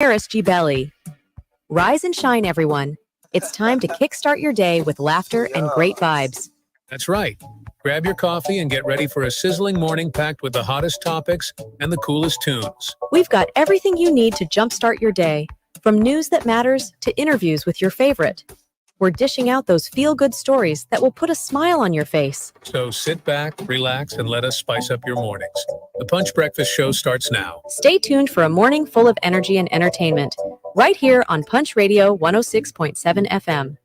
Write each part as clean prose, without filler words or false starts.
RSG Belly. Rise and shine, everyone. It's time to kickstart your day with laughter and great vibes. That's right. Grab your coffee and get ready for a sizzling morning packed with the hottest topics and the coolest tunes. We've got everything you need to jumpstart your day, from news that matters to interviews with your favorite. We're dishing out those feel-good stories that will put a smile on your face. So sit back, relax, and let us spice up your mornings. The Punch Breakfast Show starts now. Stay tuned for a morning full of energy and entertainment, right here on Punch Radio 106.7 FM.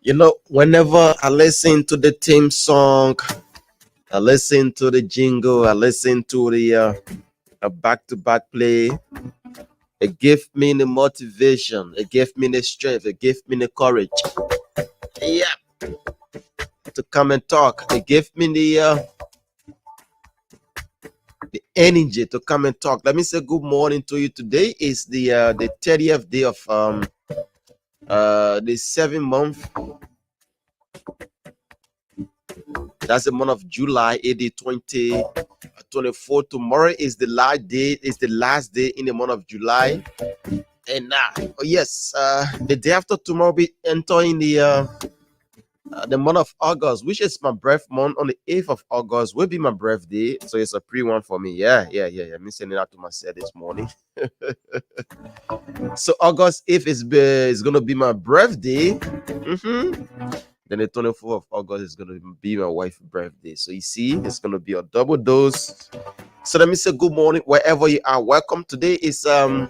You know, whenever I listen to the theme song, I listen to the jingle, I listen to the back-to-back play, it gives me the motivation, it gives me the strength, it gives me the courage. Yeah, to come and talk. It gives me the energy to come and talk. Let me say good morning to you. Today is the 30th day of the 7th month. That's the month of July, AD 2024. Tomorrow is the last day. It's the last day in the month of July. And the day after tomorrow we entering the month of August, which is my birth month. On the 8th of August will be my birthday. So it's a pre-one for me. Yeah. I'm sending it out to myself this morning. So August 8th is gonna be my birthday. Then the 24th of August is gonna be my wife's birthday. So you see, it's gonna be a double dose. So let me say good morning wherever you are. Welcome. Today is a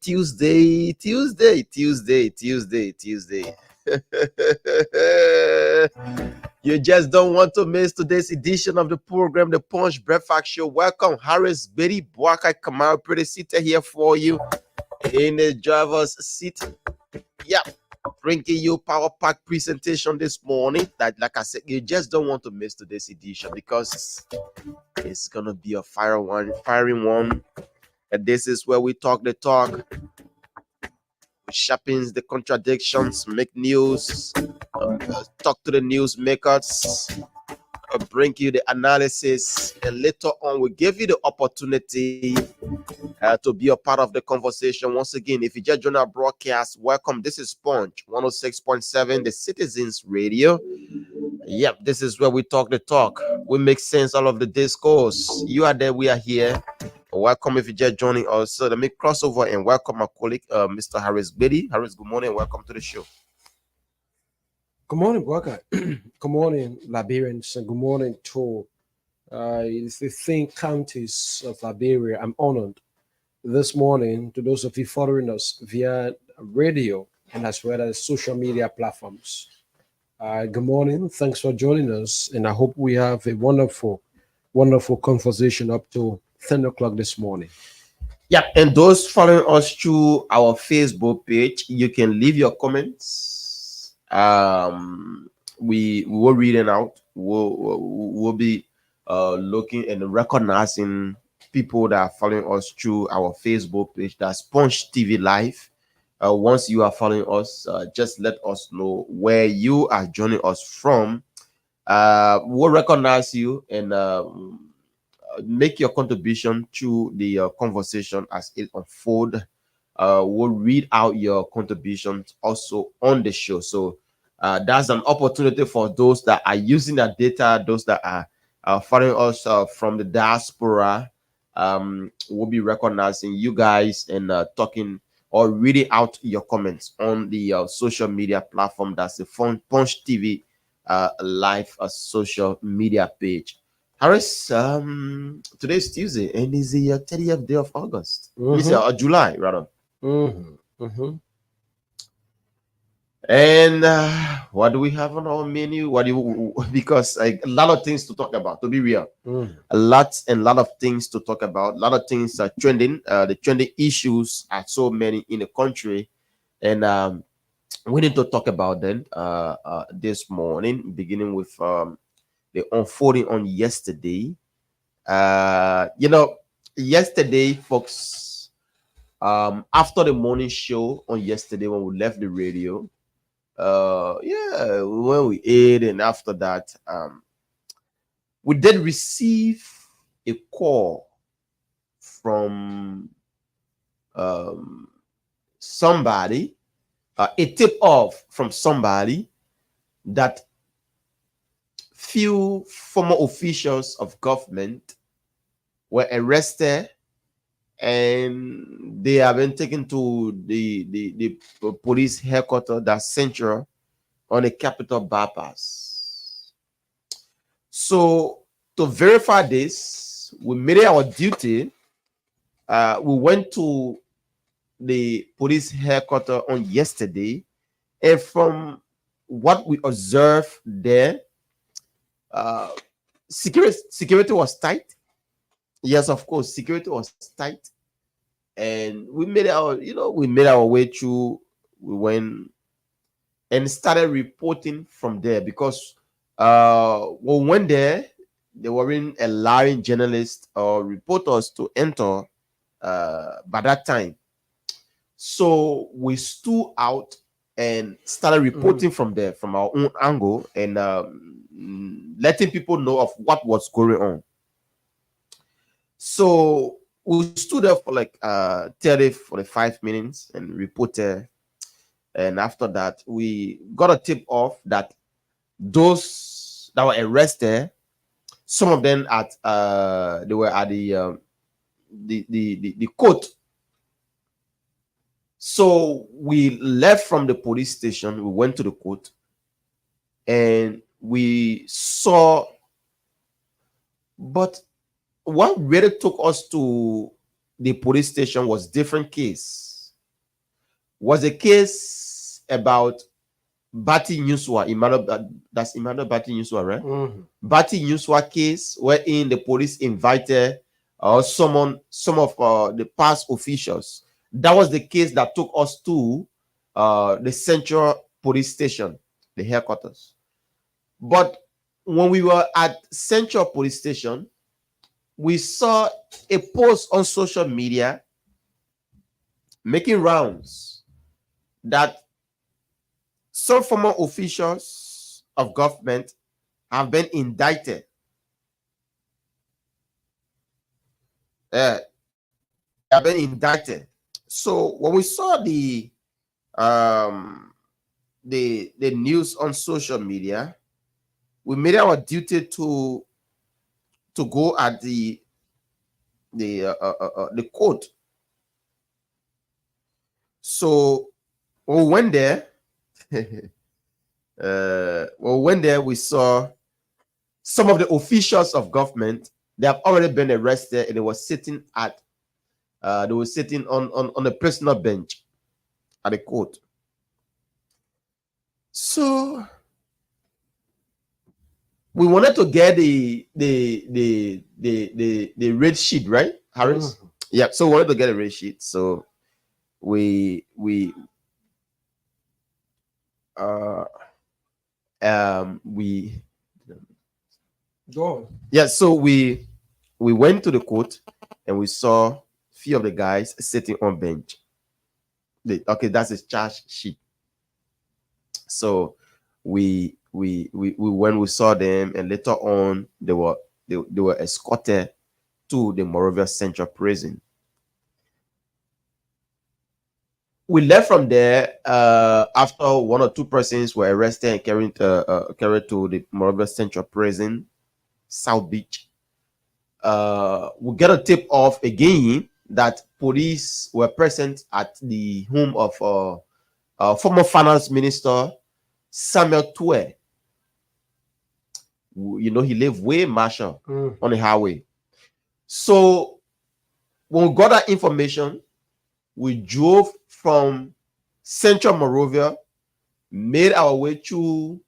Tuesday. You just don't want to miss today's edition of the program, the Punch Brekfast Show. Welcome, Harris, Betty, Boakai, Kamal, pretty seated here for you in the driver's seat. Yeah, bringing you power pack presentation this morning. That, like I said, you just don't want to miss today's edition because it's gonna be a firing one. And this is where we talk the talk, sharpens the contradictions, make news, talk to the news makers, bring you the analysis, and later on we'll give you the opportunity to be a part of the conversation. Once again, if you just join our broadcast, welcome. This is Punch 106.7, the Citizens Radio. Yep, this is where we talk the talk. We make sense out of the discourse. You are there, we are here. Welcome if you just joining us. So let me cross over and welcome my colleague, Mr. Harris Betty. Harris, good morning. Welcome to the show. Good morning, Boakai. Good morning, Liberians, and good morning to the think counties of Liberia. I'm honored this morning to those of you following us via radio and as well as social media platforms. Good morning. Thanks for joining us, and I hope we have a wonderful conversation up to 10 o'clock this morning. Yeah, and those following us through our Facebook page, you can leave your comments. We will read it out. We'll be looking and recognizing people that are following us through our Facebook page. That's Punch TV Live. Once you are following us, just let us know where you are joining us from. We'll recognize you and make your contribution to the conversation as it unfolds. We'll read out your contributions also on the show. So that's an opportunity for those that are using that data, those that are following us from the diaspora. We'll be recognizing you guys and talking or reading out your comments on the social media platform. That's the Punch TV Live social media page. Harris, today is Tuesday and it's the 30th day of August. It's July, rather. And what do we have on our menu? Because a lot of things to talk about, to be real. A lot of things to talk about. A lot of things are trending. The trending issues are so many in the country. And we need to talk about them this morning, beginning with the unfolding on yesterday. Yesterday, folks, after the morning show on yesterday when we left the radio, when we ate, and after that, we did receive a call from somebody, a tip off from somebody that few former officials of government were arrested and they have been taken to the police headquarters that's central on the capital bypass. So to verify this, we made it our duty. We went to the police headquarters on yesterday, and from what we observed there, security was tight. Yes, of course, security was tight, and we made our way through. We went and started reporting from there because when we went there, they weren't allowing journalists or reporters to enter by that time. So we stood out and started reporting from there, from our own angle, and letting people know of what was going on. So we stood there for like 30, 45 minutes and reported. And after that, we got a tip off that those that were arrested, some of them they were at the court. So we left from the police station, we went to the court, and we saw. But what really took us to the police station was different case. Was a case about Bati Newswa, that's Emmanuel Bati Newswa, right? Bati Newswa case, wherein the police invited some of the past officials. That was the case that took us to the central police station, the headquarters. But when we were at central police station, we saw a post on social media making rounds that some former officials of government have been indicted. They have been indicted. So when we saw the news on social media, we made our duty to go at the court. So when we went there, we saw some of the officials of government. They have already been arrested, and they were sitting on a personal bench at the court. So we wanted to get the red sheet, right, Harris? Yeah. So we wanted to get a red sheet. So we Go on. Yeah, so we went to the court and we saw a few of the guys sitting on bench. That's his charge sheet. So we when we saw them, and later on they were escorted to the Morovia Central Prison. We left from there after one or two persons were arrested and carried to the Morovia Central Prison, South Beach. We get a tip off again that police were present at the home of former finance minister Samuel Tue. He lived way Marshall on the highway. So when we got that information, we drove from Central Morovia, made our way to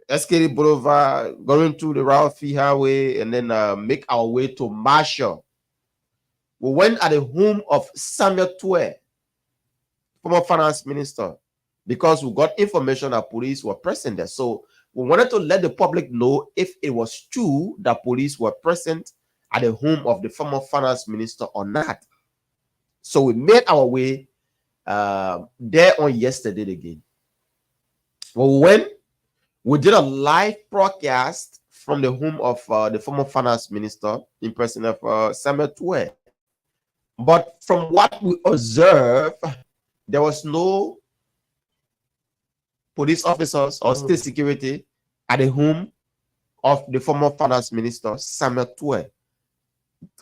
SKD Boulevard, going to the Ralphie Highway, and then make our way to Marshall. We went at the home of Samuel Tue, former finance minister. because we got information that police were present there. So we wanted to let the public know if it was true that police were present at the home of the former finance minister or not. So we made our way there on yesterday again. Well, when we did a live broadcast from the home of the former finance minister in person of Samuel Twe. But from what we observed, there was no police officers or state security at the home of the former finance minister, Samuel Twe.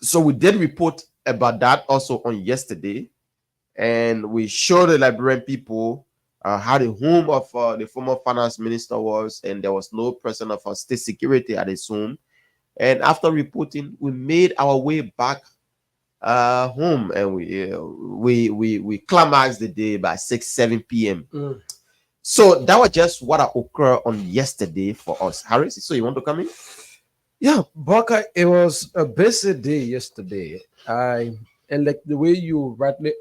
So we did report about that also on yesterday. And we showed the Liberian people how the home of the former finance minister was, and there was no person of state security at his home. And after reporting, we made our way back home, and we climaxed the day by 7 p.m. So that was just what occurred on yesterday for us. Harris, so you want to come in? Yeah, Baka, it was a busy day yesterday. And like the way you rightly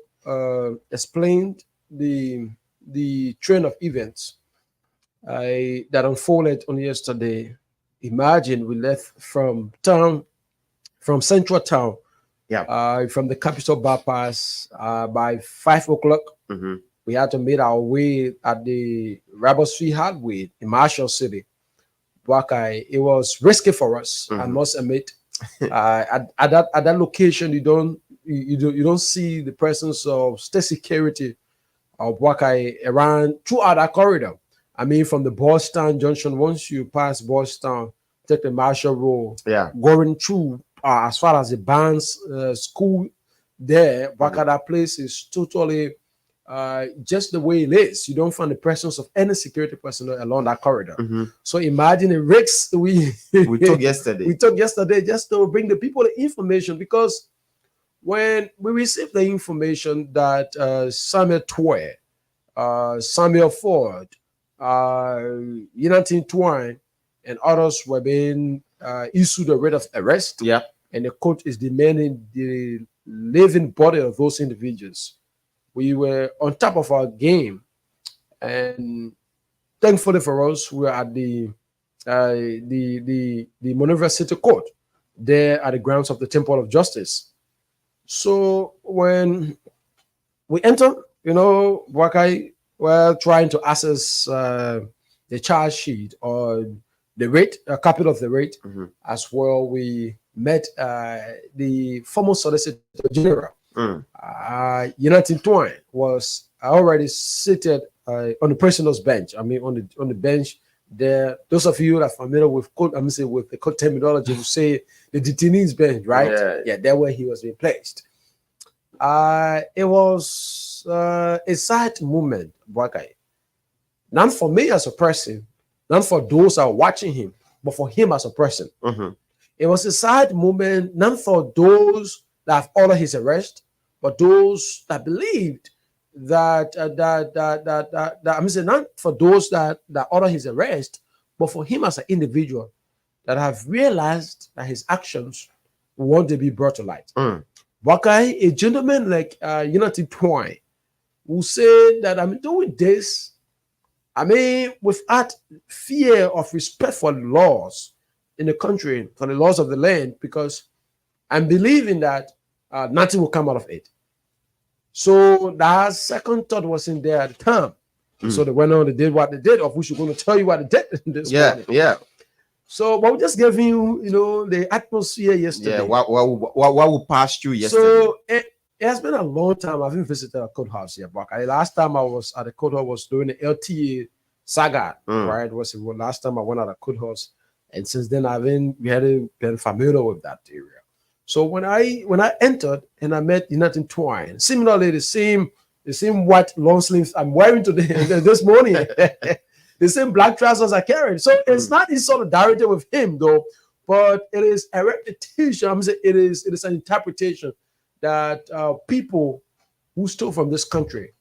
explained the train of events that unfolded on yesterday. Imagine we left from town, from central town, from the capital bypass by 5 o'clock. Mm-hmm. We had to make our way at the Rebel Street Highway in Marshall City. Buckeye, it was risky for us, I must admit. At that location, you don't see the presence of state security of Buckeye around throughout that corridor. I mean, from the Boston Junction, once you pass Boston, take the Marshall Road, going through as far as the Barnes School there, Buckeye, that place is totally just the way it is. You don't find the presence of any security personnel along that corridor. So imagine the risks we took yesterday. We took yesterday just to bring the people the information, because when we received the information that Samuel Twe, Samuel Ford, Jonathan Twine, and others were being issued a writ of arrest, and the court is demanding the living body of those individuals. We were on top of our game, and thankfully for us, we were at the Monrovia City Court, there at the grounds of the Temple of Justice. So when we enter, Wakai were trying to access the charge sheet or the rate, a copy of the rate, as well. We met the former Solicitor General. Jonathan Twine was already seated on the prisoner's bench. I mean, on the bench there. Those of you that are familiar with with the court terminology, will say the detainee's bench, right? Yeah, there where he was being placed. It was a sad moment, Bwakai. Not for me as a person, not for those that are watching him, but for him as a person. It was a sad moment, not for those that have ordered his arrest, but those that believed that I'm saying not for those that ordered his arrest, but for him as an individual that have realized that his actions want to be brought to light. Wakai, a gentleman like Unity Twine, who said that I'm doing this, without fear of respect for laws in the country, for the laws of the land, because I'm believing that nothing will come out of it. So that second thought wasn't there at the time. So they went on, they did what they did, of which we're going to tell you what they did this morning. So, but we just gave you, the atmosphere yesterday. What we passed through yesterday. So it has been a long time. I haven't visited a courthouse here, but last time I was at the courthouse was during the LTA saga, right? It was the last time I went at a courthouse, and since then we hadn't been familiar with that area. So when I entered and I met Jonathan Twine, similarly the same white long sleeves I'm wearing today this morning, the same black trousers I carried. So it's not in solidarity with him though, but it is a repetition. I'm saying it is an interpretation that people who stole from this country,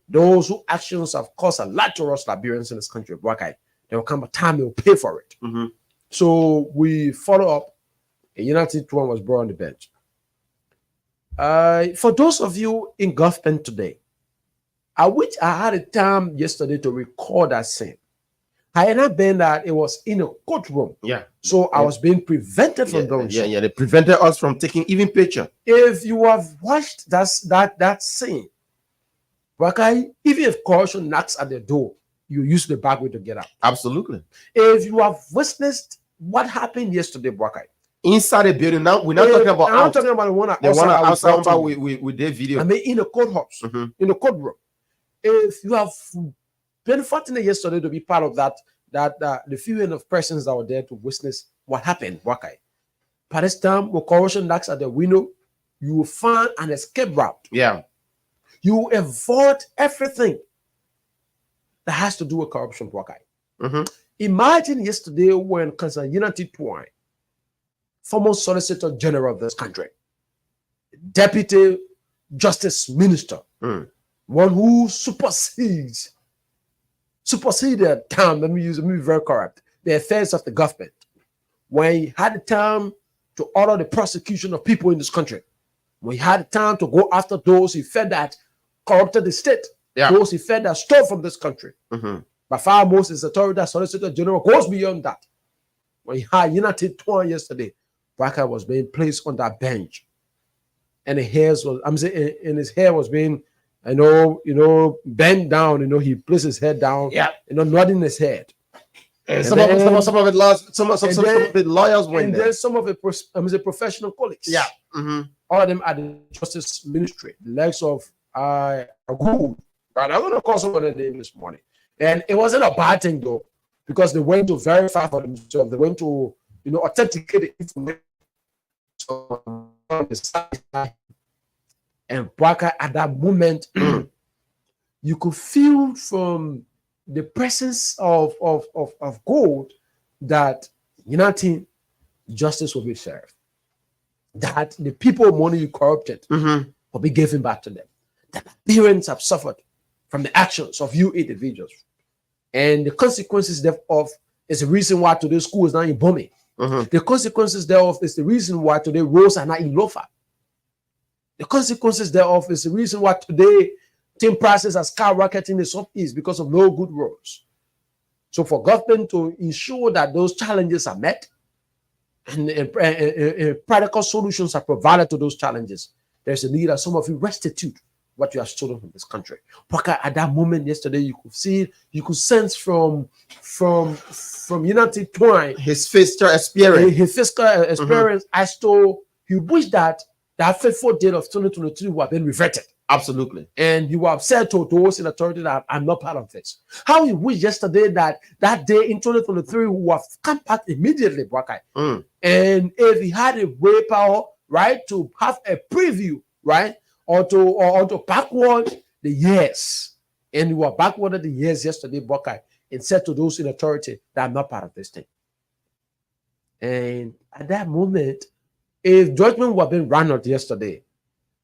those whose actions have caused a lot to us Liberians in this country, there will come a time they will pay for it. So we follow up. A United Twine was brought on the bench. For those of you in government today, I wish I had a time yesterday to record that scene. Had it not been that it was in a courtroom, Yeah. so I was being prevented from doing so. They prevented us from taking even picture. If you have watched that scene, okay, even if corruption knocks at the door, you use the back way to get out. Absolutely. If you have witnessed what happened yesterday, Brakai, Inside the building, now we're not talking about I'm not talking about the one outside with their video. I mean, in the courthouse, in the courtroom. If you have been fortunate yesterday to be part of that the few of persons that were there to witness what happened, Brakai. By this time, when corruption knocks at the window, you will find an escape route. Yeah. You avoid everything that has to do with corruption, Brakai. Imagine yesterday when Cousin Unity Twine, former Solicitor General of this country, Deputy Justice Minister, one who superseded time, let me be very correct, the affairs of the government, when he had the time to order the prosecution of people in this country, when he had the time to go after those he felt that corrupted the state, those he felt that stole from this country. By far most his authority, that Solicitor General, goes beyond that. When he had United Twine yesterday, Brakai was being placed on that bench, and his hair was being, bent down. He placed his head down, nodding his head. And some of it lost. Some of the lawyers went and there. then some of the professional colleagues. All of them at the Justice Ministry, the likes of Agud. I'm going to call someone a name this morning. And it wasn't a bad thing though, because they went to verify for themselves. They went to, authenticate the information. And Brakai, at that moment, you could feel from the presence of gold that justice will be served. That the people money you corrupted will be given back to them. That parents have suffered from the actions of you individuals. And the consequences thereof is the reason why today school is not in bombing. The consequences thereof is the reason why today roads are not in Lofa. The consequences thereof is the reason why today tin prices are skyrocketing in the southeast because of no good roads. So for government to ensure that those challenges are met and practical solutions are provided to those challenges, there's a need that some of you restitute what you have stolen from this country. Because at that moment yesterday, you could sense from United Twine his fiscal experience as to he wished that fateful date of 2023 would have been reverted. Absolutely. And you have said to those in authority that I'm not part of this. How he wished yesterday that day in 2023 would have come back immediately, Brakai. And if he had a way power, right, to have a preview, right, or to backward the years. And you were backward the years yesterday, Brakai, and said to those in authority that I'm not part of this thing. And at that moment, if judgment would have been run out yesterday,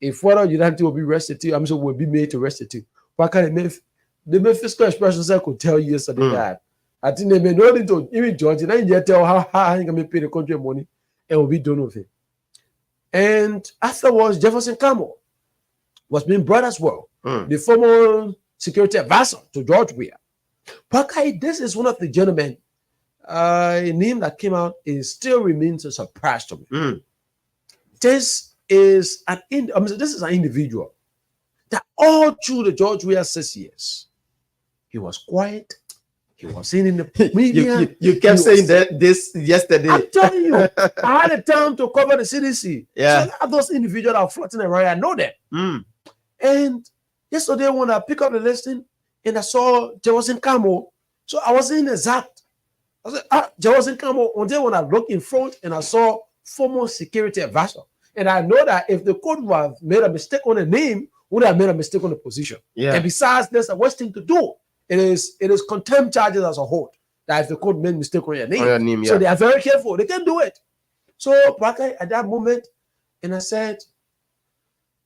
if whether United will be restituted, I'm sure will be made to restitute. Brakai, the fiscal expressions I could tell you yesterday that I think they may not need to even judge it, and yet tell how I'm going to pay the country money and will be done with it. And afterwards, Jefferson Campbell was being brought as well, the former security advisor to George Weah. Brakai, this is one of the gentlemen, a name that came out still remains a surprise to me. This is an individual that all through the George Weah 6 years, he was quiet. He was seen in the media. You kept saying that this yesterday. I'm telling you, I had a time to cover the CDC. Yeah. So those individuals are floating around. I know them. And yesterday when I picked up the listing and I saw Jefferson Campbell, so I wasn't exact. I said, Jefferson Campbell, until when I looked in front and I saw former security advisor. And I know that if the court would have made a mistake on the name, would have made a mistake on the position. Yeah. And besides, there's a worst thing to do. It is contempt charges as a whole. That if the court made a mistake on your name. So they are very careful. They can do it. So Brakai, at that moment, and I said,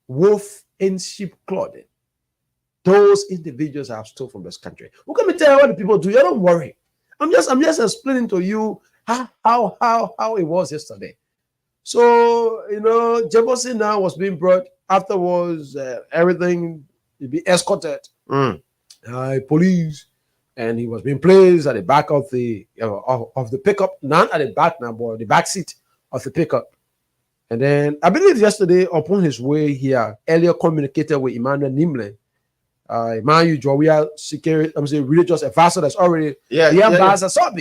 wolf in sheep clothing. Those individuals have stolen from this country. What can we tell you what the people do? You don't worry. I'm just explaining to you how it was yesterday. So, Jefferson now was being brought. Afterwards, everything will be escorted police, and he was being placed at the back of the pickup, not at the back now, but the back seat of the pickup. And then I believe yesterday, upon his way here, earlier communicated with Emmanuel Nimle. Emmanuel Joria security, I'm saying religious advisor that's already the ambassador South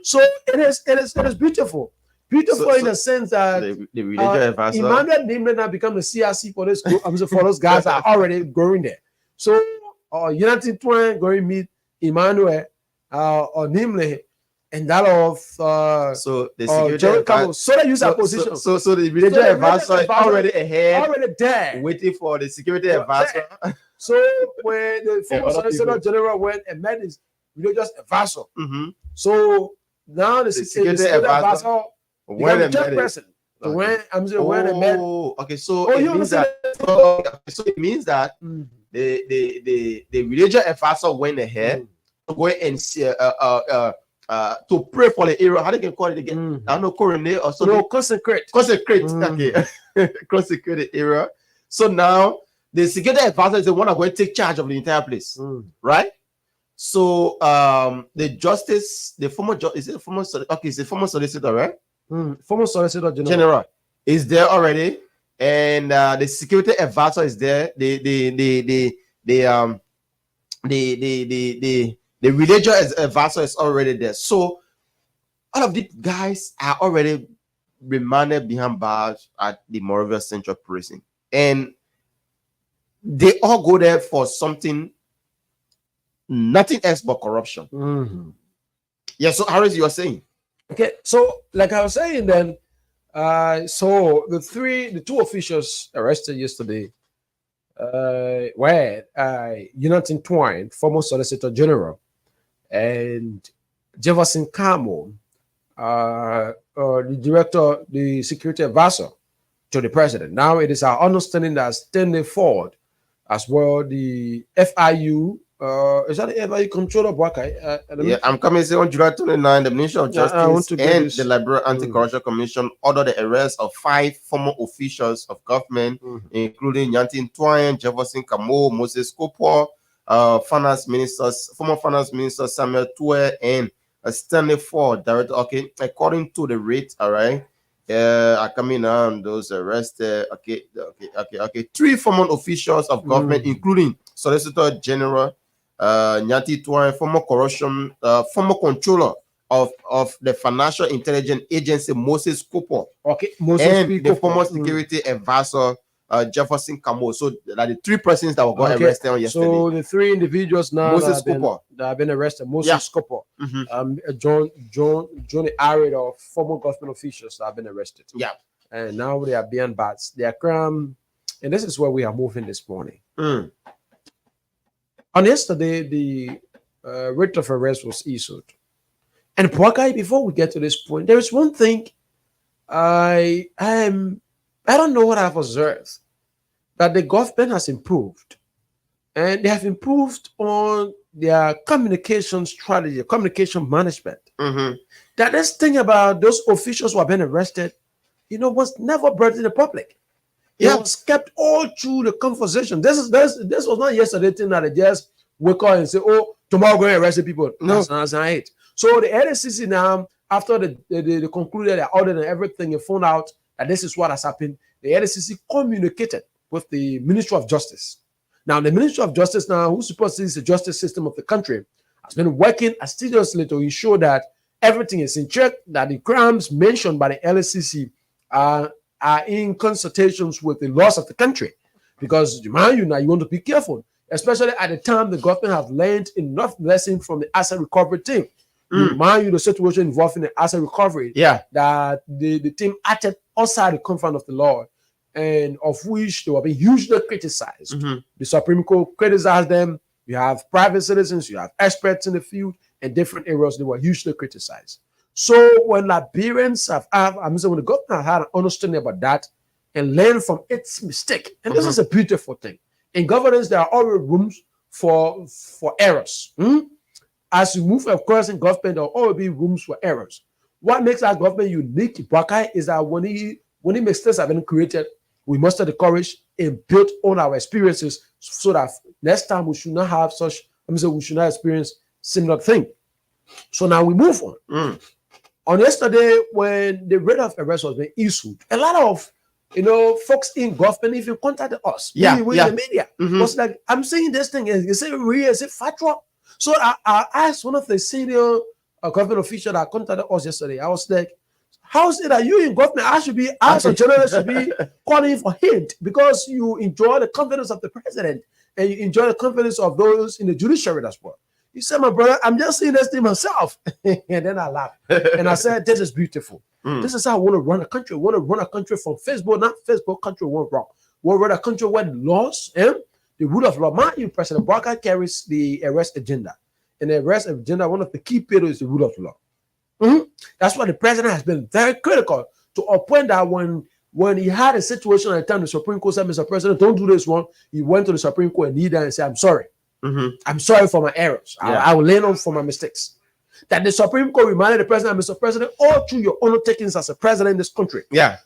So it is beautiful. Beautiful in the sense that the religious advisor Emmanuel Nimle now become the CRC for this group. I'm saying for those guys that are already going there. So United Twin going meet Emmanuel or Nimle. And that of so the security advisor, so they use that position. So the religious advisor is already ahead, already there, waiting for the security advisor. So when the former Solicitor General went and met his religious advisor, so now the security advisor when the chairperson. When I'm saying when they met. Okay, so it means that. So it means that the religious advisor went ahead to go and see to pray for the area. How they can call it again? I don't know, coronate or something. No, consecrate. Okay. Consecrate the area. So now the security advisor is the one that's going to take charge of the entire place, right? So the justice, the former is it the former? Okay, it's the former solicitor, right? Former solicitor general is there already, and the security advisor is there. The religious advisor is already there. So all of these guys are already remanded behind bars at the Moravia Central Prison. And they all go there for something, nothing else but corruption. Yeah, so Harris, you are saying. Okay, so like I was saying then, so the two officials arrested yesterday were United Twine, former Solicitor General, and Jefferson Camo, the director, the security advisor to the president. Now it is our understanding that Stanley Ford, as well, the FIU, is that the FIU controller? Yeah, I'm coming to say on July 29, the Ministry of Justice and the Liberal Anti-Corruption Commission ordered the arrest of 5 former officials of government, including Yantin Twine, Jefferson Camo, Moses Kopo, former Finance Minister Samuel Tue, and Stanley Ford, director. Okay, according to the rate, all right. I come in on those arrested. Okay. 3 former officials of government, including Solicitor General Nyanti Twine, former controller of the Financial Intelligence Agency Moses Kopo, and the former security advisor Jefferson Camo. So that the 3 persons that were got arrested on yesterday. So the 3 individuals now Moses that have been arrested. Moses Kopo, Johnny Arid, of former government officials that have been arrested. Yeah, and now they are being bats. They are crime, and this is where we are moving this morning. On yesterday, the writ of arrest was issued. And Pwakai, before we get to this point, there is one thing I don't know what I've observed, that the government has improved, and they have improved on their communication strategy, communication management. That this thing about those officials who have been arrested, was never brought to the public. It was kept all through the conversation. This was not yesterday thing that they just wake up and say, "Oh, tomorrow we're going to arrest the people." No, that's not it. So the NSCC now, after they concluded their audit and everything, and found out that this is what has happened, the NSCC communicated with the Ministry of Justice. Now, the Ministry of Justice now, who's supposed to be the justice system of the country, has been working assiduously to ensure that everything is in check, that the crimes mentioned by the LSCC are in consultations with the laws of the country. Because you want to be careful, especially at the time the government have learned enough lesson from the asset recovery team. Mind you, the situation involving the asset recovery, that the team acted outside the confines of the law, and of which they were being hugely criticized. The Supreme Court criticized them. You have private citizens, you have experts in the field, and different areas, they were hugely criticized. So when Liberians when the government had an understanding about that and learn from its mistake, and this is a beautiful thing. In governance, there are always rooms for errors. As you move across in government, there will always be rooms for errors. What makes our government unique, Bakai, is that when mistakes have been created, We mustered the courage and built on our experiences so that next time we should not have such, we should not experience similar thing. So now we move on. On yesterday, when the rate of arrest was being issued, a lot of folks in government even contacted us. Yeah, we in the media. Was like, I'm saying this thing, is it real? Is it factual? So I asked one of the senior government officials that contacted us yesterday. I was like, how is it that you in government, I should be, as a journalist, should be calling for hint because you enjoy the confidence of the president and you enjoy the confidence of those in the judiciary as well. He said, my brother, I'm just seeing this thing myself. And then I laughed. And I said, this is beautiful. This is how I want to run a country. I want to run a country from Facebook, not Facebook country won't rock. We'll run a country where laws and the rule of law. Mind you, President Barker carries the arrest agenda. And the arrest agenda, one of the key pillars is the rule of law. That's why the president has been very critical to a point that when he had a situation at the time, the Supreme Court said, Mr. President, don't do this one. He went to the Supreme Court and kneeled down and said, I'm sorry. I'm sorry for my errors. I will learn on for my mistakes. That the Supreme Court reminded the president, Mr. President, all through your undertakings as a president in this country,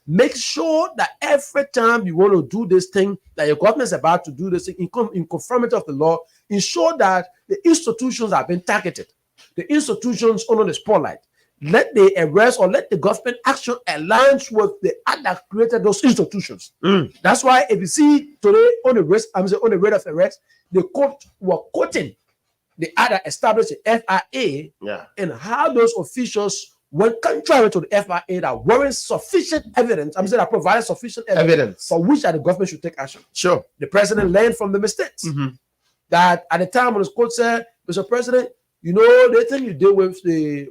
make sure that every time you want to do this thing, that your government is about to do this thing in conformity of the law, ensure that the institutions have been targeted. The institutions under the spotlight. Let the arrest or let the government action align with the act that created those institutions. That's why if you see today on the rate of arrest, the court were quoting the act that established the FIA and how those officials went contrary to the FIA that weren't sufficient evidence. That provided sufficient evidence for which that the government should take action. Sure. The president learned from the mistakes. That at the time when the court said, Mr. President, the thing you did with the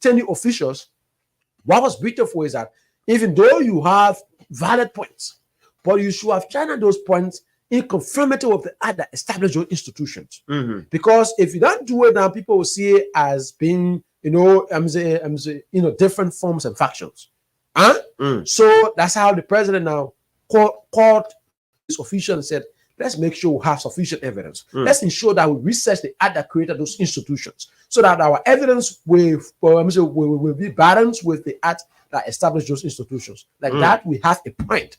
10 officials, what was beautiful is that even though you have valid points, but you should have channeled those points in conformity with the act that established your institutions. Because if you don't do it now, people will see it as being, different forms and factions. So that's how the president now called his official and said, let's make sure we have sufficient evidence. Let's ensure that we research the act that created those institutions so that our evidence will be balanced with the act that established those institutions. Like that, we have a point.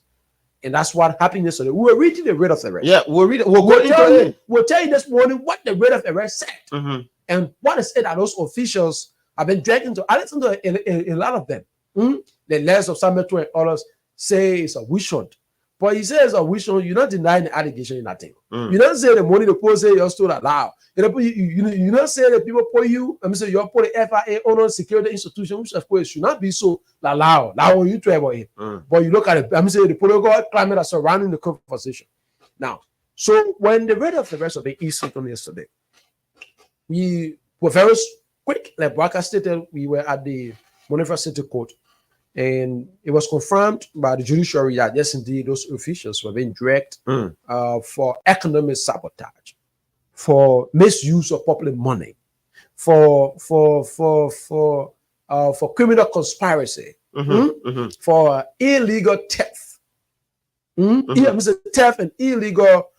And that's what happened yesterday. We were reading the rate of arrest. Yeah, we'll tell you this morning what the rate of arrest said. And what is it that those officials have been dragged into. I listened to a lot of them. The letters of Samuel and others say it's a witch hunt. But he says a witch hunt, you're not denying the allegation in that thing. You don't say the money the poor say you're still allowed. You don't say that people put you, you're put the FIA on security institution, which of course should not be so allowed. Now you try about it. But you look at it, the political climate that's surrounding the conversation. Now, so when the rate of the rest of the East on yesterday, we were very quick, like Brekfast stated, we were at the Boniface City Court. And it was confirmed by the judiciary that yes, indeed, those officials were being dragged for economic sabotage, for misuse of public money, for criminal conspiracy, for illegal theft, theft and illegal,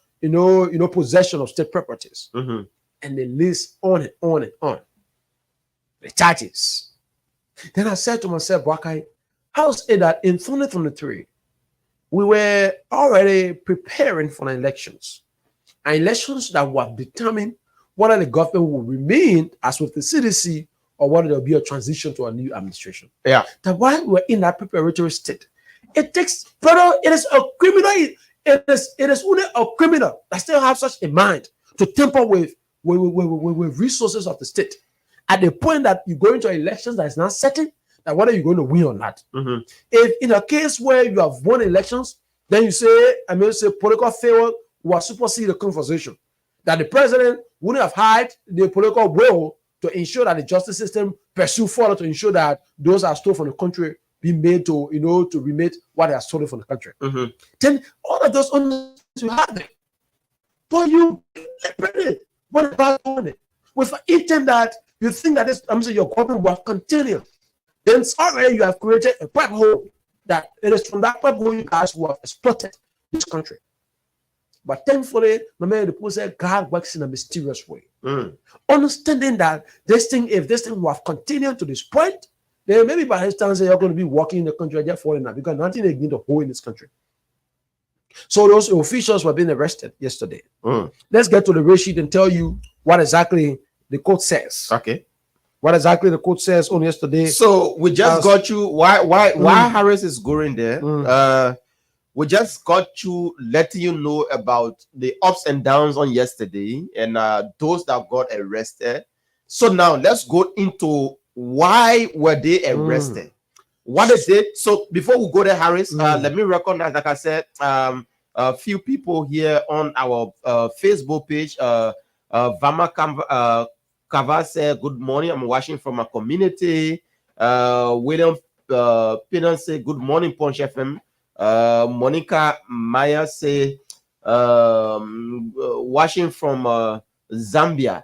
possession of state properties, and the list on and on and on. The charges. Then I said to myself, Bakai, how's it that in 2023, we were already preparing for the elections, and elections that will determine whether the government will remain as with the CDC or whether there will be a transition to a new administration. Yeah. That while we're in that preparatory state, it takes, brother, it is a criminal, it is only a criminal that still have such a mind to tamper with resources of the state at the point that you go into elections that is not certain that whether you're going to win or not. If in a case where you have won elections, then you say, political failure will supersede the conversation. That the president wouldn't have had the political will to ensure that the justice system pursue further to ensure that those are stolen from the country be made to, to remit what they are stolen from the country. Then all of those you have it. But you what about doing it? With an intent that you think that this, your government will continue. Then already you have created a pipe hole that it is from that pipe hole you guys who have exploited this country. But thankfully, the people say God works in a mysterious way. Understanding that if this thing will have continued to this point, then maybe by his time you're going to be walking in the country and just falling out because nothing is going to hold in this country. So those officials were being arrested yesterday. Mm. Let's get to the race sheet and tell you what exactly the court says. Okay. What exactly the court says on yesterday. So we just got you. Why Harris is going there? We just got you letting you know about the ups and downs on yesterday and those that got arrested. So now let's go into why were they arrested? What is it? So before we go there, Harris, let me recognize, like I said, a few people here on our Facebook page. Vama Kava said, good morning. I'm watching from a community. William Pinon said, good morning, Punch FM. Monica Maya say, watching from Zambia.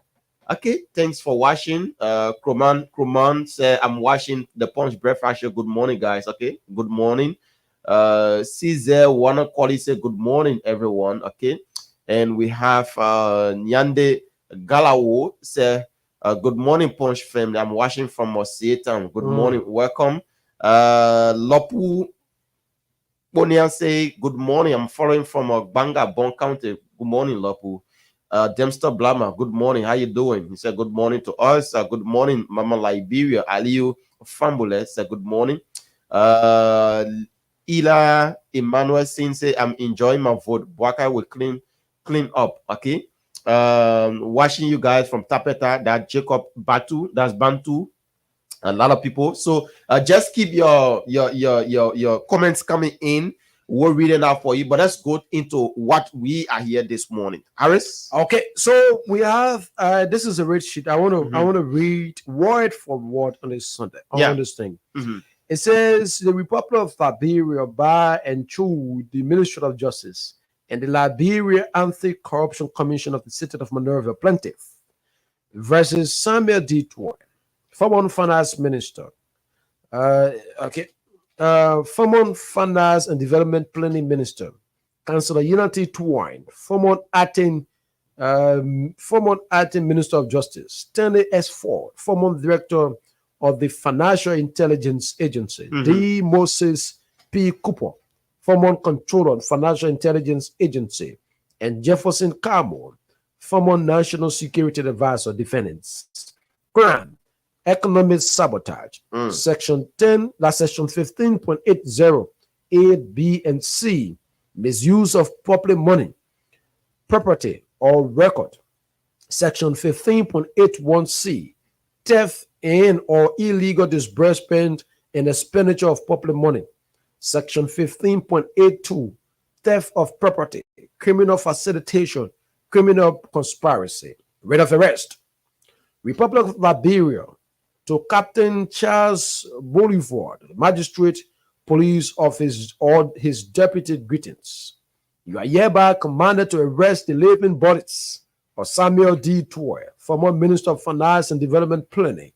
Okay, thanks for watching. Kroman say, I'm watching the Punch Breakfast Show. Good morning, guys. Okay, good morning. Caesar Wanna Quali say, good morning, everyone. Okay, and we have Nyande Galawo say, good morning, Punch family. I'm watching from Osietan. Good morning, welcome. Lopu Bonian say, good morning. I'm following from Banga, Bon County. Good morning, Lopu. Dempster Blama, good morning. How you doing? He said, good morning to us. Good morning, Mama Liberia. Aliu Fambule said, good morning. Ila Emmanuel Sin say, I'm enjoying my vote. Waka will clean up. Okay. Watching you guys from Tapeta, that Jacob Batu, that's Bantu. A lot of people. So just keep your comments coming in. We're reading out for you, but let's go into what we are here this morning. Harris. Okay, so we have this is a read sheet. I want to read word for word on this Sunday on this thing. It says the Republic of Liberia by and through the Ministry of Justice and the Liberia Anti-Corruption Commission of the City of Minerva plaintiff versus Samuel D. Twain, former finance minister. Former finance and development planning minister, Councillor Unity Twine, former acting minister of justice, Stanley S. Ford, former director of the Financial Intelligence Agency, D. Moses P. Cooper, former controller of Financial Intelligence Agency, and Jefferson Carmore, former National Security Advisor, defendants. Crime, economic sabotage, section 10, that's section 15.80, A, B, and C, misuse of public money, property, or record, section 15.81C, theft and or illegal disbursement and expenditure of public money, section 15.82, theft of property, criminal facilitation, criminal conspiracy, writ of arrest, Republic of Liberia, to Captain Charles Bolivar, Magistrate Police Office, or his deputy greetings. You are hereby commanded to arrest the living bodies of Samuel D. Twine, former Minister of Finance and Development Planning,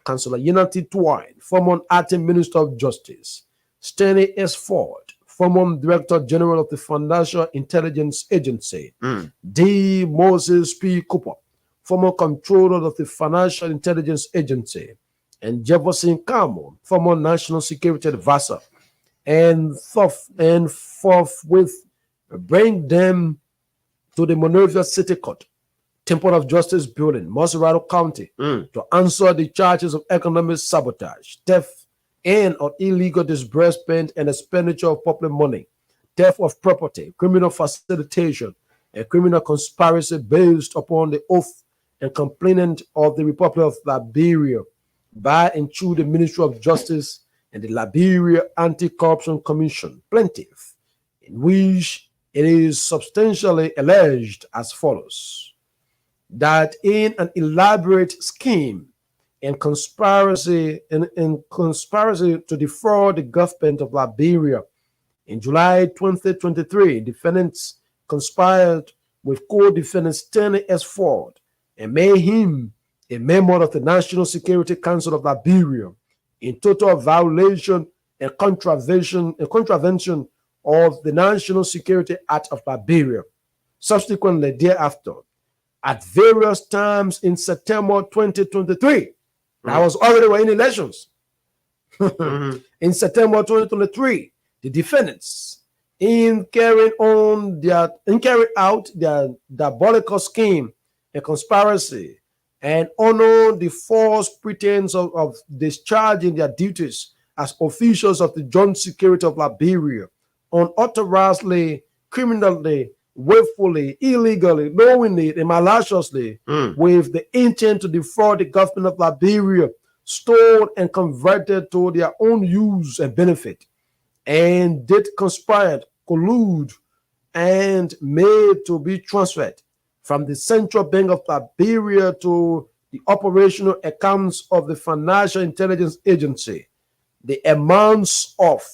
Councillor Unity Twine, former Acting Minister of Justice, Stanley S. Ford, former Director General of the Financial Intelligence Agency, D. Moses P. Cooper, former Controller of the Financial Intelligence Agency, and Jefferson Carmore, former National Security Advisor, and forthwith bring them to the Monrovia City Court, Temple of Justice Building, Maserado County, to answer the charges of economic sabotage, theft, and or illegal disbursement and expenditure of public money, theft of property, criminal facilitation, and criminal conspiracy based upon the oath and complainant of the Republic of Liberia by and through the Ministry of Justice and the Liberia Anti-Corruption Commission plaintiff, in which it is substantially alleged as follows: that in an elaborate scheme and conspiracy to defraud the government of Liberia in July 2023, defendants conspired with co-defendant Stanley S. Ford and made him a member of the National Security Council of Liberia in total violation and contravention of the National Security Act of Liberia. Subsequently, thereafter, at various times in September 2023, that was already in elections. In September 2023, the defendants in carrying out their diabolical scheme and conspiracy, and honor the false pretense of discharging their duties as officials of the joint security of Liberia, unauthorizedly, criminally, willfully, illegally, knowingly, and maliciously, with the intent to defraud the government of Liberia, stored and converted to their own use and benefit, and did conspire, collude, and made to be transferred from the Central Bank of Liberia to the operational accounts of the Financial Intelligence Agency, the amounts of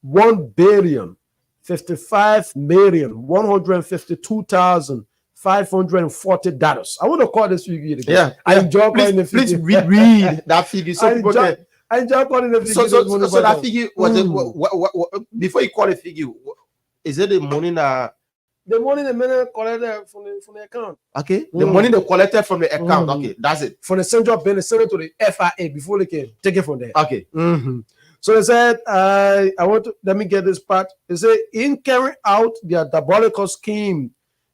$1,055,152,540. I want to call this figure again. Yeah, I enjoy calling the please figure. read that figure so people can. I enjoy calling the figure. So that figure was it, before you call the figure, is it the money that the money the man collected from the account? okay? The money they collected from the account. Okay, that's it. From the Central Bank, they sent it to the FIA before they can take it from there. Okay. So they said, I want to let me get this part. They say, in carrying out their diabolical scheme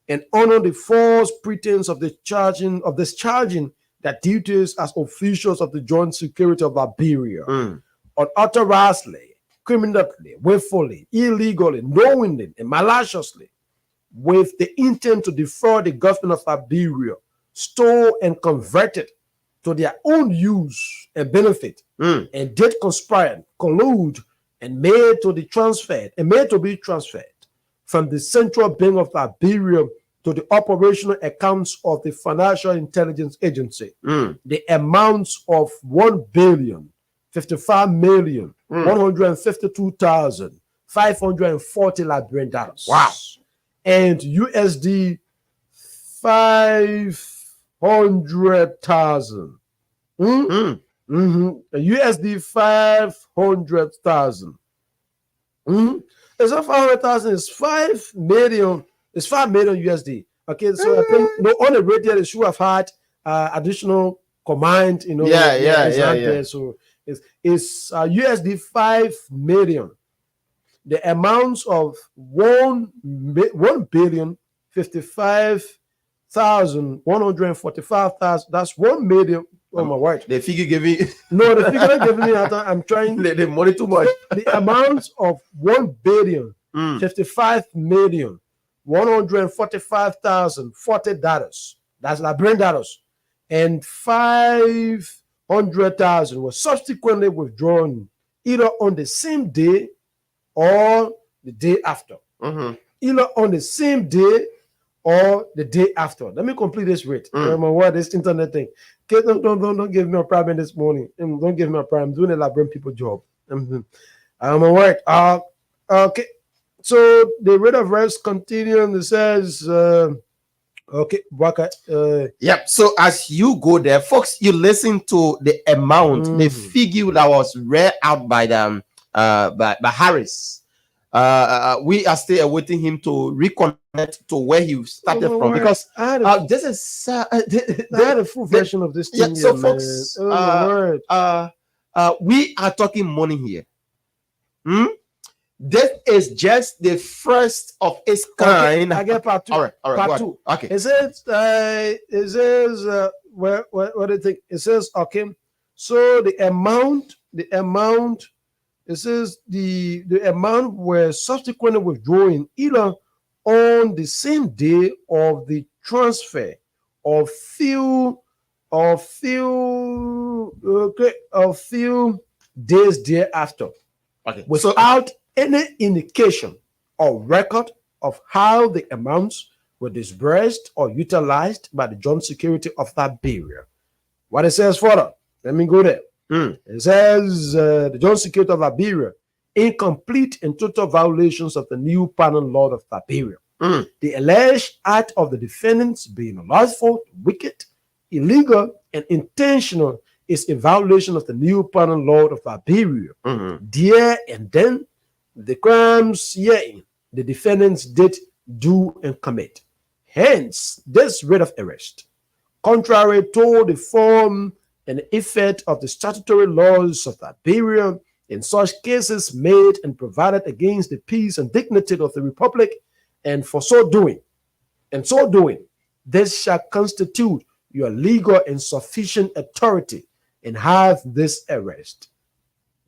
and honor the false pretense of discharging their duties as officials of the joint security of Liberia, unauthorizedly, criminally, willfully, illegally, knowingly, and maliciously, with the intent to defraud the government of Liberia, stole and converted to their own use and benefit, and did conspire, collude, and made to be transferred from the Central Bank of Liberia to the operational accounts of the Financial Intelligence Agency, the amounts of $1,055,152,540 Liberian dollars. Wow. And USD 500,000. USD 500,000. It's not 500,000. It's 5 million. It's 5 million USD. Okay, so I think on the radio they should have had additional command. There. So it's USD 5 million. The amounts of 1,055,145,000. That's 1 million. Oh my word! The figure giving no, the figure not giving me. I'm trying. the money too much. The amount of 1,055,145,040. That's Liberian dollars, and 500,000 was subsequently withdrawn either on the same day or the day after. Either on the same day or the day after. Let me complete this rate. What this internet thing. Okay, don't give me a problem this morning. Don't give me a problem. I'm doing a Liberian people job. I'm right. Okay. So the rate of rest continuing. It says okay, Waka. Yep. So as you go there, folks, you listen to the amount, the figure that was read out by them by Harris. We are still awaiting him to reconnect to where he started from, because this is they had a full version of this thing. Yeah, so folks, we are talking money here. This is just the first of its kind. I get part two. All right. Part two. Okay. It says what do you think? It says okay. So the amount. It says the amount were subsequently withdrawn either on the same day of the transfer or few days thereafter. Okay. Without any indication or record of how the amounts were disbursed or utilized by the joint security of Liberia. What it says further, let me go there. It says the joint security of Liberia, incomplete and total violations of the new penal law of Liberia. The alleged act of the defendants being unlawful, wicked, illegal, and intentional is a violation of the new penal law of Liberia. There and then, the crimes herein the defendants did do and commit. Hence, this writ of arrest, contrary to the form and effect of the statutory laws of Liberia, in such cases made and provided against the peace and dignity of the Republic, and for so doing, this shall constitute your legal and sufficient authority and have this arrest.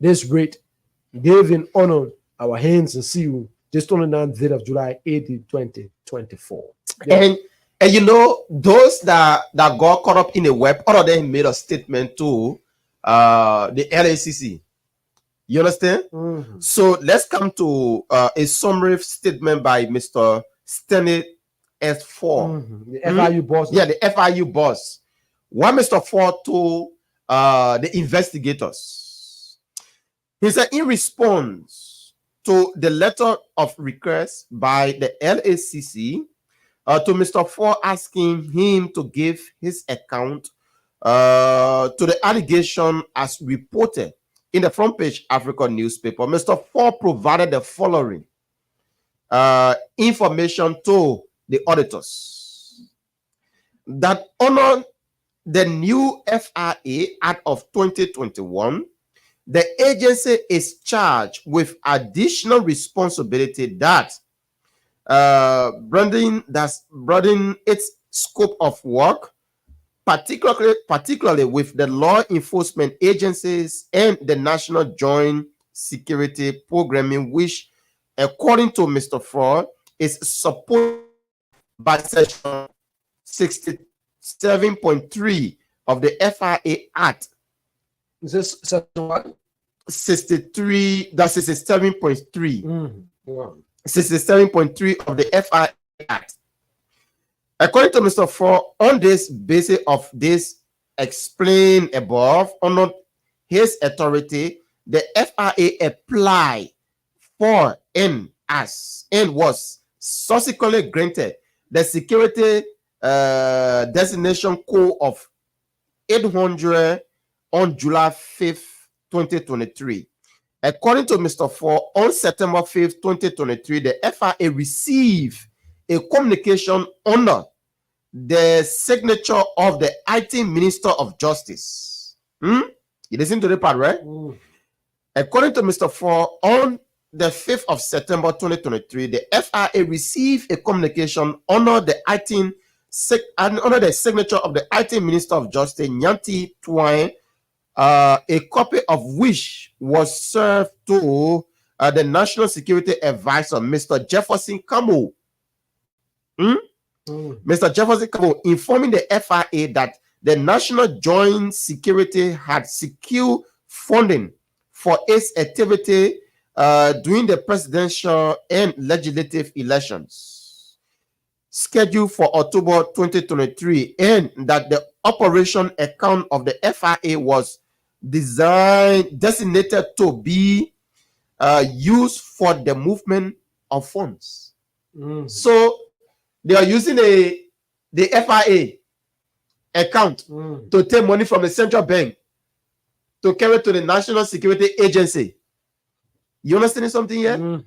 This writ given honor our hands and seal this 29th day of July 18, 2024. And you know, those that got caught up in the web, all of them made a statement to the LACC. You understand? Mhm. So let's come to a summary statement by Mr. Stanley S4. Mhm. The FIU boss. Yeah, the FIU boss. What Mr. Ford told the investigators. He said, in response to the letter of request by the LACC to Mr. Ford asking him to give his account to the allegation as reported in the front page African newspaper, Mr. Ford provided the following information to the auditors that under the new FRA Act of 2021, the agency is charged with additional responsibility that broadening its scope of work, particularly with the law enforcement agencies and the National Joint Security Programming, which, according to Mr. Ford, is supported by Section 67.3 of the FRA Act. Is this section what? 63, that's 67.3. Mhm. Wow. 67.3 of the FRA Act. According to Mr. Ford, on this basis of this explained above, under his authority, the FRA applied for and was subsequently granted the security designation code of 800 on July 5th, 2023. According to Mr. Ford, on September 5th, 2023, the FRA received a communication under the signature of the acting Minister of Justice. You listen to the part, right? Mhm. According to Mr. Ford, on the 5th of September 2023, the FRA received a communication under the signature of the acting Minister of Justice, Nyanti Twine, a copy of which was served to the National Security Advisor, Mr. Jefferson Camo. Mr. Jefferson Camo informing the FRA that the National Joint Security had secured funding for its activity during the presidential and legislative elections scheduled for October 2023, and that the operation account of the FRA was designated to be used for the movement of funds. Mhm. So they are using the FRA account Mhm. to take money from the central bank to carry to the National Security Agency. You understand something here? Mhm.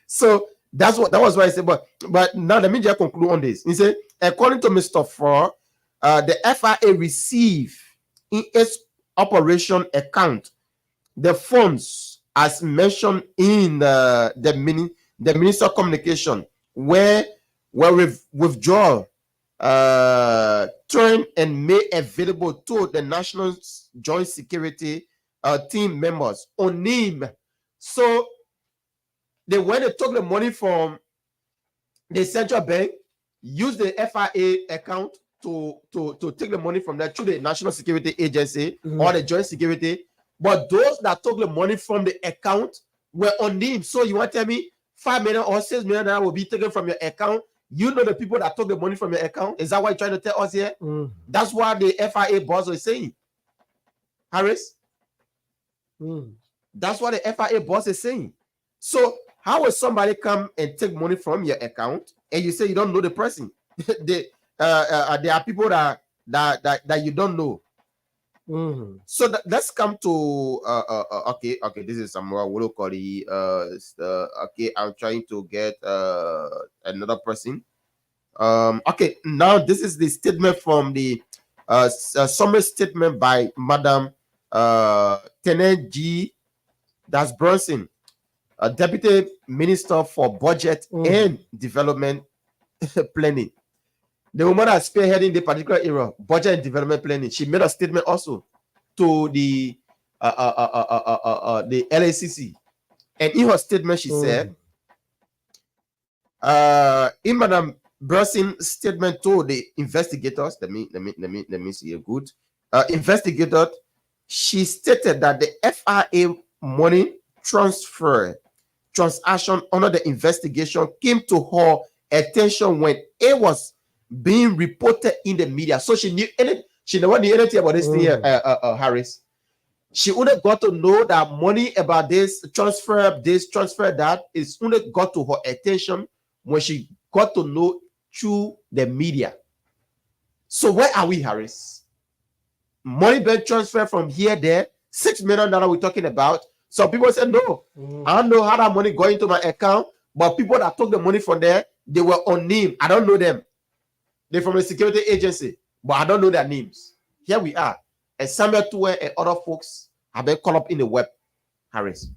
So that was what I said. But now let me just conclude on this. He said, according to Mr. Ford, the FRA received in its operation account the funds as mentioned in the minister communication were withdrawn, turned and made available to the National Joint Security team members on name. So when they took the money from the central bank, use the FRA account to take the money from that through the National Security Agency or the Joint Security. But those that took the money from the account were on name. So you want to tell me 5 million or 6 million will be taken from your account? You know the people that took the money from your account? Is that what you're trying to tell us here? Mhm. That's what the FIA boss was saying. Harris? Mhm. That's what the FIA boss is saying. So how will somebody come and take money from your account and you say you don't know the person? There are people that you don't know. Mhm. So let's come to okay. This is some more okay. I'm trying to get another person. Okay, now this is the statement from the summary statement by Madam Lieutenant G, that's Brunson, a Deputy Minister for Budget and Development Planning. The woman that's spearheading the particular era, budget and development planning, she made a statement also to the LACC. And in her statement, she said, in Madam Brunson's statement to the investigators, let me see a good investigator, she stated that the FRA money transaction under the investigation came to her attention when it was being reported in the media. So she knew she never knew anything about this thing, Harris. She only got to know that money about this transfer, that is only got to her attention when she got to know through the media. So where are we, Harris? Money being transferred from here, there, $6 million we're talking about. Some people said, no, I don't know how that money going into my account, but people that took the money from there, they were unnamed. I don't know them. They're from a security agency, but I don't know their names. Here we are. And Samuel Tuwe and other folks have been caught up in the web, Harris.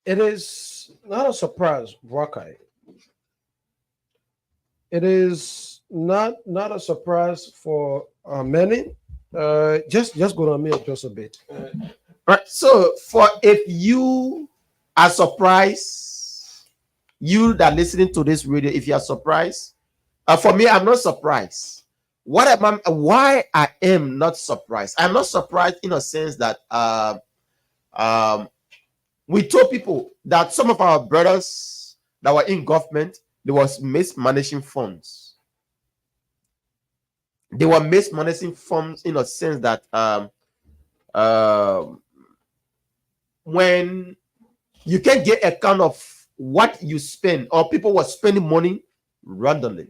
It is not a surprise, Wakai. It is not a surprise for many. Just go on me just a bit. Right. So if you are surprised, you that listening to this radio, if you are surprised, for me, I'm not surprised. Why I am not surprised? I'm not surprised in a sense that we told people that some of our brothers that were in government, they was mismanaging funds. They were mismanaging funds in a sense that when you can get account of what you spend, or people were spending money randomly,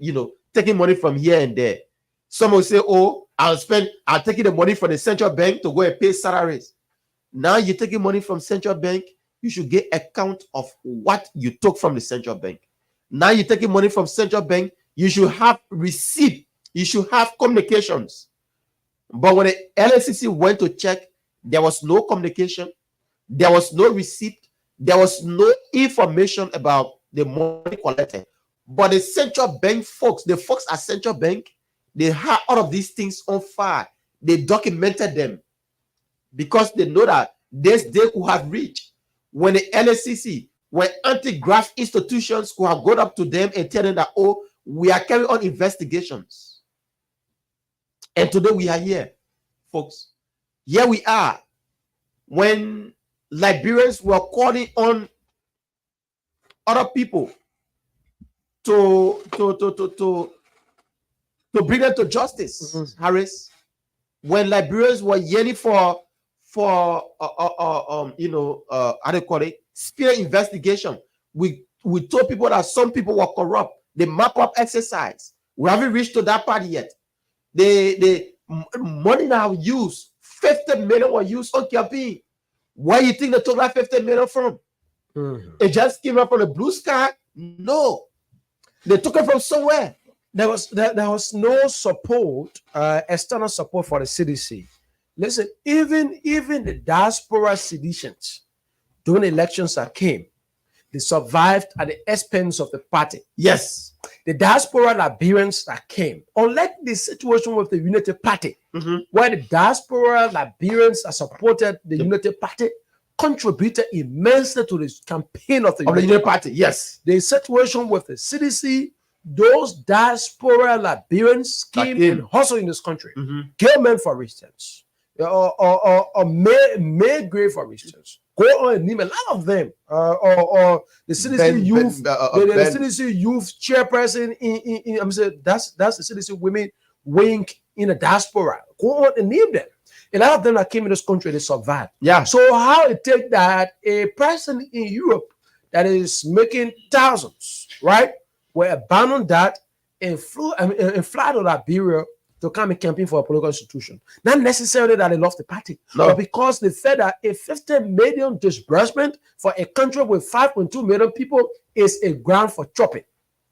taking money from here and there. Some will say, oh, I'll take the money from the central bank to go and pay salaries. Now you're taking money from central bank, you should get account of what you took from the central bank. Now you're taking money from central bank, you should have receipt, you should have communications. But when the LACC went to check, there was no communication, there was no receipt, there was no information about the money collected. But the central bank folks, the folks at central bank, they had all of these things on file. They documented them because they know that this day could have reached when the LACC, when anti-graft institutions could have gone up to them and tell them that, oh, we are carrying on investigations. And today we are here, folks. Here we are. When Liberians were calling on other people to bring them to justice, Harris. When Liberians were yearning for how do you call it, spear investigation, we told people that some people were corrupt. The map up exercise, we haven't reached to that part yet. The money now used, 50 million were used on campaign. Where you think they took that 50 million from? It just came up from the blue sky? No, they took it from somewhere. There was no support, external support for the CDC. Listen, even the diaspora seditions during the elections that came, they survived at the expense of the party. Yes. The diaspora Liberians that came, unlike the situation with the Unity Party, where the diaspora Liberians that supported the Unity Party contributed immensely to the campaign of the Unity Party. Yes. The situation with the CDC, those diaspora Liberians came and hustled in this country. Gilman, for instance, or May Gray, for instance. Go on and name a lot of them. Or the CDC youth, the CDC youth chairperson in I'm saying that's the CDC women wing in the diaspora. Go on and name them. A lot of them that came in this country, they survived. Yeah. So how it take that a person in Europe that is making thousands, right, will abandon that and fly to Liberia to come and campaign for a political institution. Not necessarily that they love the party, but because they said that a 50 million disbursement for a country with 5.2 million people is a ground for chopping.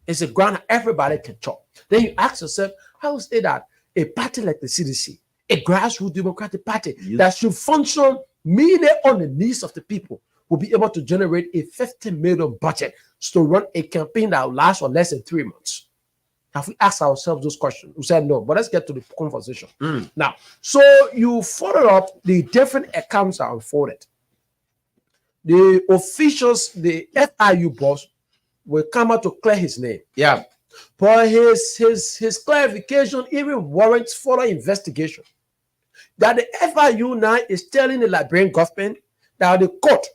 It's a ground everybody can chop. Then you ask yourself, how is it that a party like the CDC, a grassroots democratic party that should function mainly on the needs of the people will be able to generate a 50 million budget to run a campaign that will last for less than 3 months? Have we asked ourselves those questions? We said no, but let's get to the conversation. Now, so you followed up the different accounts are unfolded. The officials, the FIU boss, will come out to clear his name. Yeah. But his clarification even warrants further investigation. That the FIU now is telling the Liberian government that the court,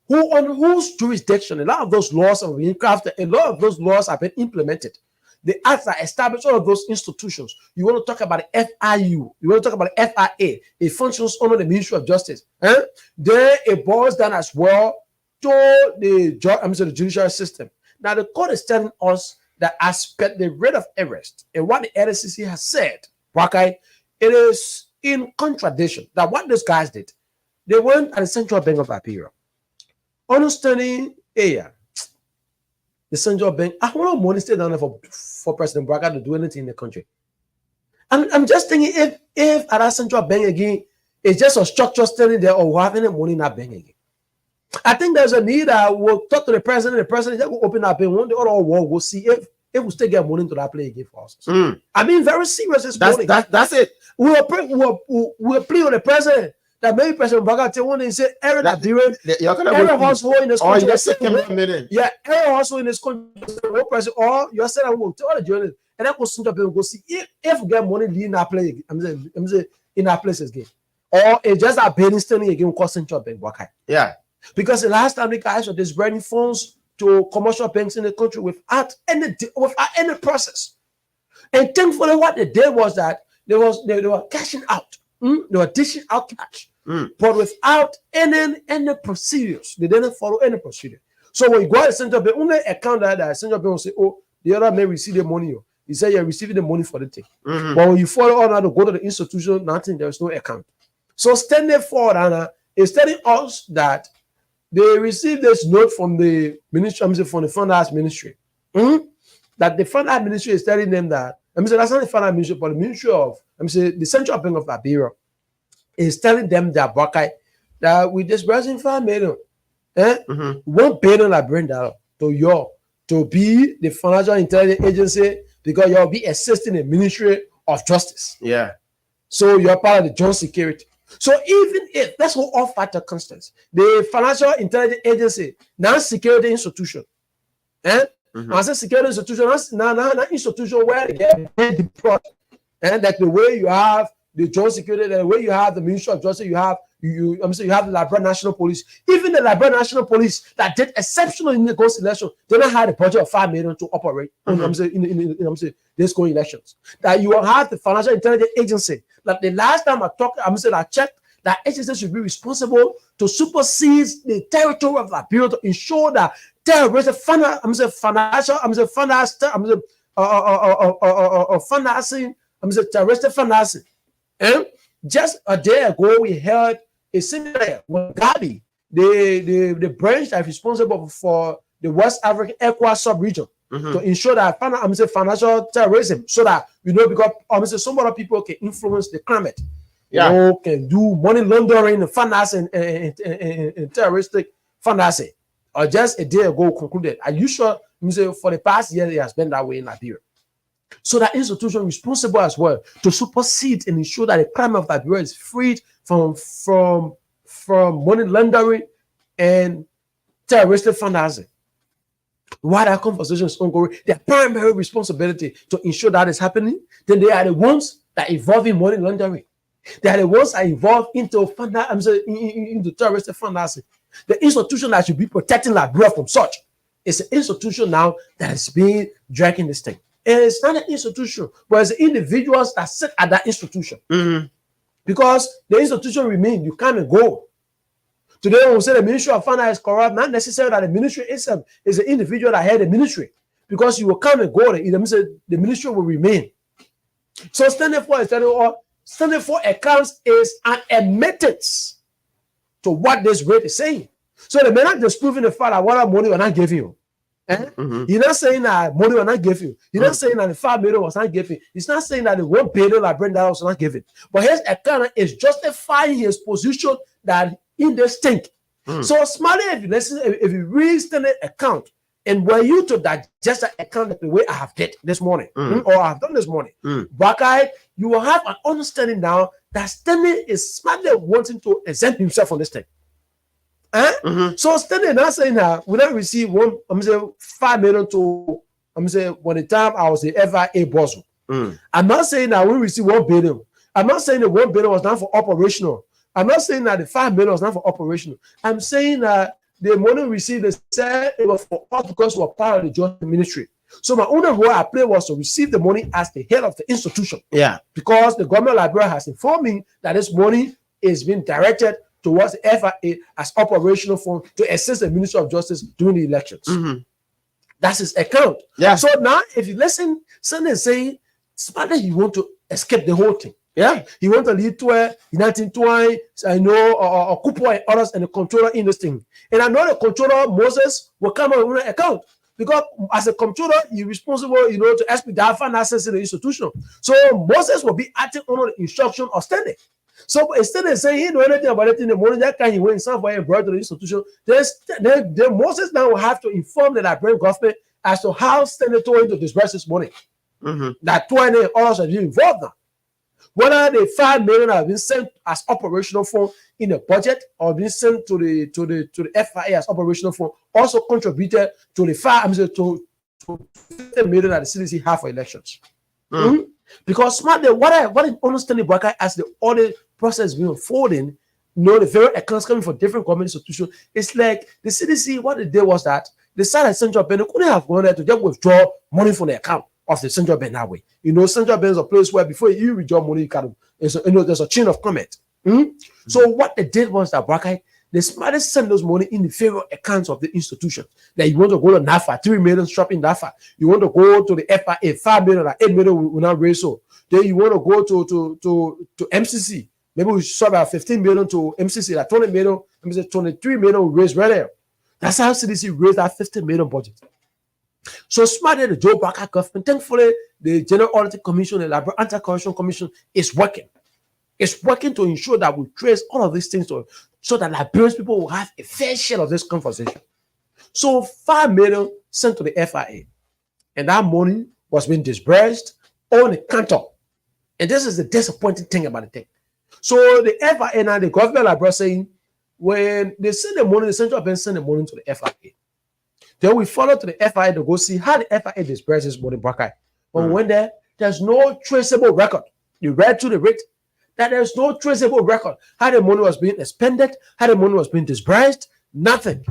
on whose jurisdiction a lot of those laws have been crafted, a lot of those laws have been implemented. The acts that establish all of those institutions. You want to talk about the FIU. You want to talk about the FIA. It functions under the Ministry of Justice. There it boils down as well to the judicial system. Now the court is telling us that as per the rate of arrest and what the LCC has said, okay, it is in contradiction that what those guys did. They went at the Central Bank of Liberia, understanding the Central Bank. I want money stay down there for President Braga to do anything in the country. I'm just thinking if at that Central Bank again, it's just a structure standing there or having any money in that bank again. I think there's a need that we'll talk to the president just will open that bank. One day all world will see if we still get money into that play again for us. I mean, very serious this morning. That's it. We'll plead with the president that maybe President Braga tell one day say every household in this country. Yeah, every household in this country, or you're saying I will tell the journalists, and then we'll go see if we get money in our play. I'm saying in our places again, or it's just a penny standing again called Central Bank. Yeah, because the last time the guys were disbursing funds to commercial banks in the country without any process, and thankfully what they did was that they were cashing out. They were dishing out cash, but without any procedures. They didn't follow any procedure. So when you go to the Central Bank, only account that Central Bank will say, "Oh, the other may receive the money." He said, "You're receiving the money for the thing." But when you follow on how to go to the institution, nothing. There is no account. So standing forward, Anna is telling us that they received this note from the ministry, from the Finance Ministry, that the Finance Ministry is telling them that. That's not the Finance Ministry, but the Ministry of, the Central Bank of Liberia is telling them that that we disbursing $5 million, $1 billion Liberian to be the financial intelligence agency because you'll be assisting the Ministry of Justice. Yeah. So you're part of the joint security. So even if that's what all factor constants, the financial intelligence agency, non-security institution, as a security institution, not institution where they get deployed, and like the way you have the joint security, the way you have the Ministry of Justice, you have the Liberian National Police. Even the Liberian National Police that did exceptional in the ghost election, they don't have a budget of $5 million to operate. In this going elections. That you will have the Financial Intelligence Agency. Like the last time I checked, that agency should be responsible to supersede the territory of Liberia to ensure that terrorism terroristic financing. And just a day ago, we heard a similar when Gabi, the branch that is responsible for the West African ECOWAS sub-region, to ensure that financial terrorism, so that because some other people can influence the climate. Can do money laundering and financing and terroristic financing. Or just a day ago concluded. Are you sure? For the past year, it has been that way in Liberia. So that institution responsible as well to supersede and ensure that the climate of Liberia is freed from money laundering and terroristic financing. While that conversation is ongoing, their primary responsibility to ensure that is happening, then they are the ones that involve in money laundering. They are the ones that are involved into terroristic financing. The institution that should be protecting Liberia from such is an institution now that is being dragging this thing. And it's not an institution, but it's the individuals that sit at that institution. Because the institution remains, you come and go. Today, when we say the Ministry of Finance is corrupt, not necessarily that the ministry itself is an individual that had the ministry. Because you will come and go, the ministry will remain. So standing for accounts is an admittance to what this rate is saying. So they may not disprove the fact that what money we're not giving you. You're not saying that money was not given. You're not saying that the 5 million was not given. It's not saying that the 1 billion that Brenda was not given. But his account is justifying his position that in this thing. So smartly, if you read the account and were you to digest the account the way I have did this morning, or I have done this morning, Brakai, you will have an understanding now that Stanley is smartly wanting to exempt himself from this thing. So Stanley not saying that we not receive 5 million to when the time I was the FIA boss. I'm not saying that we receive 1 billion. I'm not saying the 1 billion was done for operational. I'm not saying that the 5 million was not for operational. I'm saying that the money received, they said it was for us because we were part of the joint ministry. So my only role I played was to receive the money as the head of the institution. Yeah. Because the government library has informed me that this money is being directed towards the FIA as operational fund to assist the Minister of Justice during the elections. That's his account. Yeah. So now if you listen, Sunday saying smartly he want to escape the whole thing. Yeah, he want to lead to a United Twine, I know, or Kupo and others, and the controller in this thing. And I know the controller, Moses, will come on with an account because as a controller, you're responsible, to expedite finances in the institution. So Moses will be acting under the instruction of Stanley. So instead of saying he know anything about it in the morning, that kind he went somewhere and brought to the institution, then Moses now will have to inform the Liberian government as to how Stanley told him to disburse this money. That Twine and others are involved now. Whether the 5 million have been sent as operational fund in the budget or been sent to the FIA as operational fund also contributed to the 50 million that the CDC have for elections. Because smartly, what I understand about as the audit process being unfolding, the very accounts coming from different government institutions, it's like the CDC, what they did was that they decided central bank couldn't have gone there to just withdraw money from the account of the central bank that way. Central bank is a place where before you withdraw money, you can, there's a chain of comment. So what they did was that Brakai, they smartest send those money in the favor accounts of the institution. That you want to go to NAFA, 3 million shop in NAFA. You want to go to the FIA, 5 million or 8 million will not raise so. Then you want to go to MCC. Maybe we shop at 15 million to MCC, like 20 million, 23 million will raise right there. That's how CDC raised that 50 million budget. So smartly, the Joe Barker government, thankfully, the General Auditing Commission, the Library Anti-Corruption Commission is working. It's working to ensure that we trace all of these things so that Liberian people will have a fair share of this conversation. So 5 million sent to the FIA, and that money was being disbursed on the counter. And this is the disappointing thing about the thing. So the FIA and the government library saying when they send the money, the central bank send the money to the FIA. Then we follow to the FIA to go see how the FIA disburses money back. But when there's no traceable record. You read through the rate that there's no traceable record. How the money was being expended, how the money was being disbursed, nothing.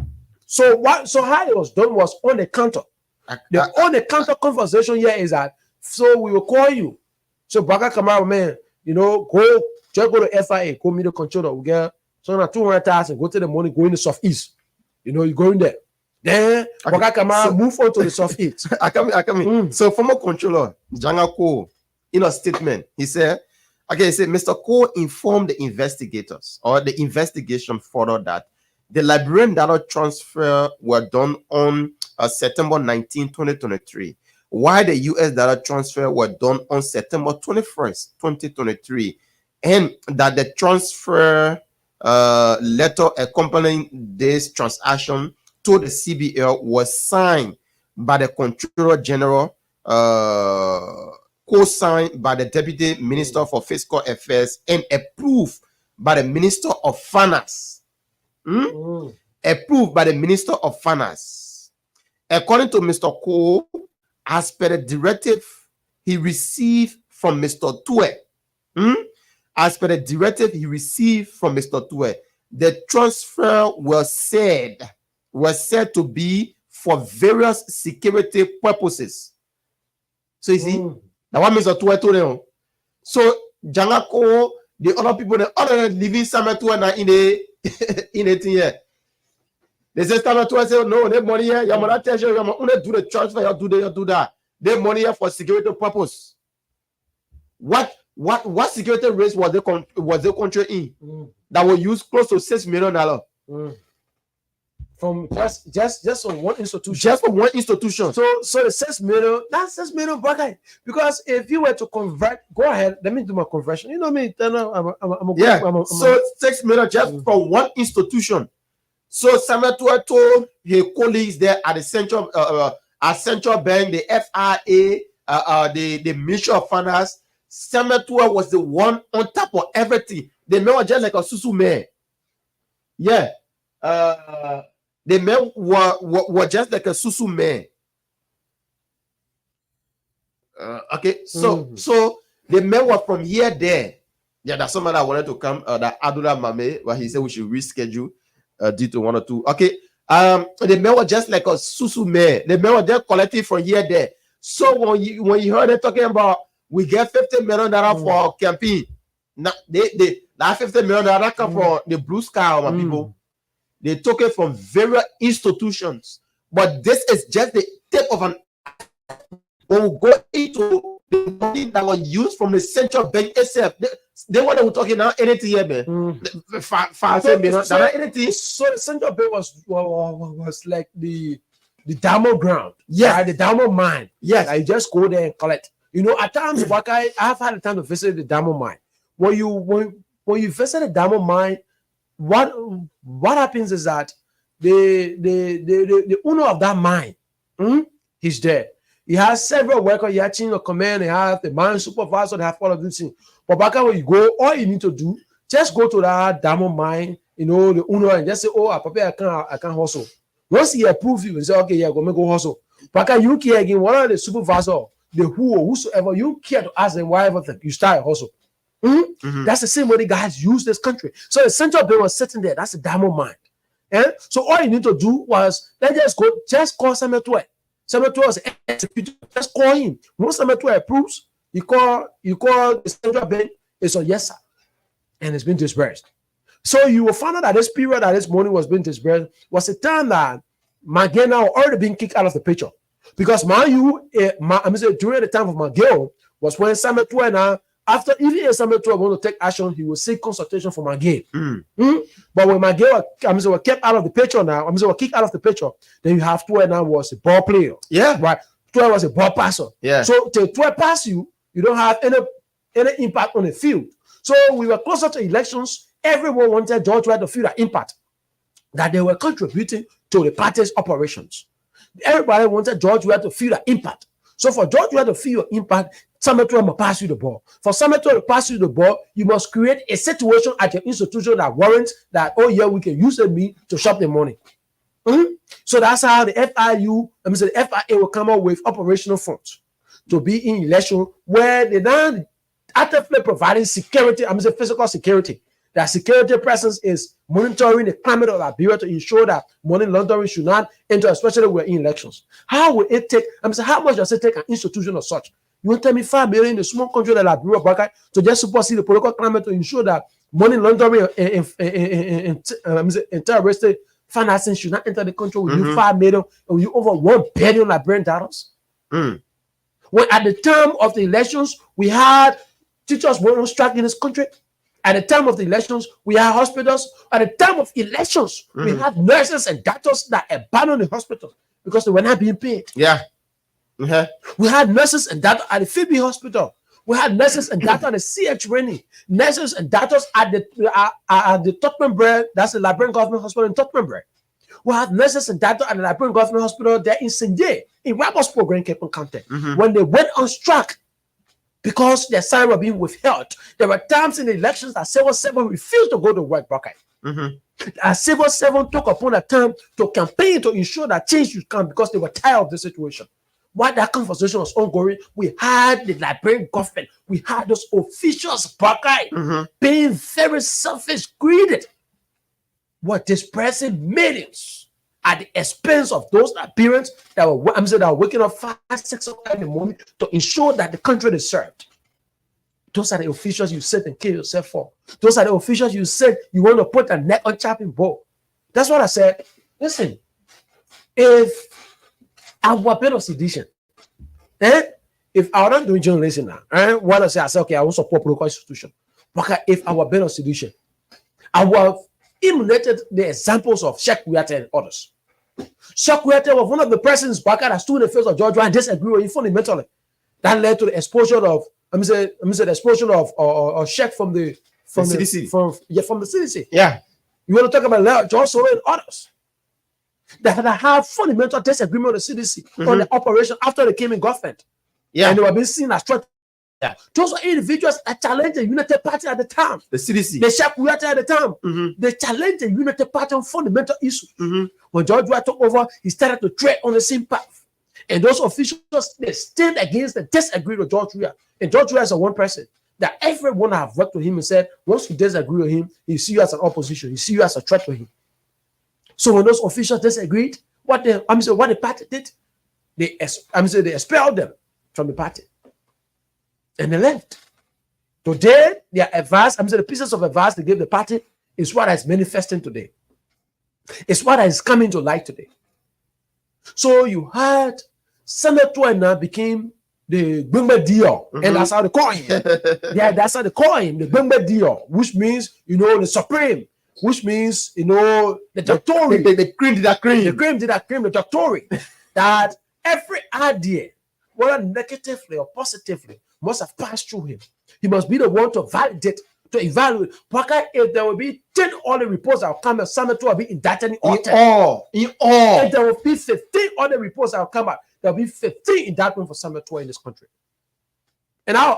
So how it was done was on the counter. The on the counter conversation here is that so we will call you. So Baka Kamara, man, just go to FIA, call me the controller, we get 200,000, go to the money, go in the southeast. You go in there. Then move on to the soft hit. I come in. So former controller Janga Ko, in a statement, he said, Mr. Ko informed the investigators or the investigation further that the Liberian data transfer were done on September 19, 2023, while the US data transfer were done on September 21st, 2023, and that the transfer letter accompanying this transaction to the CBL was signed by the Controller General, co-signed by the Deputy Minister for Fiscal Affairs, and approved by the Minister of Finance. Approved by the Minister of Finance. According to Mr. Cole, as per the directive he received from Mr. Tue, as per the directive he received from Mr. Tue, the transfer was said to be for various security purposes. So you see, that one Mr. Tue told them. So Jangako, the other people, the other living somewhere in the thing here. They say stand to say no, they money here. You must tell you, you must do the transfer. You do that. They money here for security purpose. What security rates was the country in that will use close to $6 million? from just on one institution. Just for one institution. So the 6 million, that's 6 million bracket. Because if you were to convert, go ahead, let me do my conversion. You know me, So 6 million just for one institution. So Samuel told his colleagues there at the central bank, the FIA, the mutual funders. Samuel was the one on top of everything. The man was just like a susu man. Yeah. The man were just like a susu man. Okay, so the man was from here there. Yeah, that's someone that wanted to come. That Adula Mame, but he said we should reschedule due to 1 or 2. Okay, the man was just like a susu man. The man was just collecting from here there. So when you heard them talking about we get $50 million for campaign, now that $50 million come from the blue sky, my people. They took it from various institutions, but this is just the tip of an. When we go into the money that was used from the central bank itself, they were talking now anything here, man. Anything. So the central bank was like the diamond ground, yeah, right? The diamond mine. Yes, I just go there and collect. You know, at times, I have had the time to visit the diamond mine. When you visit the diamond mine, what happens is that the owner of that mine, he's there. He has several workers. He has chain of command. He has the mine supervisor. They have all of these things. But back when you go, all you need to do, just go to that diamond mine. You know, the owner, and just say, "Oh, I can't hustle." Once he approves you and say, "Okay, yeah, go hustle." Back you care again. What are the supervisor, the whosoever you care to ask them why everything you start a hustle. That's the same way the guys use this country. So the central bank was sitting there. That's the diamond mine. And so all you need to do was just call Samuel Twe. Samuel Twe was executed. Just call him. Once Samuel Twe approves, you call the central bank. It's a yes, sir, and it's been disbursed. So you will find out that this period that this money was being disbursed was a time that Magena already been kicked out of the picture, because during the time of Mageo was when Samuel Twe now. After even Samuel Twe want to take action, he will seek consultation from Magay. But when Magay were kept out of the picture now, were kicked out of the picture, then you have Twe now was a ball player. Yeah. Right. Twe was a ball passer. Yeah. So till Twe pass you don't have any impact on the field. So we were closer to elections. Everyone wanted George Weah to feel that impact, that they were contributing to the party's operations. Everybody wanted George Weah to feel that impact. So for George Weah to feel your impact, Samuel Twe must pass you the ball. For Samuel Twe to pass you the ball, you must create a situation at your institution that warrants that, oh yeah, we can use the meat to shop the money. So that's how the FIA will come up with operational funds to be in election where they now actively providing security, physical security. That security presence is monitoring the climate of Liberia to ensure that money laundering should not enter, especially when we're in elections. How will it take? How much does it take an institution of such? You want to tell me 5 million in a small country like Liberia to just supersede the political climate to ensure that money laundering and terroristic financing should not enter the country with you 5 million and with you over $1 billion Liberian dollars? When at the time of the elections, we had teachers were on strike in this country. At the time of the elections, we had hospitals. At the time of elections, we had nurses and doctors that abandoned the hospital because they were not being paid. Yeah. We had nurses and doctors at the Phoebe Hospital. We had nurses and doctors at the CH Rennie. Nurses and doctors at the Tottenham, that's the Liberian Government Hospital in Tottenham. We have nurses and doctors at the Liberian Government Hospital there in St. in Rabos program Cape County. When they went on strike, because their salary were being withheld. There were times in the elections that civil servants refused to go to work. A civil servant took upon a time to campaign to ensure that change would come because they were tired of the situation. While that conversation was ongoing, we had the Liberian government, we had those officials being very selfish, greedy, were dispersing millions at the expense of those Liberians that were waking up 5, 6 o'clock in the morning to ensure that the country is served. Those are the officials you sit and kill yourself for. Those are the officials you said you want to put a neck on chopping board. That's what I said. Listen, if I were a bit of sedition, if I were not doing journalism now, what I say, okay, I want to support local institution. But if I were a bit of sedition, I will emulated the examples of Sheikh Kuyate and others. Sheikh Kuyate was one of the persons back that stood in the face of George and disagreed with him fundamentally. That led to the expulsion of, the expulsion of Sheikh from the CDC. From the CDC. Yeah. You want to talk about George Soros and others that had fundamental disagreement with the CDC on the operation after they came in government. Yeah. And they were being seen as threats. Yeah. Those were individuals that challenged the United Party at the time. The CDC. The Sheikh Kuyate at the time. They challenged the United Party on fundamental issues. When George Weah took over, he started to tread on the same path. And those officials, they stand against and disagree with George Weah. And George Weah is a one person that everyone have worked with him and said, once you disagree with him, he see you as an opposition. He see you as a threat to him. So when those officials disagreed, what the party did, they expelled them from the party. And they left. Today, their advice, the pieces of advice they gave the party is what is manifesting today. It's what is coming to light today. So you had Senator now became the Bumba Dio, and that's how they call him. Yeah, that's how they call him, the Bumba Dio, which means, the supreme, which means, the doctorate. The cream did that cream. The cream did that cream, the doctorate. That every idea, whether negatively or positively, must have passed through him. He must be the one to validate, to evaluate. Because if there will be 10 other reports that will come, a senator will be indicted in all. If there will be 15 other reports that will come out, there will be 15 indictments for senator in this country. And I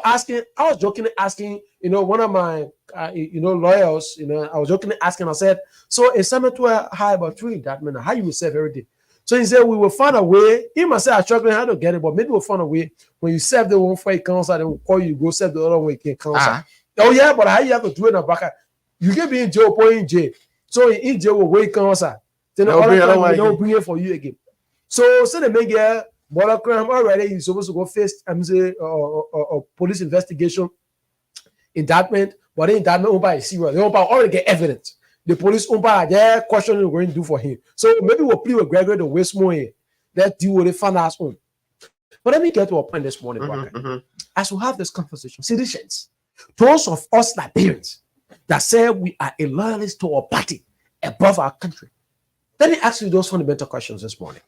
was jokingly asking, one of my, lawyers, I was jokingly asking, I said, so a senator had about 3 indictments, how you will serve every day? So he said, we will find a way. He must say, I'm struggling, how to get it, but maybe we'll find a way. When you serve the one for a council, they will call you, go serve the other one, you can counsel. Oh, yeah, but how you have to do it in a back? You can be in jail, or in jail. So in jail, will wait counsel. Then they'll bring it for you again. So they make a already, you're supposed to go face a police investigation, indictment, but the indictment by serious. They already get evidence. The police their question we're going to do for him. So maybe we'll play with Gregory to waste more here. That deal with the fan ass on. But let me get to a point this morning, as we have this conversation, citizens, those of us Liberians that say we are a loyalist to our party above our country. Let me ask you those fundamental questions this morning.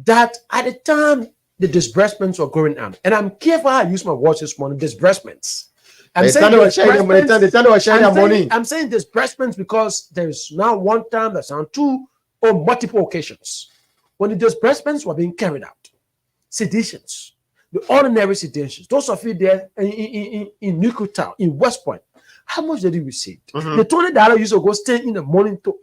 That at the time the disbursements were going on, and I'm careful how I use my words this morning, disbursements. I'm saying disbursements because there's now one time, there's now 2 or multiple occasions when the disbursements were being carried out. Seditions, the ordinary seditions, those of you there in Nuclear Town, in West Point, how much did you receive? The $20 used to go stay in the morning to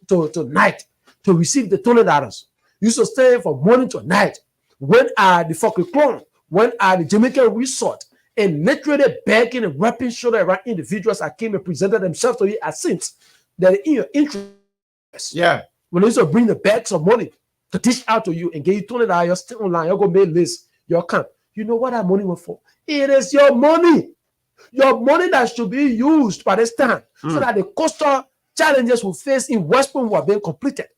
night to receive the $20. Used to stay from morning to night. When are the fucking clone? When are the Jamaican resort? And literally begging and wrapping shoulder around individuals that came and presented themselves to you as saints that in your interest. Yeah. When they used to bring the bags of money to dish out to you and give you $20, you're still online, you're going to make list, your camp. You know what that money was for? It is your money. Your money that should be used by this time so that the coastal challenges we face in West Point were being completed.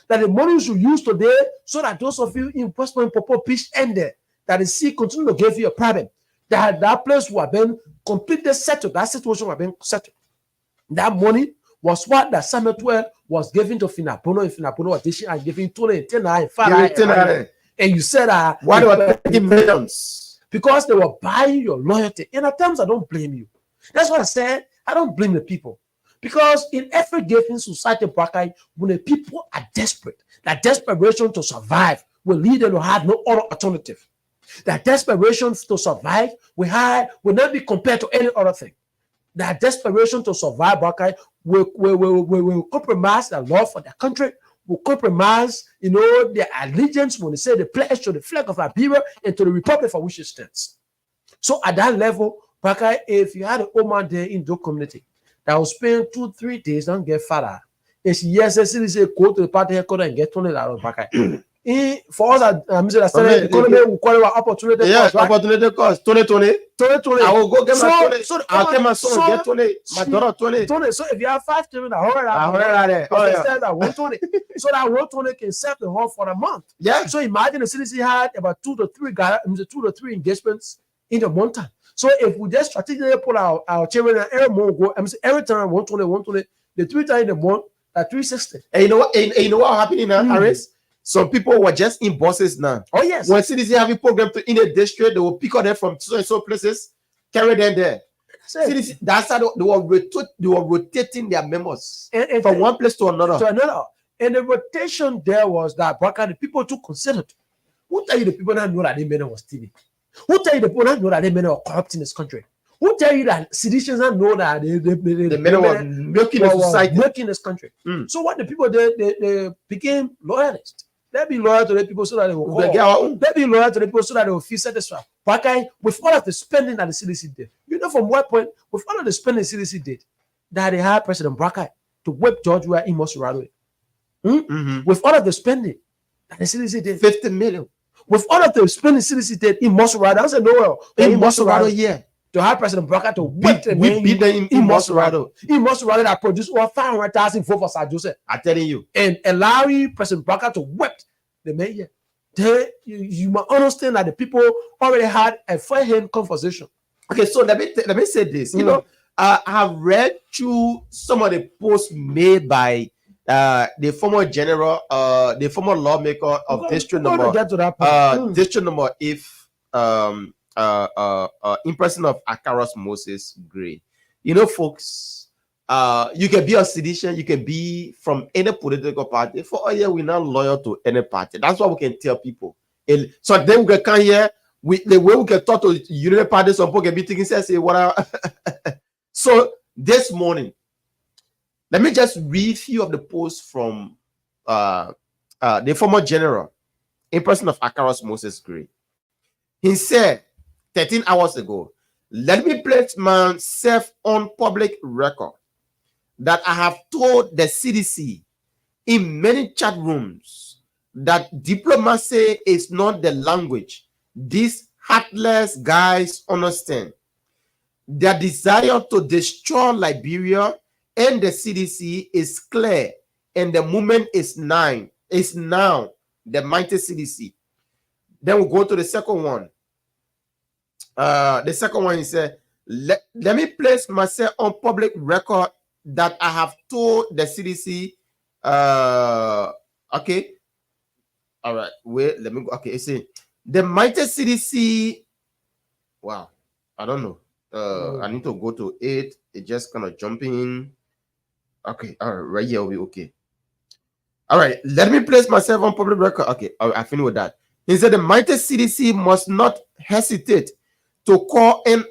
That the money you should use today so that those of you in West Point Popo Beach ended, that the sea continue to give you a problem. That place was being completely settled. That situation was being settled. That money was what the Samuel 12 was giving to Finapono, and Finapono was dishing and giving 20 and 10 and 5. And you said, why do I give millions? Because they were buying your loyalty. And at times, I don't blame you. That's what I said. I don't blame the people. Because in every given society, when the people are desperate, that desperation to survive will lead them to have no other alternative. That desperation to survive will not be compared to any other thing. That desperation to survive will compromise their love for their country, will compromise, their allegiance when they say they pledge to the flag of Liberia and to the republic for which it stands. So at that level, if you had an old man there in the community that will spend 2-3 days and get father, and she say go to the party headquarters and get $20 for us, the economy will call it opportunity. Yes, opportunity cost. 20. I will go get my 20. I'll get my son get 20. My daughter 20. So if you have 5 children, I that 120. So that 120 can serve the whole for a month. Yeah. So imagine the CDC had about 2 to 3 engagements in the month time. So if we just strategically put our children every time 120, The 3 in the month at 360. And you know what? And you know what happening now, Harris? Some people were just in buses now. Oh yes. When CDC having program to in a district, they will pick on them from so places, carry them there. CDC, that's how they were rotating their members and from one place to another. And the rotation there was that the people too considered. Who tell you the people that know that they men was stealing? Who tell you the people that know that they men are corrupt in this country? Who tell you that seditions that know that the men were milking the society, milking this country? So what the people they became loyalists. They be loyal to the people so that they will they be loyal to the people so that they will feel satisfied. But with all of the spending that the CDC did, you know from what point, with all of the spending the CDC did, that they had President Brackay to whip George where he must run away. With all of the spending that the CDC did, 50 million. With all of the spending CDC did, he must run. I said no, he must run here to have President Brackay to whip them. He must run. He must run that produced over 500,000 votes for Sir Joseph. I'm telling you, and allowing President Brackay to whip the mayor. You must understand that the people already had a fair-hand conversation. Okay, so let me say this. You know, I have read through some of the posts made by the former general, the former lawmaker of district number, district number if in person of Akaros Moses Gray. You know, folks, you can be a sedition, you can be from any political party. For all year, we're not loyal to any party. That's what we can tell people. And so then we can come here. The way we can talk to unity party, some people can be thinking, say, what? So this morning, let me just read a few of the posts from the former general, in person of Akaros Moses Gray. He said 13 hours ago, let me place myself on public record that I have told the CDC in many chat rooms that diplomacy is not the language these heartless guys understand. Their desire to destroy Liberia and the CDC is clear, and the moment is now. The mighty CDC. Then we'll go to the second one. The second one is let me place myself on public record that I have told the CDC. Okay. All right. Wait, let me go. Okay, it's the mighty CDC. Wow. I don't know. I need to go to it. It just kind of jumping. Okay. All right. Right here will be okay. All right. Let me place myself on public record. Okay. I finished with that. He said the mighty CDC must not hesitate to call on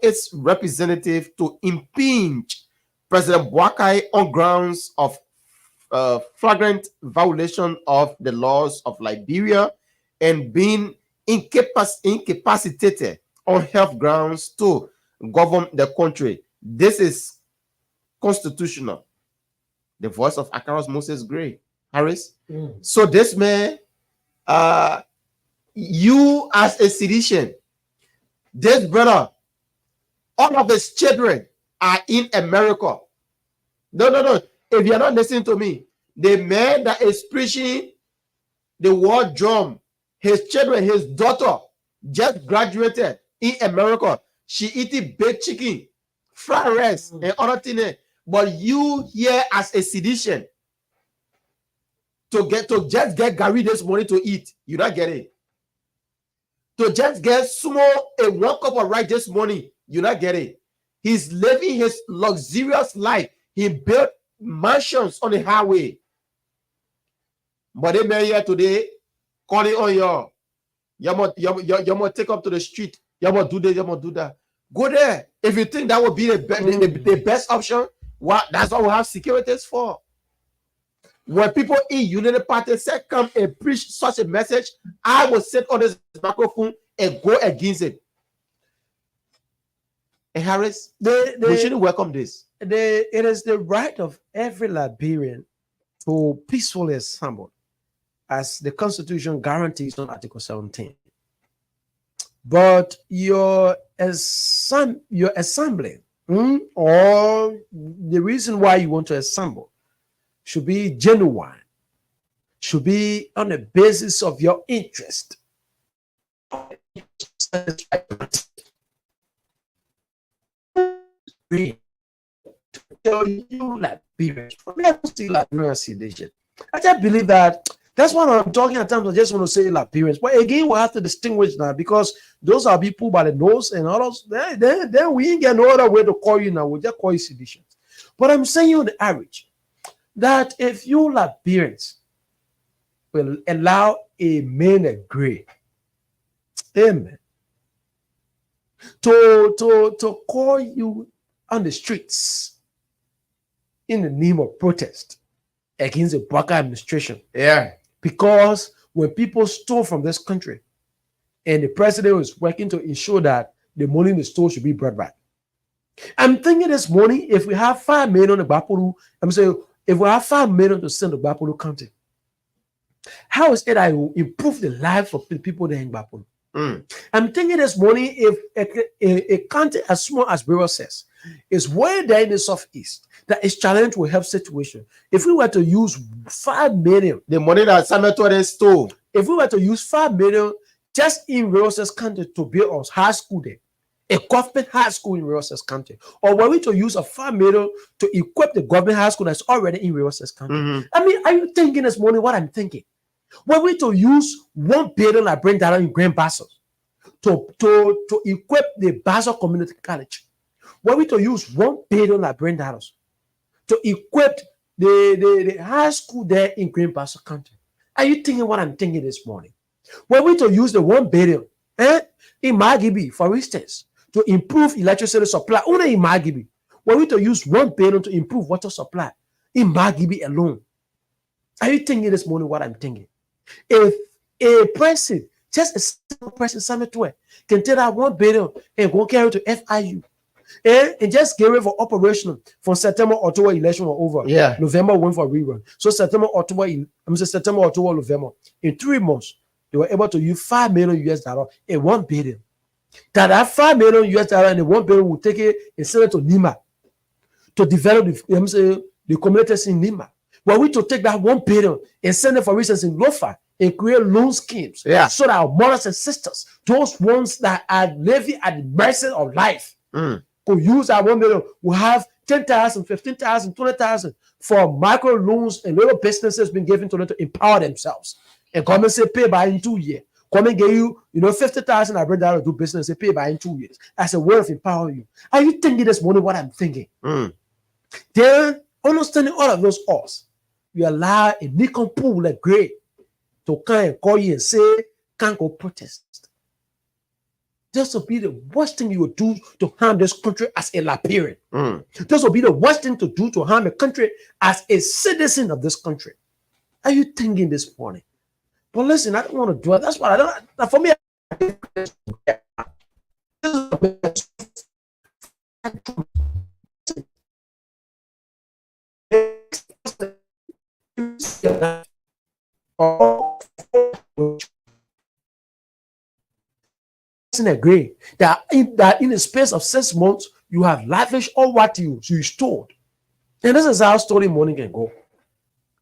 its representative to impeach President Brekfast on grounds of flagrant violation of the laws of Liberia and being incapacitated on health grounds to govern the country. This is constitutional. The voice of Akaros Moses Gray, Harris. So this man, you as a citizen, this brother, all of his children are in America. No. If you're not listening to me, the man that is preaching the war drum, his children, his daughter just graduated in America. She eating baked chicken, fried rice, and other things. But you here as a citizen to just get Gary this morning to eat, you not get it. To just get one cup of rice this morning, you not get it. He's living his luxurious life. He built mansions on the highway. But they may here today calling on you must take up to the street. You must do this, you must do that. Go there. If you think that would be the best option, that's what we have securities for. When people in Unity Party say come and preach such a message, I will set on this microphone and go against it. And Harris, we shouldn't welcome this. It is the right of every Liberian to peacefully assemble, as the Constitution guarantees on Article 17. But your assembly, or the reason why you want to assemble, should be genuine, should be on the basis of your interest. tell you Liberians, for me, I don't see Liberian sedation. I just believe that that's what I'm talking at times. I just want to say Liberians. But again, we have to distinguish now because those are people by the nose and all those. Then we ain't get no other way to call you now. We'll just call you seditions. But I'm saying on the average that if you Liberians will allow a man a gray, amen, to call you on the streets in the name of protest against the Baka administration. Yeah. Because when people stole from this country and the president was working to ensure that the money in the store should be brought back. I'm thinking this morning, if we have 5 million in Bapuru, I'm saying if we have 5 million to send to Bapuru County, how is it I will improve the life of the people there in Bapuru? I'm thinking this morning, if a county as small as Burial says is way there in the southeast, that is challenged with health situation. If we were to use 5 million, The money that Samuel stole. if we were to use 5 million just in Burial County to build a high school there, a government high school in Burial County, or were we to use a 5 million to equip the government high school that's already in Burial County? I mean, are you thinking this morning what I'm thinking? Were we to use 1 billion I bring down in Grand Basel to equip the Basel Community College? Were we to use 1 billion I bring down to equip the high school there in Green Basel County? Are you thinking what I'm thinking this morning? Were we to use the 1 billion in Magibi, for instance, to improve electricity supply only in Magibi? Were we to use 1 billion to improve water supply in Magibi alone? Are you thinking this morning what I'm thinking? If a person, just a single person, Samuel can take that 1 billion and go carry it to FIU, and just get ready for operational from September, October election were over. Yeah. November went for rerun. So September, October, November. In 3 months, they were able to use $5 million and 1 billion. That $5 million and the 1 billion will take it and send it to Nima to develop the communities in Nima. Were we to take that 1 billion and send it, for instance, in Lofa and create loan schemes, so that our mothers and sisters, those ones that are living at the mercy of life, could use our 1 million, will have 10,000, 15,000, 20,000 for micro loans and little businesses being given to them to empower themselves. And government say pay by in 2 years. Come and give you, 50,000. I bring that to do business. Say pay by in 2 years. As a way of empowering you. Are you thinking this morning what I'm thinking? Then, understanding all of those odds, you allow a Nikon pool like great to come and call you and say, can't go protest. This will be the worst thing you would do to harm this country as a Liberian. This will be the worst thing to do to harm a country as a citizen of this country. Are you thinking this morning? But listen, I don't want to do it. That's what I don't. For me, agree that in the space of 6 months you have lavished all what you stored, and this is how story morning can go,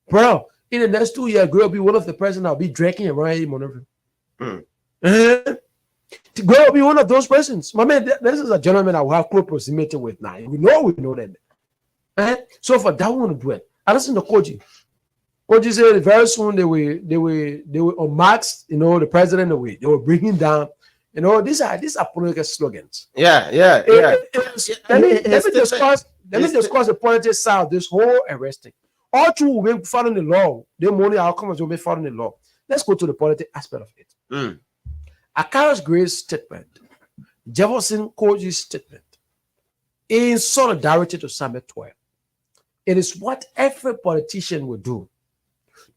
bro. In the next 2 years, girl will be one of the presidents that'll be drinking and running money. Girl will be one of those persons. My man, this is a gentleman I will have close proximity with now. We know that. So for that one to do it, I listen to Koji. Koji said very soon they will unmask, the president away. They will bring him down. These are political slogans. Let me discuss the politics side of this whole arresting. All true will be following the law. The money outcomes will be following the law. Let's go to the political aspect of it. Akara's Gray's statement, Jefferson Koji's statement, in solidarity to Samuel 12. It is what every politician will do.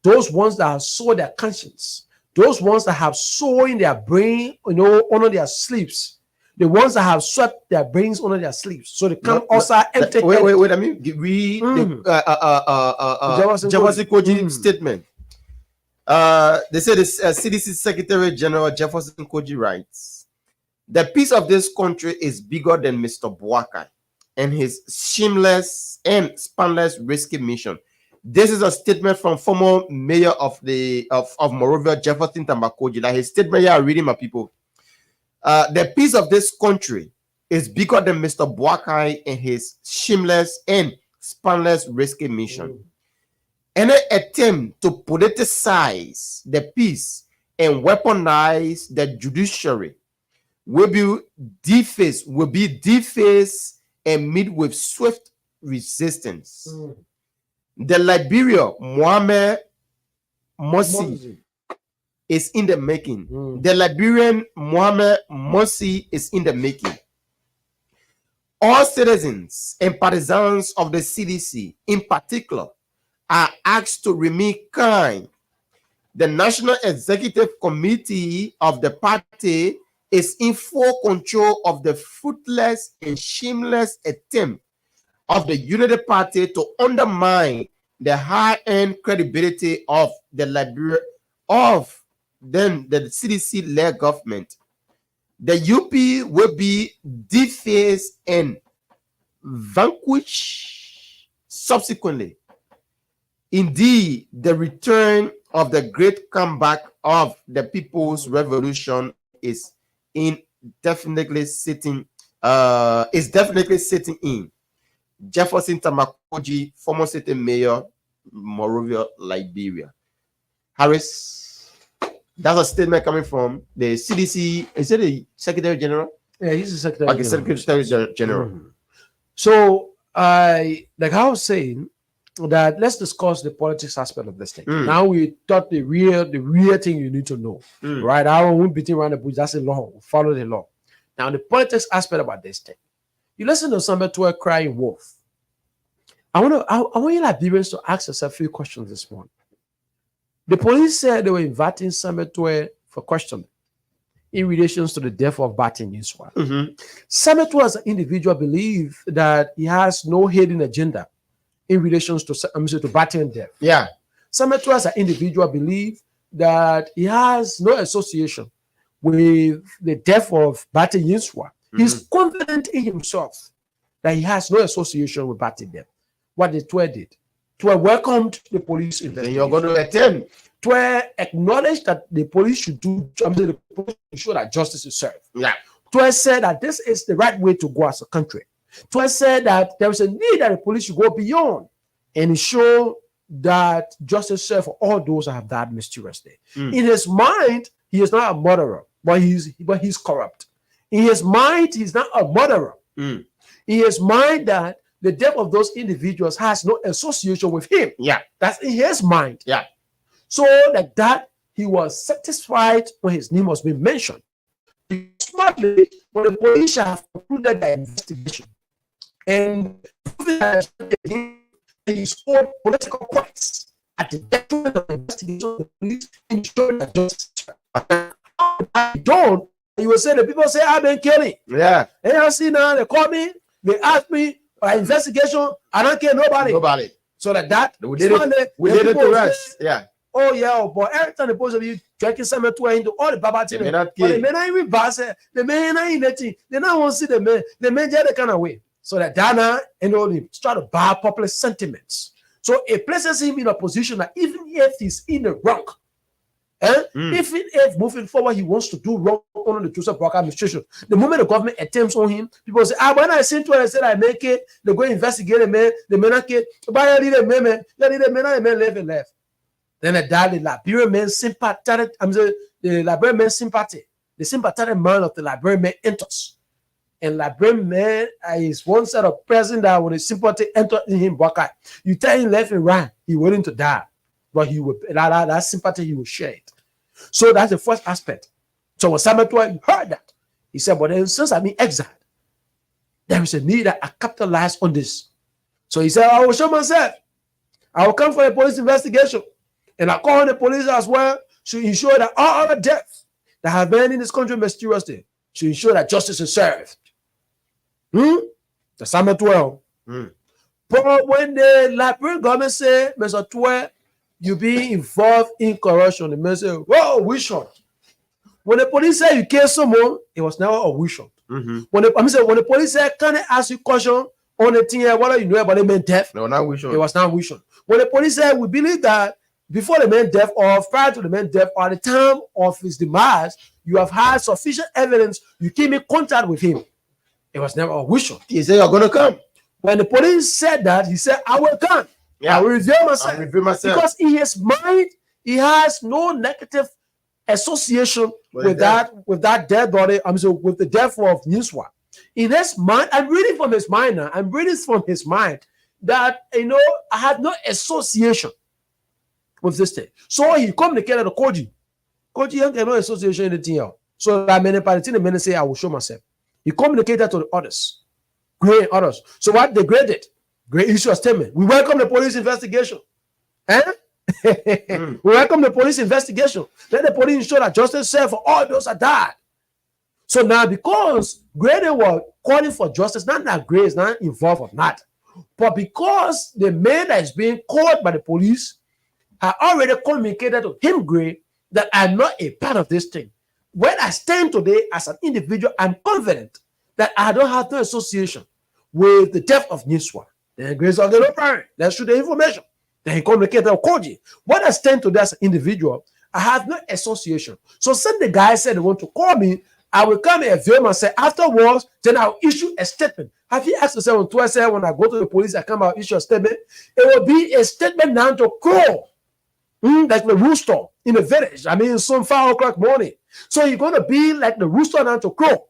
Those ones that have sold their conscience, those ones that have sold in their brain, under their sleeves, the ones that have swept their brains under their sleeves, so they come outside empty. Wait. I mean, read Jefferson Koji's statement. They said the CDC Secretary General Jefferson Koji writes, "The peace of this country is bigger than Mr. Boakai and his shameless and spineless risky mission." This is a statement from former mayor of Monrovia, Jefferson Tambakoji. Like his statement here, reading my people. The peace of this country is bigger than Mr. Boakai and his shameless and spineless, risky mission. Any attempt to politicize the peace and weaponize the judiciary will be defaced, and meet with swift resistance. The Liberia Mohamed Morsi is in the making. The Liberian Mohamed Morsi is in the making. All citizens and partisans of the CDC, in particular, are asked to remain kind. The National Executive Committee of the party is in full control of the fruitless and shameless attempt of the Unity Party to undermine the high-end credibility of the CDC-led government. The UP will be defaced and vanquished subsequently. Indeed, the return of the great comeback of the People's Revolution is definitely sitting in. Jefferson Tamakoji, former city mayor, Monrovia, Liberia. Harris, that's a statement coming from the CDC. Is it the Secretary General? Yeah, he's the Secretary General. Secretary General. So, I was saying that let's discuss the politics aspect of this thing. Now we thought the real thing you need to know, right? I won't beat around the bush. That's the law. Follow the law. Now, the politics aspect about this thing. You listen to somebody to a crying wolf. I want you Liberians to ask yourself a few questions this morning. The police said they were inviting somebody for questioning in relation to the death of Batin Yuswa. Sametua as an individual believe that he has no hidden agenda in relation to Batin death. Yeah. Sametua as an individual believe that he has no association with the death of Batin Yuswa. He's confident in himself that he has no association with Batin death. What the Twe did, Twe welcomed the police investigation. You're going to attend. Twe acknowledged that the police should the police should show that justice is served. Yeah. Twe said that this is the right way to go as a country. Twe said that there is a need that the police should go beyond and show that justice is served for all those that have died mysteriously. In his mind, he is not a murderer, but he's corrupt. In his mind, he's not a murderer. In his mind, that the death of those individuals has no association with him. Yeah. That's in his mind. Yeah. So like that, he was satisfied when his name was being mentioned. Smartly, when the police have concluded the investigation and he scored political points at the detriment of the investigation of the police, ensuring that justice. I don't. You will say the people say I've been killing. Yeah. And I see now they call me, they ask me for investigation. I don't care nobody. So that we did it to rest. Yeah. Oh yeah, but every time the police of you drinking some into all the baba thing, but the men are even bad. The men are in that thing. They don't want to see the men get the kind of way. So that Dana and all him try to buy popular sentiments. So it places him in a position that even if he's in the wrong, even if moving forward he wants to do wrong on the Joseph Brock administration, the moment the government attempts on him, people say, when I sent to her, I said I make it, they go investigate the man, the men are kid, but I need a man, left. Then the Liberian men sympathetic, the Liberian men sympathy, the sympathetic man of the Liberian men enters. And Liberian man is one set of person that when the sympathy enter in him, you tell him left and right, he willing to die. But he will that sympathy he will share it. So that's the first aspect. So when Sametua heard that, he said, but then since I'm in exile, there is a need that I capitalize on this. So he said, I will show myself. I will come for a police investigation. And I call on the police as well to ensure that all other deaths that have been in this country mysteriously, to ensure that justice is served. The Psalm 12. But when the Liberian government say, Mr. 12, you be involved in corruption, the man say, whoa, we shot. When the police say you kill someone, it was never a wish shot. When the police say, can I ask you question on the thing, what do you know about the man death? No, not wish shot. It was not wish shot. When the police said, we believe that before the man death or prior to the man death or at the time of his demise, you have had sufficient evidence, you came in contact with him. It was never a wish shot. He said you're going to come. When the police said that, he said, I will come. Yeah. I will reveal myself. I'll reveal myself. Because in his mind, he has no negative association with that dead body. With the death of Newswa. In his mind, I'm reading from his mind now. I'm reading from his mind that I had no association with this thing. So he communicated to Koji. Koji ain't no association anything else. So that many parties in the minute say I will show myself. He communicated to the others. Great others. So what they graded? Great issue a statement. We welcome the police investigation. We welcome the police investigation. Let the police ensure that justice served for all those that died. So now, because Grady was calling for justice, not that Gray is not involved or not, but because the man that is being called by the police had already communicated to him, Gray, that I'm not a part of this thing. When I stand today as an individual, I'm confident that I don't have no association with the death of Newswa. Then Gray said, okay, no problem. Let's shoot the information. Then he communicated to Koji. When I stand today as an individual, I have no association. So since the guy said they want to call me, I will come and avail myself. Afterwards, then I'll issue a statement. Have you asked yourself on Twitter when I go to the police, I come out, issue a statement? It will be a statement now to crow. Like the rooster in the village. Some 5 o'clock morning. So you're going to be like the rooster now to crow.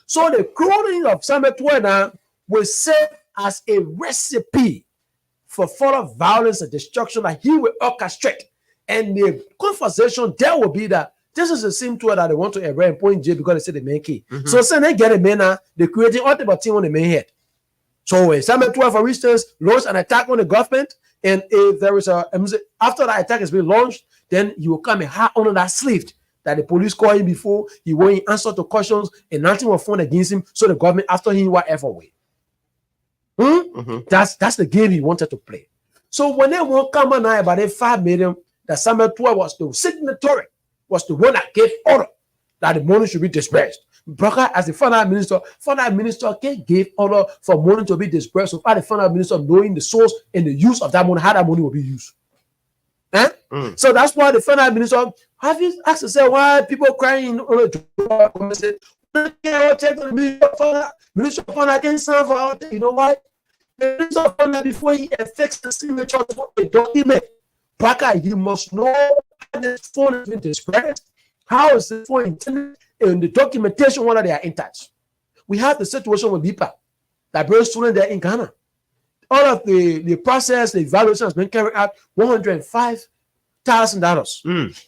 So the crowing of Samuel Twena will serve as a recipe for further violence and destruction that he will orchestrate. And the conversation there will be that this is the same tool that they want to arrest and point jail because they say the main key. So since they get a man now, they're creating ultimate team on the main head. So Samuel 12, for instance, launched an attack on the government, and if there is after that attack has been launched, then he will come and hide under that sleeve that the police called him before. He won't answer to questions, and nothing was found against him. So the government after him whatever way. That's the game he wanted to play. So when they won't come on now about 5 million, that Samuel 12 was the signatory, was the one that gave order that the money should be dispersed. Broker, as the finance minister can give order for money to be dispersed without the finance minister knowing the source and the use of that money, how that money will be used. So that's why the finance minister, have you asked yourself why people crying on the door? Minister of Finance can sign for out. You know why? The Minister of Finance, before he affects the signature of the document, Broker, he must know how this phone has been dispersed. How is the phone intended? In the documentation, whether they are in touch. We have the situation with BIPA, that brings students there in Ghana. All of the process, the evaluation has been carried out $105,000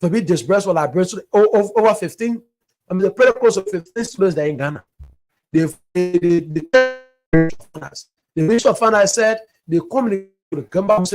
to be disbursed for library students over 15. The protocols of 15 students there in Ghana. The Minister of Finance said they communicate to the government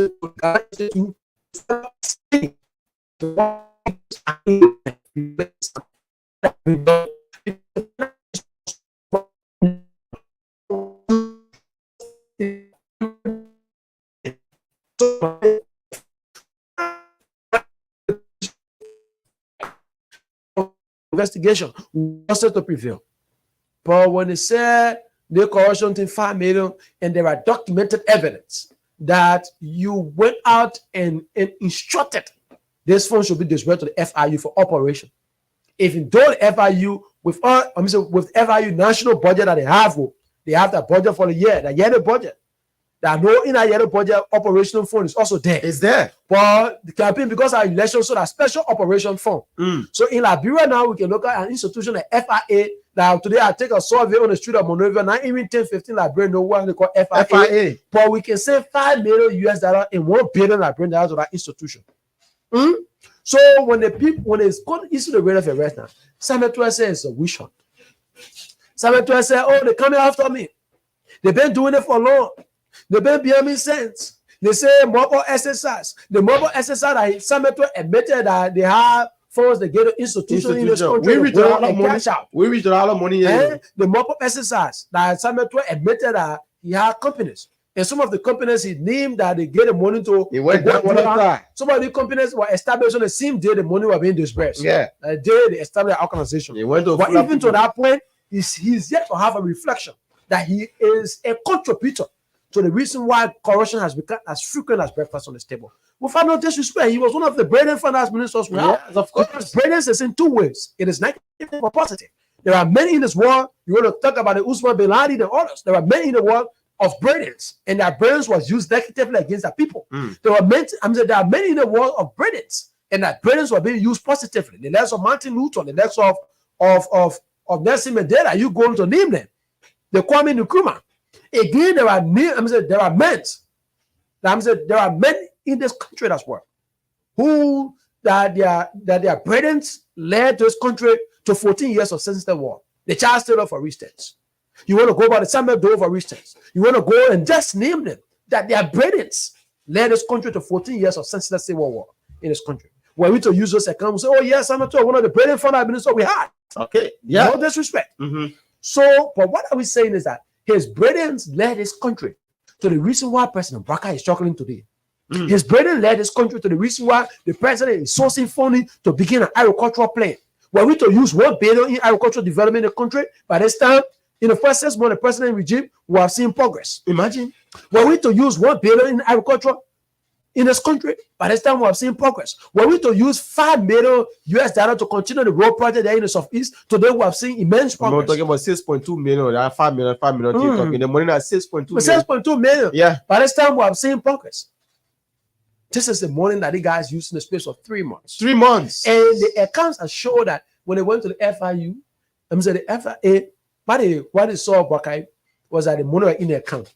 investigation was to prevail. But when they said the corruption in 5 million and there are documented evidence that you went out and instructed this fund should be disbursed to the FIU for operation. If you don't FIU with FIU national budget that they have that budget for the year, the yearly budget. That no in a yearly budget operational fund is also there. It's there. But the campaign, because our election, so that special operation fund. So in Liberia now, we can look at an institution like FIA. Now today I take a survey on the street of Monrovia. Now even 10-15 Liberian know what they call FIA. But we can save $5 million and $1 billion Liberian dollars to that institution. So when it's called issue the rate of arrest now, Samuel 12 says it's a witch hunt. Samuel 12 said, oh, they're coming after me. They've been doing it for long. They've been behind me since. They say mobile SSRs. The mobile SSR that Samuel 12 admitted that they have funds they get to institution in this country. We reach a lot of money. We reach a lot of money. The mobile SSRs that Samuel 12 admitted that he had companies. And some of the companies he named that they get the money to. Some of the companies were established on the same day the money was being disbursed. Yeah. The day they established the organization. But even to that point, he's yet to have a reflection that he is a contributor to the reason why corruption has become as frequent as breakfast on the table. Without no disrespect, he was one of the brilliant finance ministers. Yes, of course. Brilliance is in two ways. It is negative or positive. There are many in this world. You want to talk about the Usman bin Laden and others. There are many in the world of burdens, and that burdens was used negatively against the people. Mm. There were many. There are many in the world of burdens, and that burdens were being used positively. The likes of Martin Luther, the likes of Nelson Mandela. You going to name them? The Kwame Nkrumah. Again, there are there are men. There are men in this country as well who that their burdens led this country to 14 years of senseless war. The child stealer, for instance. You want to go about the Samuel Doe, for instance. You want to go and just name them. That their burdens led this country to 14 years of senseless civil war in this country. Were we to use those accounts, say, oh yes, Samuel Doe, one of the burden fund administrators we had. Okay. Yeah. No disrespect. Mm-hmm. So, but what are we saying is that his burdens led this country to the reason why President Barker is struggling today. His burden led this country to the reason why the president is sourcing funding to begin an agricultural plan. Were we to use $1 billion in agricultural development in the country, by this time, in the first 6 months of the president regime, we have seen progress. Imagine. Were we to use $1 billion in agriculture in this country, by this time we have seen progress. Were we to use $5 million to continue the road project there in the southeast, today we have seen immense progress. We're talking about 6.2 million, 5 million, 5 million. In the morning at 6.2 million. 6.2 million. Yeah. By this time we have seen progress. This is the money that the guys used in the space of 3 months. 3 months. And the accounts are show that when they went to the FIU, the FIA, what they saw Buckeye was that the money was in the account.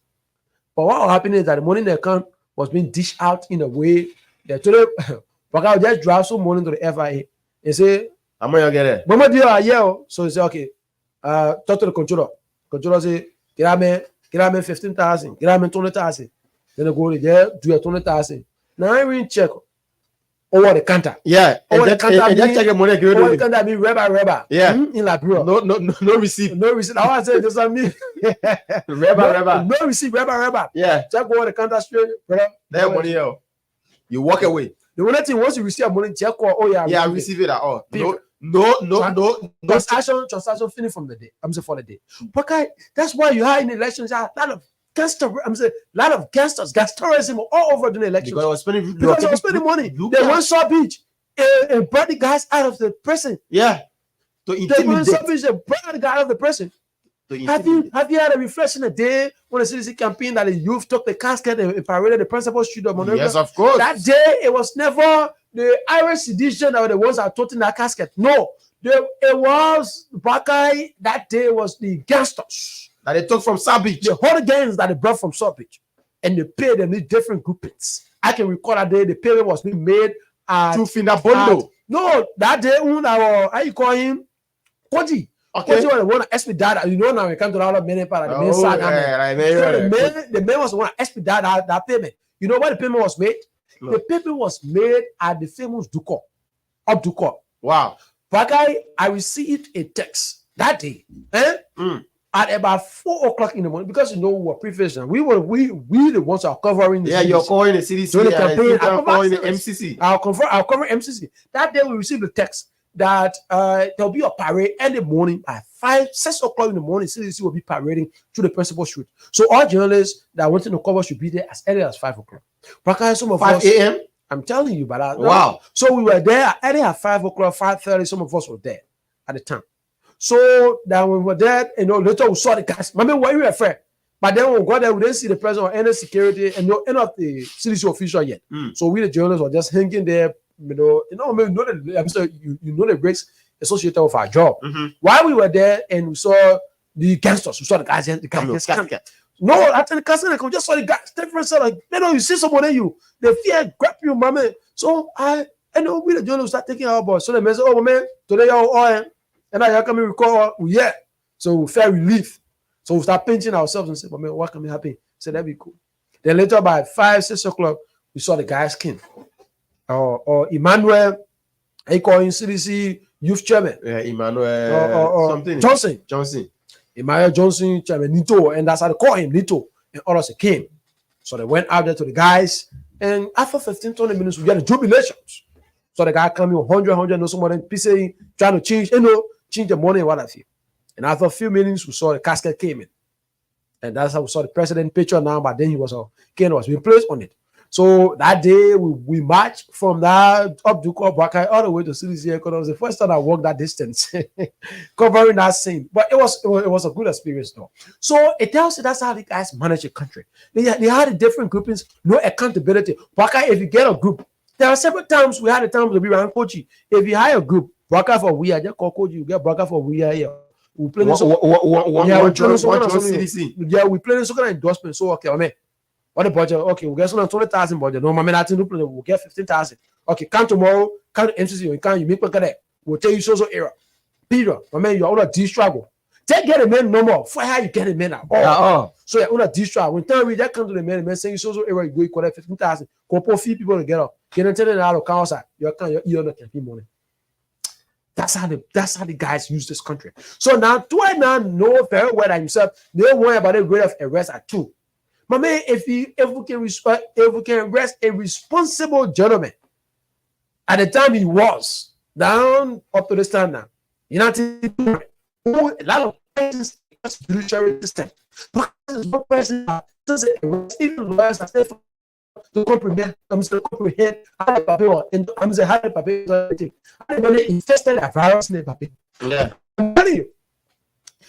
But what happened is that the money in the account was being dished out in a way that today Buckeye just drive some money to the FIA and say, how much you get it? Mama dear, yeah. So he say, okay, talk to the controller. Controller say, get me 15,000, get me 20,000. Then they go there, do a 20,000. Now I will check over the counter. Yeah. Over the counter. And just check the money. Over the counter be rubber. Yeah. In la bureau. No receipt. No receipt. I want to say this on me. Rubber. No receipt. Rubber. Yeah. Check over the counter straight, brother. That money, yo. You walk away. The only thing once you receive money, check oh yeah. Yeah, receive it at all. No. Transaction finished from the day. For the day. But that's why you have in elections a lot of gangsters, gangsterism all over the elections. Because they were spending money. They went South Beach and brought the guys out of the prison. Yeah. To intimidate. They went South Beach, they brought the guy out of the prison. Have you had a reflection a day when the CDC campaign that the youth took the casket and paraded the principal street of Monrovia? Yes, of course. That day, it was never the Irish sedition that were the ones that took in that casket. No. It was Buckeye. That day was the gangsters that they took from South Beach. The whole gangs that they brought from South Beach. And they paid them in different groupings. I can recall that day the payment was being made at Bondo. No, that day how you call him? Koji. Okay. Koji was the one that expedited. You know now we come to the many part of the main side. The man was the one that expedited that payment. You know where the payment was made? No. The payment was made at the famous Duko. Up Duko. Wow. But I received a text that day. At about 4 o'clock in the morning, because you know we were professional, we the ones that are covering the CDC. You're calling the CDC. So the campaign, I'm calling the MCC. I'll cover MCC. That day we received a text that there'll be a parade in the morning at 6 o'clock in the morning. CDC will be parading through the principal street. So all journalists that wanted to cover should be there as early as 5 o'clock. 5 a.m. I'm telling you, but wow. So we were there early at 5 o'clock, 5:30. Some of us were there at the time. So that when we were there, later we saw the guys. Remember where we were afraid. But then when we got there, we didn't see the president or any security and any of the CDC official yet. So we the journalists were just hanging there. You know the breaks associated with our job. While we were there and we saw the gangsters, we saw the guys, No, after the casket, I just saw the guys. Different side, like you see someone in they fear grab you, mama. So we the journalists start taking our boys. So they say, oh man, today y'all and I come and recall, so we felt relief. So we start pinching ourselves and say, but man, what can be happen? So that'd be cool. Then later by 5, 6 o'clock, we saw the guys came. Or Emmanuel, I call him CDC youth chairman. Yeah, Emmanuel something. Johnson. Emmanuel Johnson, chairman Nito, and that's how they call him, Nito. And others came. So they went out there to the guys, and after 15, 20 minutes, we get the jubilations. So the guy coming 100, no somebody PC trying to change the money and what I feel. And after a few minutes, we saw the casket came in. And that's how we saw the president picture now, but then he was being placed on it. So that day we marched from that up to Brakai all the way to CDC because it was the first time I walked that distance, covering that scene. But it was a good experience though. So it tells you that's how the guys manage a country. They had the different groupings, no accountability. Brakai, if you get a group, there are several times we had a time to be around Kochi. If you hire a group, Brakai for we are just call Kochi, you get Brakai for we are here. We play this. CDC. Yeah, we play this kind of endorsement. So okay, I mean. What the budget? Okay, we'll get some 20,000 budget. No, man, we'll get 15,000. Okay, come tomorrow, come to MCC, you make that. We'll tell you social error. Peter, my man, you're on a D struggle. Take get a man no more. For how you get a man at all. So you're on a D struggle. When time we that come to the man saying social error, you go equal 15,000. Go for few people to get up. Get into the out of council. You're on the campaign money. That's how the guys use this country. So now, do I now know very well that himself? They don't worry about the rate of arrest at 2. My man, if we can arrest a responsible gentleman at the time he was down up to this time now, a lot of persons judiciary system. But there's no person that doesn't arrest even lawyers that say to comprehend, how the paper and how the paper infested a virus in the paper. Yeah. I'm telling you.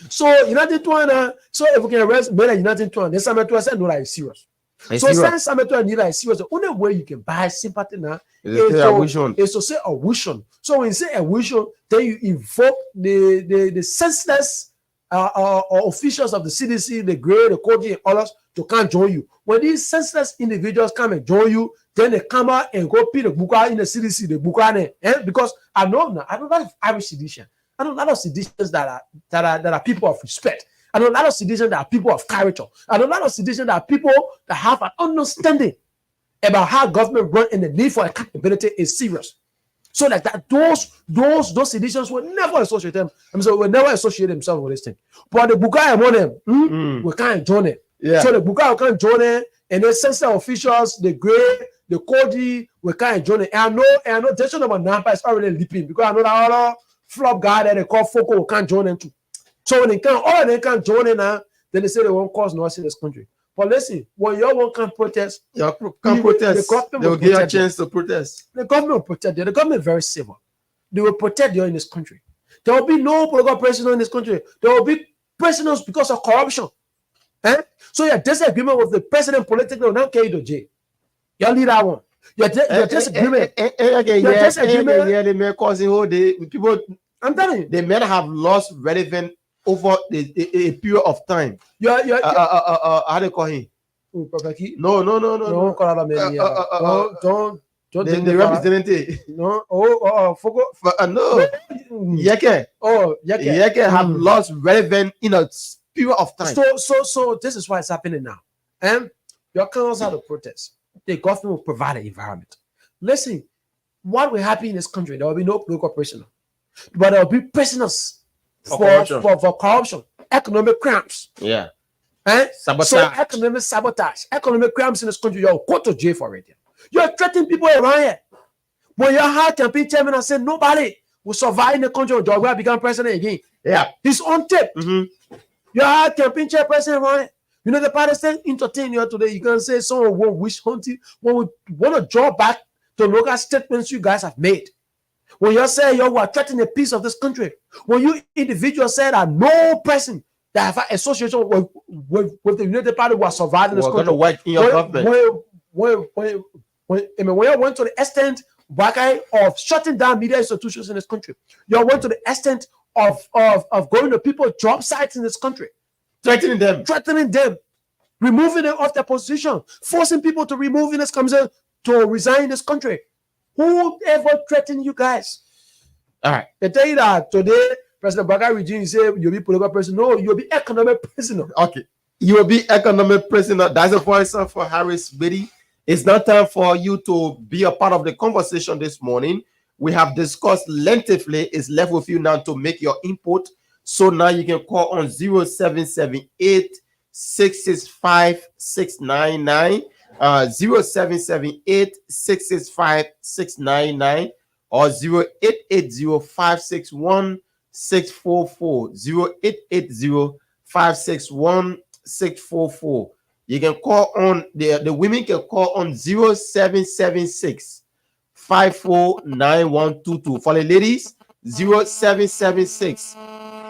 So United Tuana, so if we can arrest men United Tuana, then Sametua said no, like serious. So since Sametua need like serious, the only way you can buy sympathy now is to say a vision. So when you say a vision, then you invoke the senseless officials of the CDC, the grade, the code, and others to come join you. When these senseless individuals come and join you, then they come out and go put the buka in the CDC, the buka, because I know now, I don't like Irish sedition. I know a lot of seditions that are people of respect. I know a lot of seditions that are people of character. I know a lot of seditions that are people that have an understanding about how government run and the need for accountability is serious. So like that, those seditions will never associate them. Will never associate themselves with this thing. But the buka among them, we can't join it. Yeah. So the buka can't join it, and the sensitive officials, the grade, the Cody, we can't join it. And I know decision number 9 is already leaping because I know that other flop guy that they call Foco can't join them too. So when they can't join it now, then they say they won't cause noise in this country. But listen, when you all can't protest, they will give you a chance to protest. The government will protect you. The government is very civil. They will protect you in this country. There will be no political prisoners in this country. There will be prisoners because of corruption. So your disagreement with the president politically will not carry you to jail. You leave that one. Your disagreement. They may cause the whole day. People, I'm telling you, they may have lost relevance over a period of time. How do you call him? No. Don't call out man. Don't. The representative. No. Forgot. No. Yeke have lost relevance in a period of time. So this is why it's happening now. And your council have to protest. The government will provide an environment. Listen, what will happen in this country? There will be no political prisoner, but there will be prisoners for corruption, economic crimes. Yeah. Sabotage. So economic sabotage, economic crimes in this country, you'll go to jail for it. You're threatening people around here. When your hard campaign chairman and said nobody will survive in the country until God become president again. Yeah. He's on tape. Your hard campaign chairperson around here. You know, the party saying entertain you today. You can say someone will wish hunting, one want to draw back the local statements you guys have made. When you say you are threatening the peace of this country, when you individuals say that no person that have association with the United Party was surviving this country, work in your government. When you went to the extent of shutting down media institutions in this country, you went to the extent of going to people's job sites in this country. Threatening them, removing them off their position, forcing people to remove in this country, to resign in this country. Who ever threatened you guys? All right. They tell you that today, President Bakari regime say you'll be political prisoner. No, you'll be economic prisoner. Okay. You will be economic prisoner. That's a point for Harris Biddy. It's not time for you to be a part of the conversation this morning. We have discussed lengthily. It's left with you now to make your input. So now you can call on 0778 665 699, 0778 665 699, or 0880 561 644, 0880 561 644. You can call on the women can call on 0776 549122. For the ladies, 0776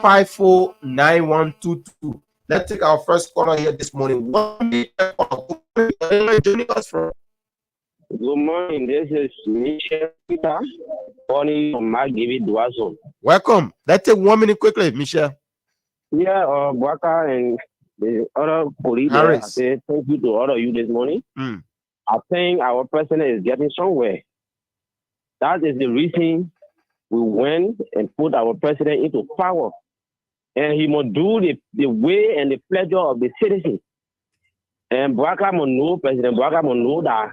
549122. Let's take our first caller here this morning. Joining us from. Good morning. This is Michelle Peter, calling from Margivy Duazo. Welcome. Let's take 1 minute quickly, Michelle. Yeah, Bwaka and the other police there, I say thank you to all of you this morning. I think our president is getting somewhere. That is the reason we went and put our president into power. And he must do the way and the pleasure of the citizens. And Bwaka must know, President Bwaka must know that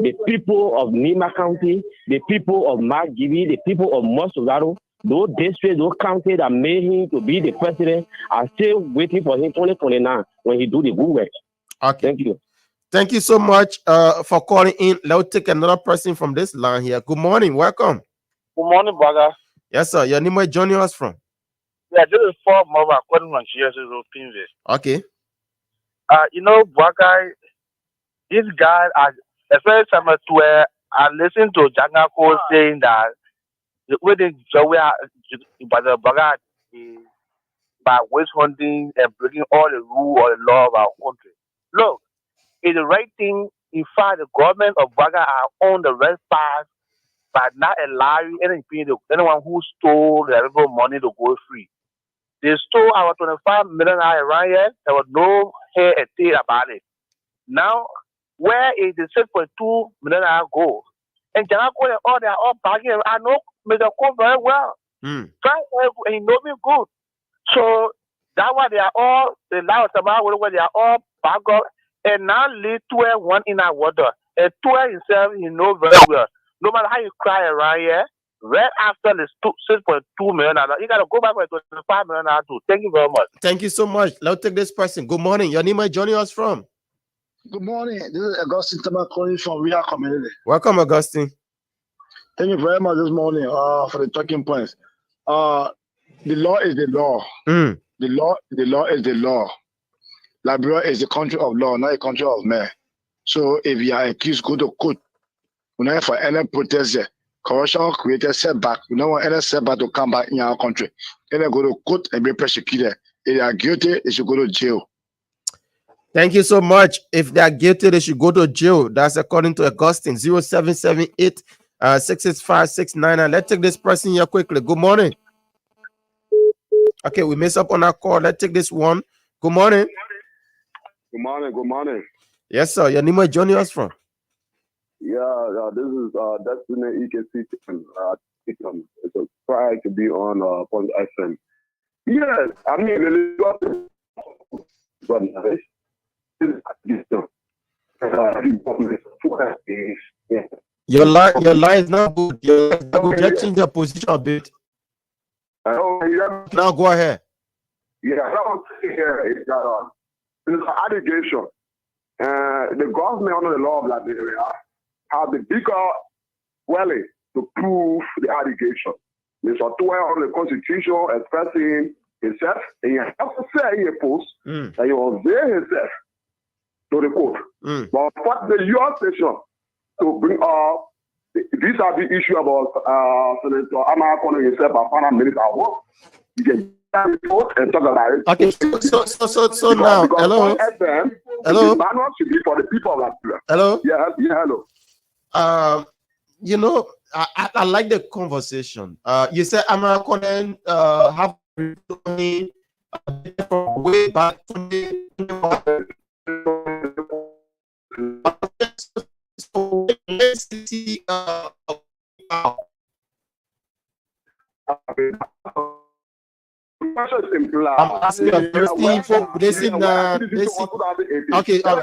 the people of Nima County, the people of Margivy, the people of Mosogaro, those districts, those counties that made him to be the president are still waiting for him 2029 when he do the good work. Okay. Thank you. Thank you so much for calling in. Let's take another person from this line here. Good morning. Welcome. Good morning, Baga. Yes, sir. Your name is joining us from? Yeah, this is Paul Mova, calling from GSS Pinville. Okay. Baga, this guy, especially summer where I listened to Jangako saying that the way they by the Baga by witch hunting and breaking all the rules or the law of our country. Look, it's the right thing. In fact, the government of Baga are on the right path by not allowing anyone who stole the money to go free. They stole our 25 million around here. There was no hair and tail about it. Now, where is the 6.2 million go? And Janako and all, they are all bagging. I know Mr. Cole very well. He knows me good. So that's why they are all, the last about where they are all back up. And now lead 1 in our water. And 12 himself, he knows very well. No matter how you cry around here, right after the 6.2 million, you got to go back for 25 million too. Thank you very much. Thank you so much. Let's take this person. Good morning. Your name is joining us from? Good morning. This is Augustine Tama calling from Ria Community. Welcome, Augustine. Thank you very much this morning for the talking points. The law is the law. The law is the law. Liberia is the country of law, not a country of men. So if you are accused, go to court. We don't have for any protest there. Corruption created setback. We don't want any setback to come back in our country. Then they go to court and be prosecuted. If they are guilty, they should go to jail. Thank you so much. If they are guilty, they should go to jail. That's according to Augustine. 0778 665 699. Let's take this person here quickly. Good morning. Okay, we messed up on our call. Let's take this one. Good morning. Good morning. Good morning. Yes, sir. Your name is joining us from? Yeah, this is Destiny EKC. It's a pride to be on Point FM. Yes, I mean, your line is not good. Just change your position a bit. Now go ahead. Yeah, I don't see here is that it's an allegation. The government under the law of Liberia have the bigger willing to prove the allegation. Mr. Tuwe on the Constitution expressing himself, and he has to say in a post that he will veil himself to the court. But what the U.S. station to bring up these are the issue about Senator Amara calling himself a final minute at work. You can report and talk about it. Okay, so now, hello. Hello. The manual should be for the people of Liberia. Hello. Yeah, hello. You know, I like the conversation. You said Amara Conan have way back let's see. I'm asking a question for listen. Okay, all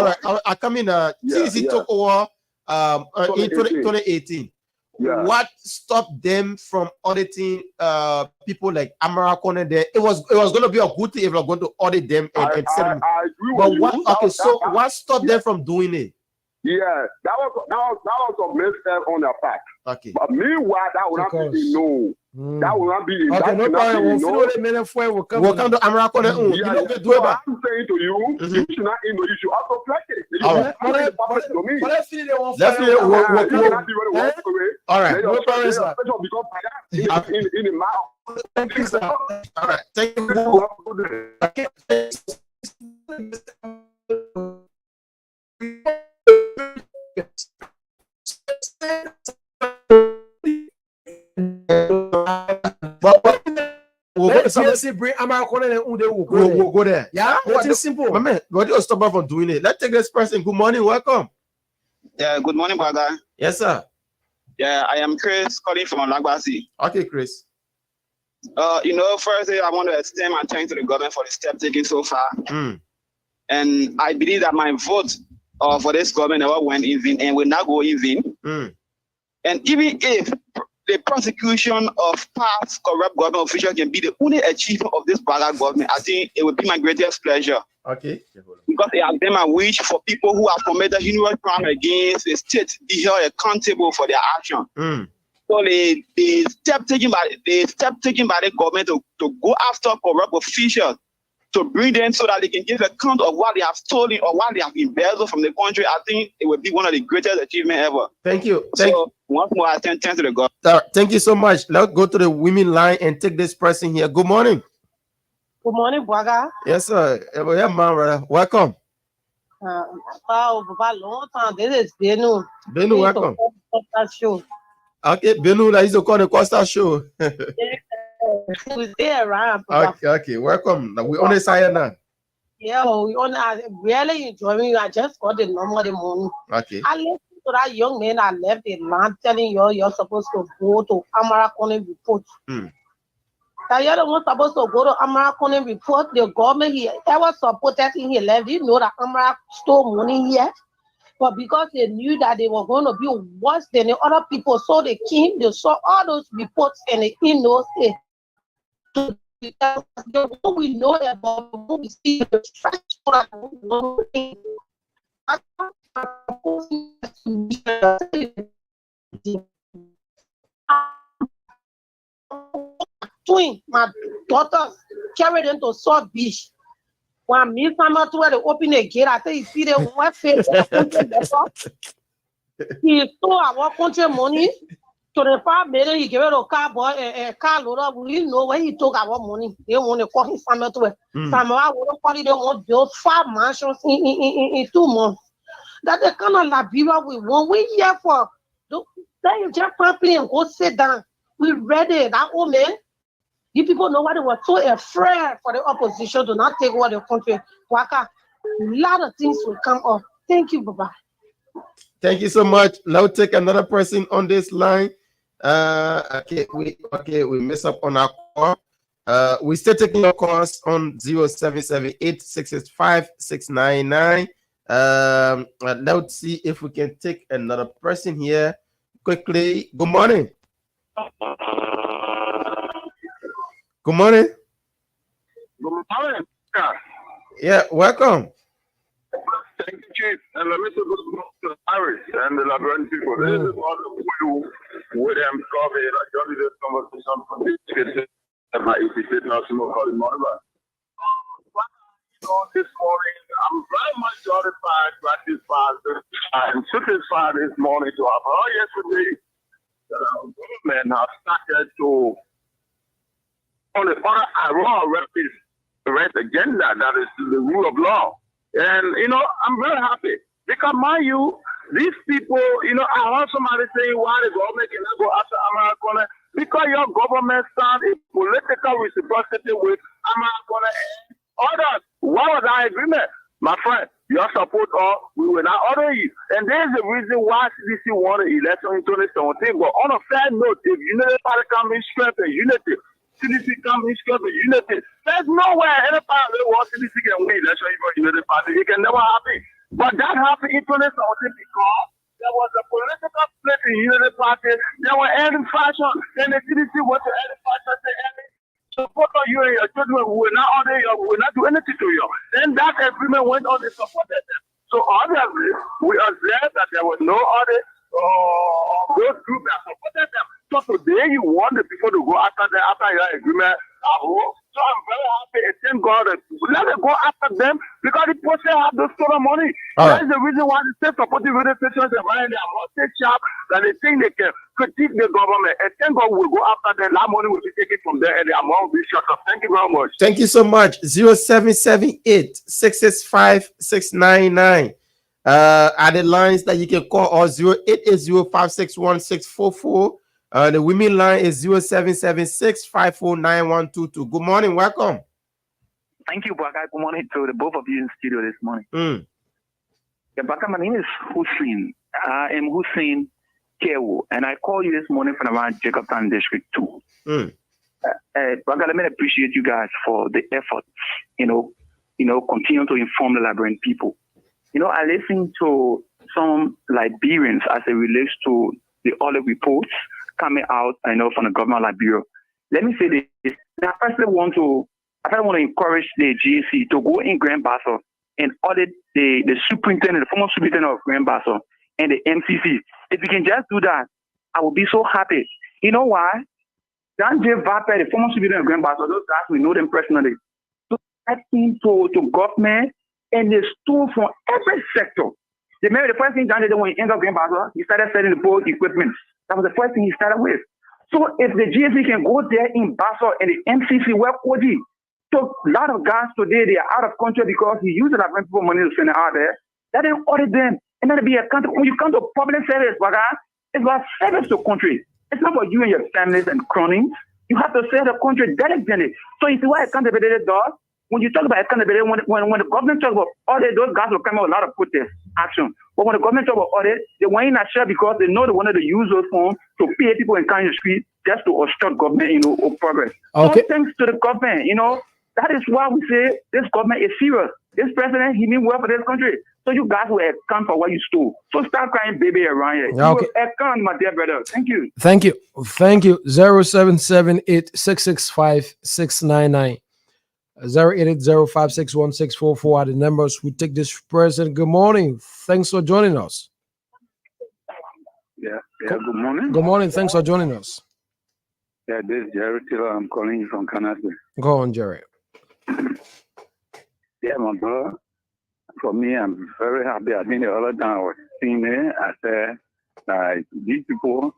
right. I come in. CDC took over in 2018. Yeah. What stopped them from auditing people like Amara Conan there? It was going to be a good thing if we're going to audit them and send them. But what stopped them from doing it? Yeah, that was a mistake on their part. Okay. But meanwhile, that would have to be no. That will not be. Okay, no problem. We'll come to Amarakone. Yeah, I'm saying to you, you should not, you should also flex it. All right. All right. No problem, sir. In the mouth. Thank you, sir. All right. Thank you. We'll go there. Yeah, it's simple. My man, God, you stop her from doing it. Let's take this person. Good morning, welcome. Yeah, good morning, brother. Yes, sir. Yeah, I am Chris calling from Lagbasi. Okay, Chris. Firstly, I want to extend my thanks to the government for the step taken so far. And I believe that my vote for this government never went in vain and will not go in vain. And even if the prosecution of past corrupt government officials can be the only achievement of this Baga government, I think it would be my greatest pleasure. Okay. Because it has been my wish for people who have committed heinous crime against the state to be held accountable for their action. So the step taken by the government to go after corrupt officials, to bring them so that they can give account of what they have stolen or what they have embezzled from the country, I think it would be one of the greatest achievements ever. Thank you. Once more, I thank to the government. Thank you so much. Let's go to the women line and take this person here. Good morning. Good morning, Braga. Yes, sir. Yeah, man, welcome. Long time. This is Benu. Benu, welcome. Okay, Benu, that is the corner Costa show. We stay around. Okay, welcome. Now we on the side now. Yeah, we on. I really enjoying. I just got the number the morning. Okay. I listened to that young man. I left the land telling you're supposed to go to Amarakone report. That you're the one supposed to go to Amarakone report. The government he ever supported him, he left. You know that Amarak stole money here. But because they knew that they were going to be worse than the other people, so they came, they saw all those reports and they innocent. What we know about what we see the twin, my daughters carried them to South Beach. When me family to where they open the gate, I say you see the white face. He stole our country money. 25 million, he gave it a car boy, a car loader. We know where he took our money. They want to call his family to it. Family, I want to call it, they want to build 5 mansions in 2 months. That's the kind of Liberia we want. We here for. They just play and go sit down. We ready. That old man. You people know why they were so afraid for the opposition to not take over the country. Waka, a lot of things will come up. Thank you, bye-bye. Thank you so much. Now take another person on this line. We mess up on our call. We still taking your calls on 0778-665-699. Let's see if we can take another person here quickly. Good morning. Good morning. Good morning. Yeah, welcome. Thank you, Chief. And let me say good morning to Irish and the Liberian people. This is all the people with them covered. I got this conversation from this kitchen at my EPC National for the morning. This morning, I'm very much gratified, and satisfied this morning to have heard yesterday that our government has started to on the other right agenda, that is the rule of law. And, I'm very happy because, mind you, these people, I heard somebody saying why the government cannot go after Americana because your government signed a political reciprocity with Americana and others. What was our agreement? My friend, your support or we will not order you. And there's the reason why CDC wanted election in 2017. But on a fair note, if unity party come in strength and unity, CDC come in strength and unity, there's nowhere any party where CDC can win election for unity party. It can never happen. But that happened in 2017 because there was a political split in unity party. They were ending fashion. Then the CDC went to end fashion. Support you and your children will not order you, will not do anything to you. Then that agreement went on, they supported them. So obviously, we observed that there was no other those groups that supported them. So today you want the people to go after your agreement at home. So I'm very happy and thank God that let them go after them because the person have those sort of money. That is the reason why the state supporting radio stations are running their more state sharp that they think they can critique the government. And thank God we'll go after them. That money will be taken from there and the amount will be shut up. Thank you very much. Thank you so much. 0778 665 699. Are the lines that you can call or 0880561644. The women line is 0776549122. Good morning, welcome. Thank you, Baka. Good morning to the both of you in the studio this morning. Yeah, Baka, my name is Hussein. I am Hussein Kewo, and I call you this morning from around Jacobtown District 2. Baka, let me appreciate you guys for the effort. Continue to inform the Liberian people. I listen to some Liberians as it relates to the other reports coming out, from the government of Liberia. Let me say this. I first want to encourage the GAC to go in Grand Bassel and audit the superintendent, the former superintendent of Grand Bassel and the MCC. If we can just do that, I will be so happy. You know why? Dan J. Vape, the former superintendent of Grand Bassel, those guys, we know them personally. So I think to government, and they stole from every sector. Remember the first thing Dan did when he entered Grand Bassel, he started selling the boat equipment. That was the first thing he started with. So if the GSC can go there in Bassel and the MCC work OG, so a lot of guys today, they are out of country because he used a lot of people money to send it out there. That didn't audit them. And then be accountable. When you come to public service, it's about service to country. It's not about you and your families and cronies. You have to serve the country diligently. So you see why accountability does? When you talk about accountability, when the government talks about audit, those guys will come out with a lot of protest action. But when the government talks about audit, they want not share because they know they wanted to use those funds to pay people in kind of street just to obstruct government, progress. Okay. So thanks to the government, that is why we say this government is serious. This president, he means well for this country. So you guys will account for what you stole. So start crying baby around here. Okay. You will account, my dear brother. Thank you. Thank you. 0778-665-699. 080561644 are the numbers. We take this person. Good morning. Thanks for joining us. Yeah, good morning. Good morning. Thanks for joining us. Yeah, this is Jerry Taylor. I'm calling you from Canada. Go on, Jerry. Yeah, my brother. For me, I'm very happy. I think the other time I was seeing it, I said, these people,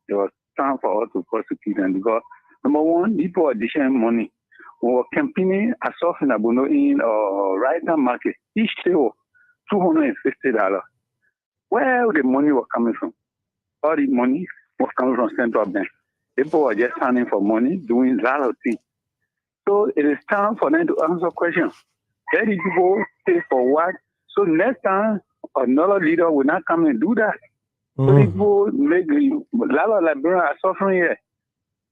it was time for us to prosecute them because, number one, people are dishing money. We were campaigning a soft in Abono in right now market. Each sale $250. Where the money was coming from? All the money was coming from central bank. People were just signing for money, doing a lot of things. So it is time for them to answer questions. Let the people pay for what? So next time, another leader will not come and do that. So people make a lot of Liberians are suffering here.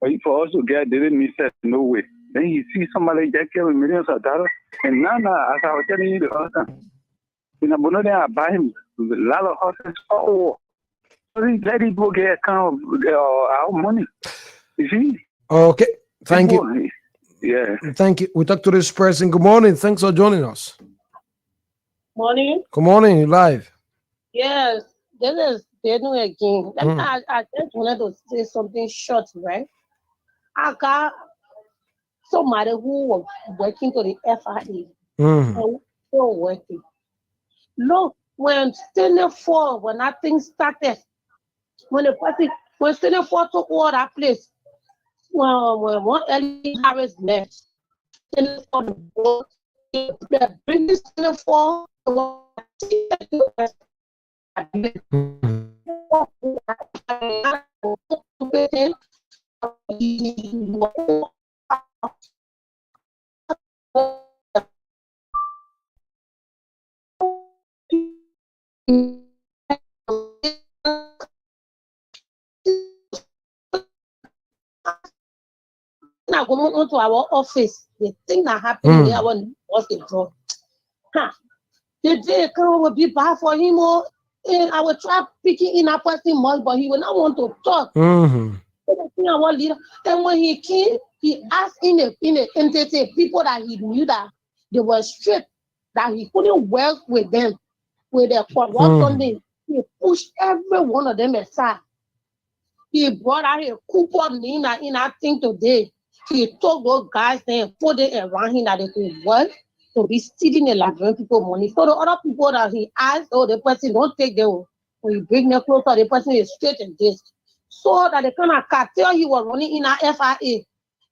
But for us to get, they didn't miss that, no way. Then you see somebody that carry millions of dollars. And now, as I was telling you the other time, in Abono, they are buying a lot of horses. So let it go get account of our money. You see? Okay. Thank you. Yeah. Thank you. We talk to this person. Good morning. Thanks for joining us. Morning. Good morning. You're live. Yes, this is Daniel again. I just wanted to say something short, right? I got somebody who was working to the FIA and still working. Look, when Steny 4, when that thing started, when Steny 4 took over that place, when Ellie Harris left, Steny 4 the board, they bring this Steny 4 now going on to our office, the thing that happened there was the draw. The day come will be bad for him, and I will try picking in a person more, but he will not want to talk. And when he came, he asked in the entity people that he knew that they were strict, that he couldn't work with them, with their corrupt. He pushed every one of them aside. He brought out a coupon in that thing today. He told those guys and put it around him that they could work to be stealing the Liberian people money. So the other people that he asked, the person don't take them. When you bring them closer, the person is straight and this. So that the kind of cartel he was running in our FIA.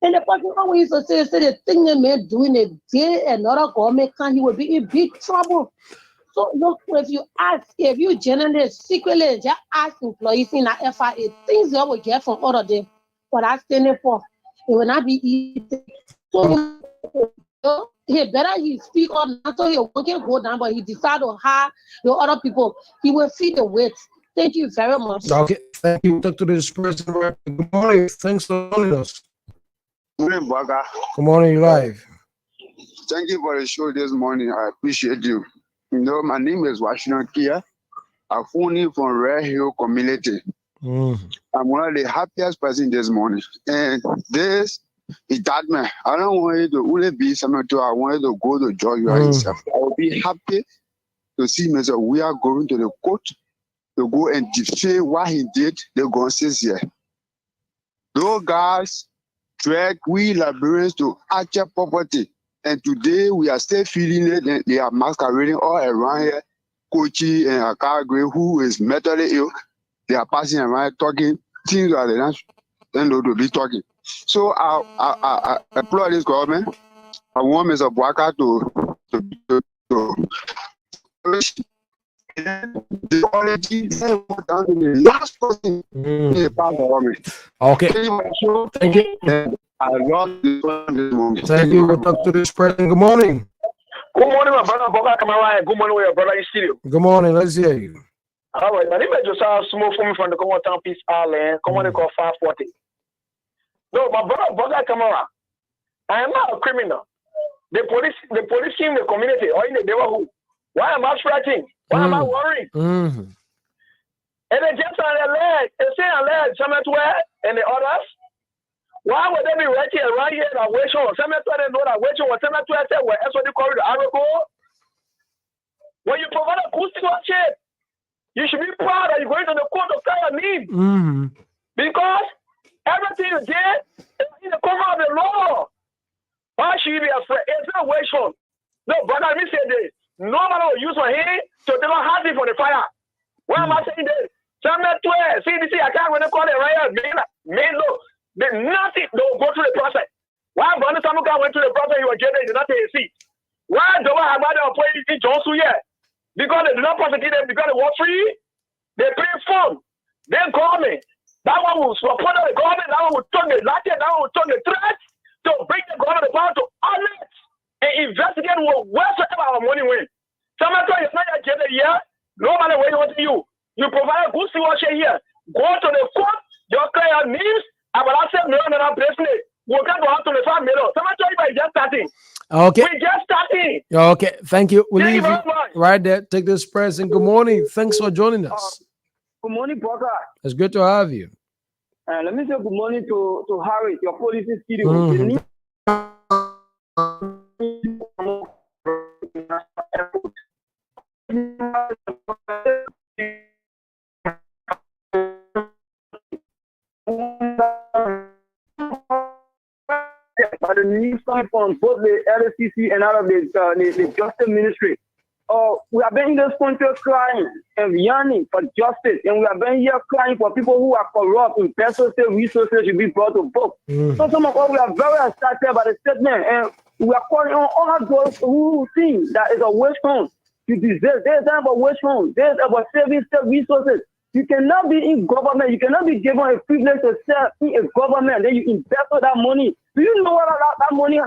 And the person always used to say the thing they made doing a day another government can, he will be in big trouble. So look, if you generally secretly just ask employees in the FIA, things they will get from all of them, what I standing for, it will not be easy. So he better he speak or not, so he won't go down, but he decided to hire the other people. He will feed the weight. Thank you very much. Okay, thank you. Talk to this person. Good morning. Thanks for joining us. Good morning, Baga. Good morning, live. Thank you for the show this morning. I appreciate you. You know, my name is Washington Kia. I'm phoning from Red Hill community. I'm one of the happiest person this morning. And this is that man. I don't want you to only be something to, I want you to go to Georgia yourself. I will be happy to see myself. We are going to the court to go and defend what he did. They're going to say here. Those guys drag we Liberians to actual property. And today we are still feeling it, and they are masquerading all around here. Kochi and Akagwe, who is mentally ill, they are passing around talking things that they don't know to be talking. So I applaud this government. I want Mr. Bwaka to the quality down to the last person in the part government. Okay. Thank you. I love this one this morning. Thank you. We'll talk to this person. Good morning. Good morning, my brother Boga Kamara. Good morning, your brother in studio. Good morning. Let's hear you. All right, my name is Josiah Small from the Congo Town Peace Island, Common call 540. No, my brother Boga Kamara, I am not a criminal. The police in the community or in the neighborhood. Why am I fighting? Why am I worried? And then just on the leg, and say on leg, somewhere and the others. Why would they be writing around here that wage on? Some of them know that wage on. Some of them say, well, that's what you call it, the article. When you provide a good stewardship, you should be proud that you're going to the court of fire need. Because everything you did is in the cover of the law. Why should you be afraid? It's not wage on. No, but let me say this. No man will use my hand to take a hand for the fire. Why am I saying this? Some of them, see, I can't when they call it riot. Men, look. Nothing, they'll go through the process. Why Brother Samuka went through the process, he was getting, he did not take a seat. Why Doba Hamada appointed in Johnson here? Because they did not prosecute them, because they were free, they pay fund. Then government, that one will support the government, that one will turn the latte, that one will turn the threat to bring the government power to honest and investigate wheresoever our money went. Samantha is not a agenda here, no matter where you want to you. You provide a good stewardship here. Go to the court, your clear needs. We'll come to have to the family. Somebody just starting. Okay. We just starting. Okay. Thank you. We'll leave you much. right there. Take this press and good morning. Thanks for joining us. Good morning, Broker. It's good to have you. Let me say good morning to Harry, your police studio. By the new side from both the LSCC and out of the Justice Ministry. We have been in this country crying and yearning for justice, and we have been here crying for people who are corrupt in personal state resources should be brought to book. So some of us, we are very excited by the statement, and we are calling on all those who think that is a waste fund. You deserve, there's time for waste fund, there's about saving state resources. You cannot be in government. You cannot be given a privilege to serve in a government. Then you invest all that money. Do you know what that money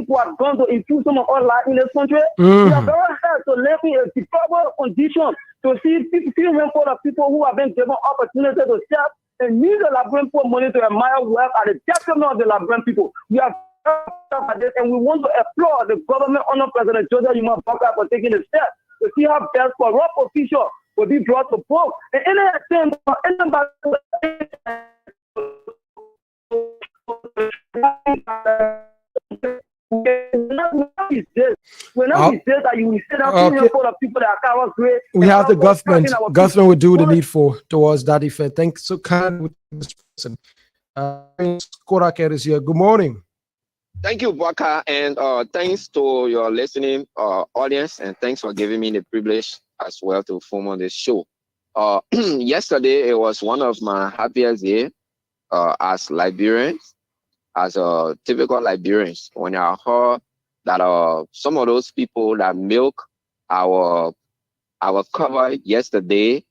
could have gone to improve some of our life in this country? We are very hard to live in a deplorable condition to see handful of people who have been given opportunity to serve and use the Liberian poor money to admire wealth at the detriment of the Liberian people. We are at this, and we want to applaud the government under President Joseph Yuma Baka for taking the step to see how best corrupt officials will be brought to book. And anything, be this. We're not be this that you will sit down full of people that are great. We have the government. Government will do the needful towards that effect. Thanks so kind with this person. Korak is here. Good morning. Thank you, Bwaka, and thanks to your listening audience, and thanks for giving me the privilege as well to form on this show. Yesterday, it was one of my happiest days as Liberians, as a typical Liberians, when I heard that some of those people that milk our cover yesterday,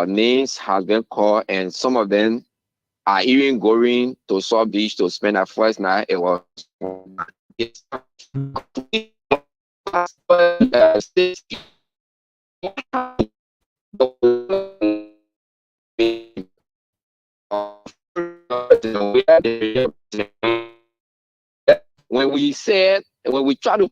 names have been called, and some of them are even going to South Beach to spend their first night. It was when we try to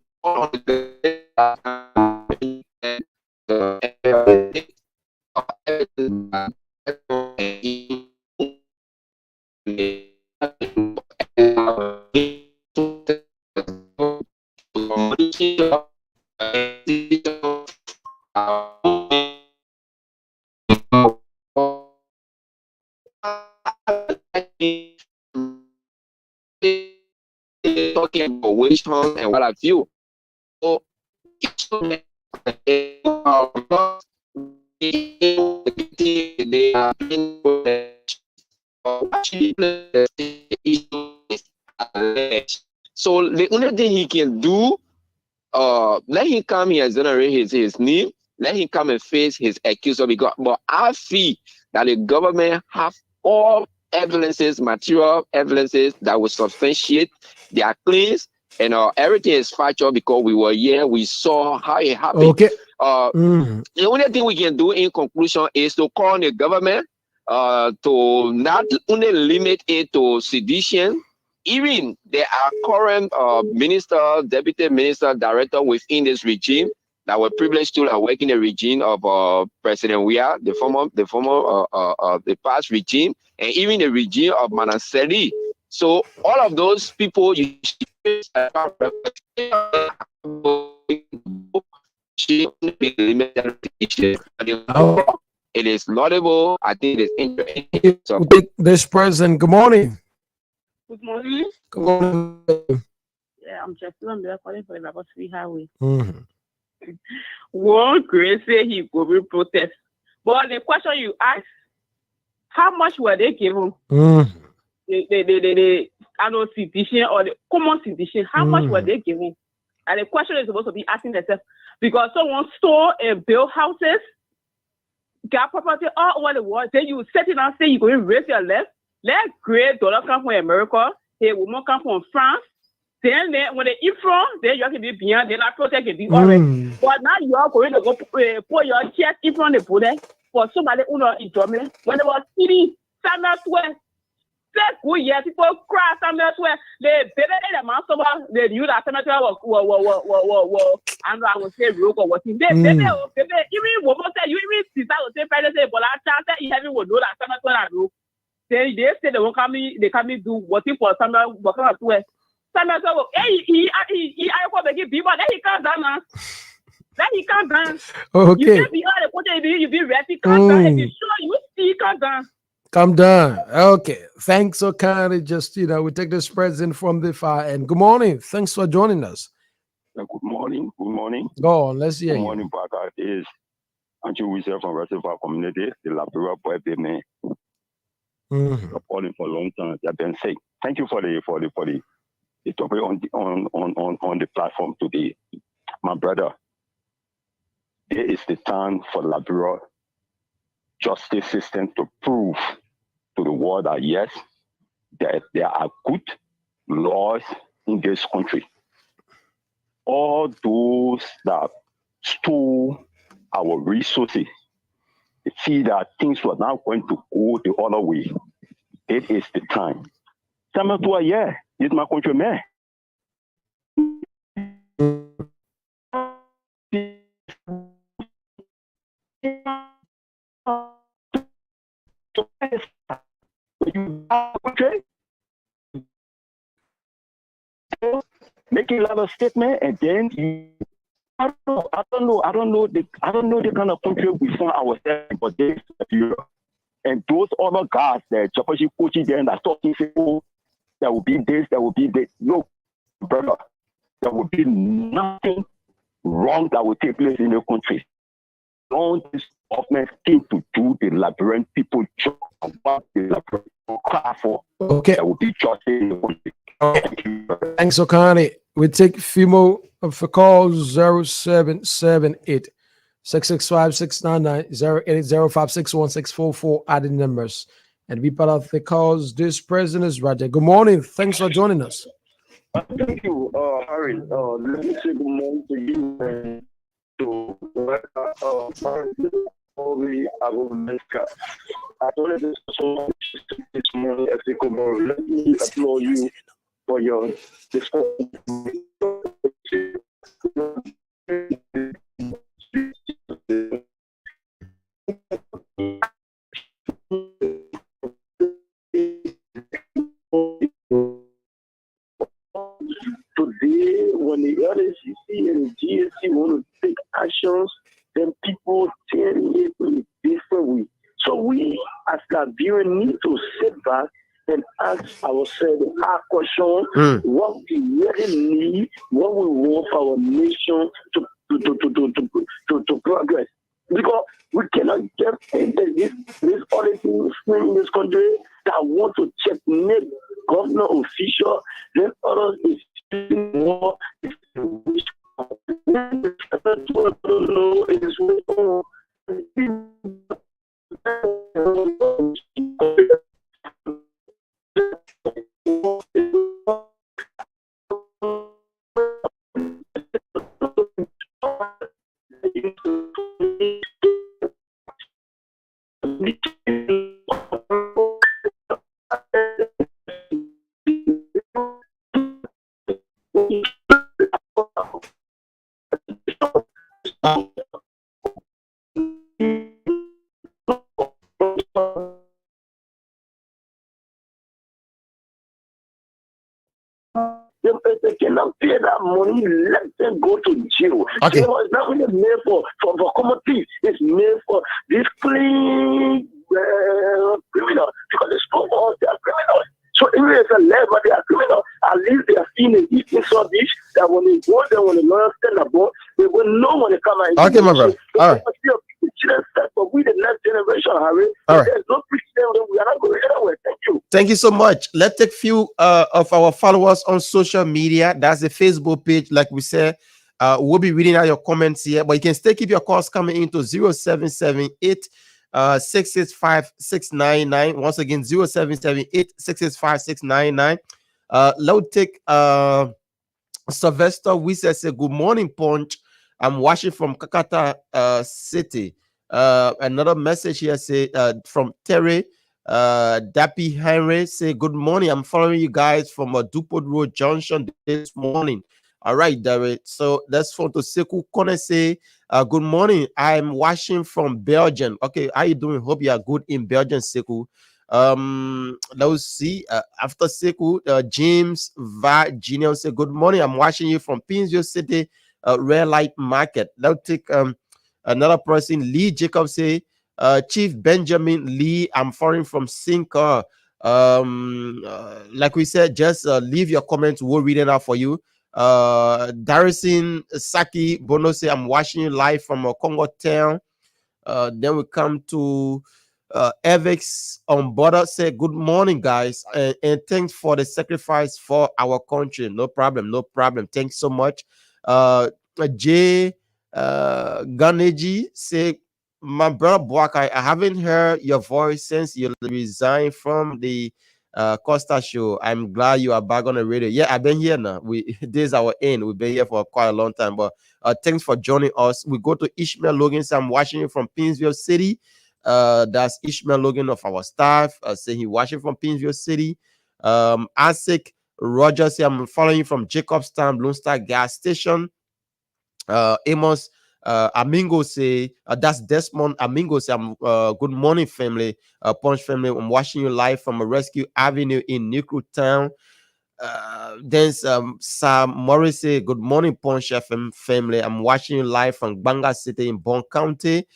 talking about wage hunt and what have you. So they are being so the only thing he can do, let him come here and generate his name, let him come and face his accuser. But I feel that the government have all evidences, material evidences that will substantiate their claims, and everything is factual because we were here, we saw how it happened. Okay. The only thing we can do in conclusion is to call on the government to not only limit it to sedition. Even there are current minister, deputy minister, director within this regime that were privileged to work in the regime of President Weah, the past regime, and even the regime of Manaseli. So all of those people, you should be limited. It is laudable. I think it is interesting. So, this person. Good morning. Good morning. Good morning. Yeah, I'm just calling for the Labosui Highway. Mm-hmm. One great say he go be protest. But the question you ask, how much were they given? Mm-hmm. The annual sedition or the common sedition, how much were they given? And the question is supposed to be asking themselves, because someone stole and built houses, got property all over the world, then you set it and say you're going to raise your left. Let great dollar come from America, hey, woman come from France. Then when they eat from, then you have to be beyond, then I protect it. All right. But now you are going to go put your chest in front of the bullet for somebody who not in Germany. When they were eating Samuel Square, people cry Samuel Square. They better than the man someone they knew that Samuel Square was and I would say rogue or what. They even woman say you even sister will say president say, but I chance you haven't will know that Samuel Square rogue. They say they won't come they come do what for Samuel Square. Samuel Square, hey, he I go make it people, then he comes down now. Then he comes down. Okay. You can't be all the put you be ready, come down. If you sure you see, come down. Come down. Okay. Thanks so kindly. Just, we take this present from the far end. Good morning. Thanks for joining us. Good morning. Good morning. Go on. Let's hear you. Good morning, Baka. Is Andrew Wizard from Reservoir Community, the Liberia boy, man. Calling for a long time. They've been sick. Thank you for the topic on the platform today. My brother, it is the time for the Liberia justice system to prove to the world that yes, there are good laws in this country. All those that stole our resources, they see that things were now going to go the other way. It is the time. Samuel Tua, yeah, he's my countryman. Make making a lot of statements, and then I don't know the kind of country we find ourselves, but this and those other guys that Japanese coaching them that talking people that will be this, that will be this. No, brother, there will be nothing wrong that will take place in the country. Don't this government came to do the Liberian people job and what the Liberian people cry for. Okay. That will be just in the country. Thanks, Okani. We take a few more for calls 0778 665 699 080561644 added numbers. And be part of the calls. This president is right there. Good morning. Thanks for joining us. Thank you, Harry. Let me say good morning to you and to I told you so much this morning as a commander. Let me applaud you for your discussion. Today, when the LACC and the GSC want to take actions, then people tell it in a different way. So we, as Liberians, need to sit back and ask ourselves our question: what we really need, what we want for our nation to progress. Because we cannot get into this other thing in this country that want to checkmate government official, then others is more. They cannot pay that money, let them go to jail. Okay. Jail is not really made for common thieves. It's made for this clean criminals, because it's for all they are criminals. So even if a level they are criminal, at least they are seen in this service that when they go there, when the lawyers stand above, they will know when they come out. Okay, my brother. All right. But we the next generation, Harry. All right. There's no precedent. We are not going anywhere. Thank you. Thank you so much. Let's take few of our followers on social media. That's the Facebook page. Like we said, we'll be reading out your comments here, but you can still keep your calls coming into 0778 665 699. Once again, 0778 665 699. Let's take Sylvester. We say good morning, Punch. I'm watching from Kakata City. Another message here say from Terry Dappy Henry say good morning. I'm following you guys from Dupont Road Junction this morning. All right, Derek. So that's for to Seku Kone say good morning. I'm watching from Belgium. Okay, how you doing? Hope you are good in Belgium, Seku. Let's see. After Seku, James Va Junior say good morning. I'm watching you from Pinsville City. Red Light Market. Now take another person. Lee Jacob say, Chief Benjamin Lee, I'm foreign from Sinker. Like we said, just leave your comments. We'll read it out for you. Darrison Saki Bono say, I'm watching you live from Congo Town. Then we come to Evix on border say good morning guys, and thanks for the sacrifice for our country. No problem, no problem. Thanks so much. Jay Ganeji say, my brother Boak, I haven't heard your voice since you resigned from the Costa show. I'm glad you are back on the radio. Yeah, I've been here now. This is our end. We've been here for quite a long time, but thanks for joining us. We go to Ishmael Logan. So I'm watching you from Pinsville City. That's Ishmael Logan of our staff. Say he watching from Pinsville City. Asik Roger say, I'm following you from Jacobstown Blue Star gas station. Amos Amingo say, that's Desmond Amingo say, I'm good morning family, Punch family. I'm watching you live from a Rescue Avenue in Nuclear Town. Then Sam Morris say, good morning, Punch FM family. I'm watching you live from Banga City in Bon County.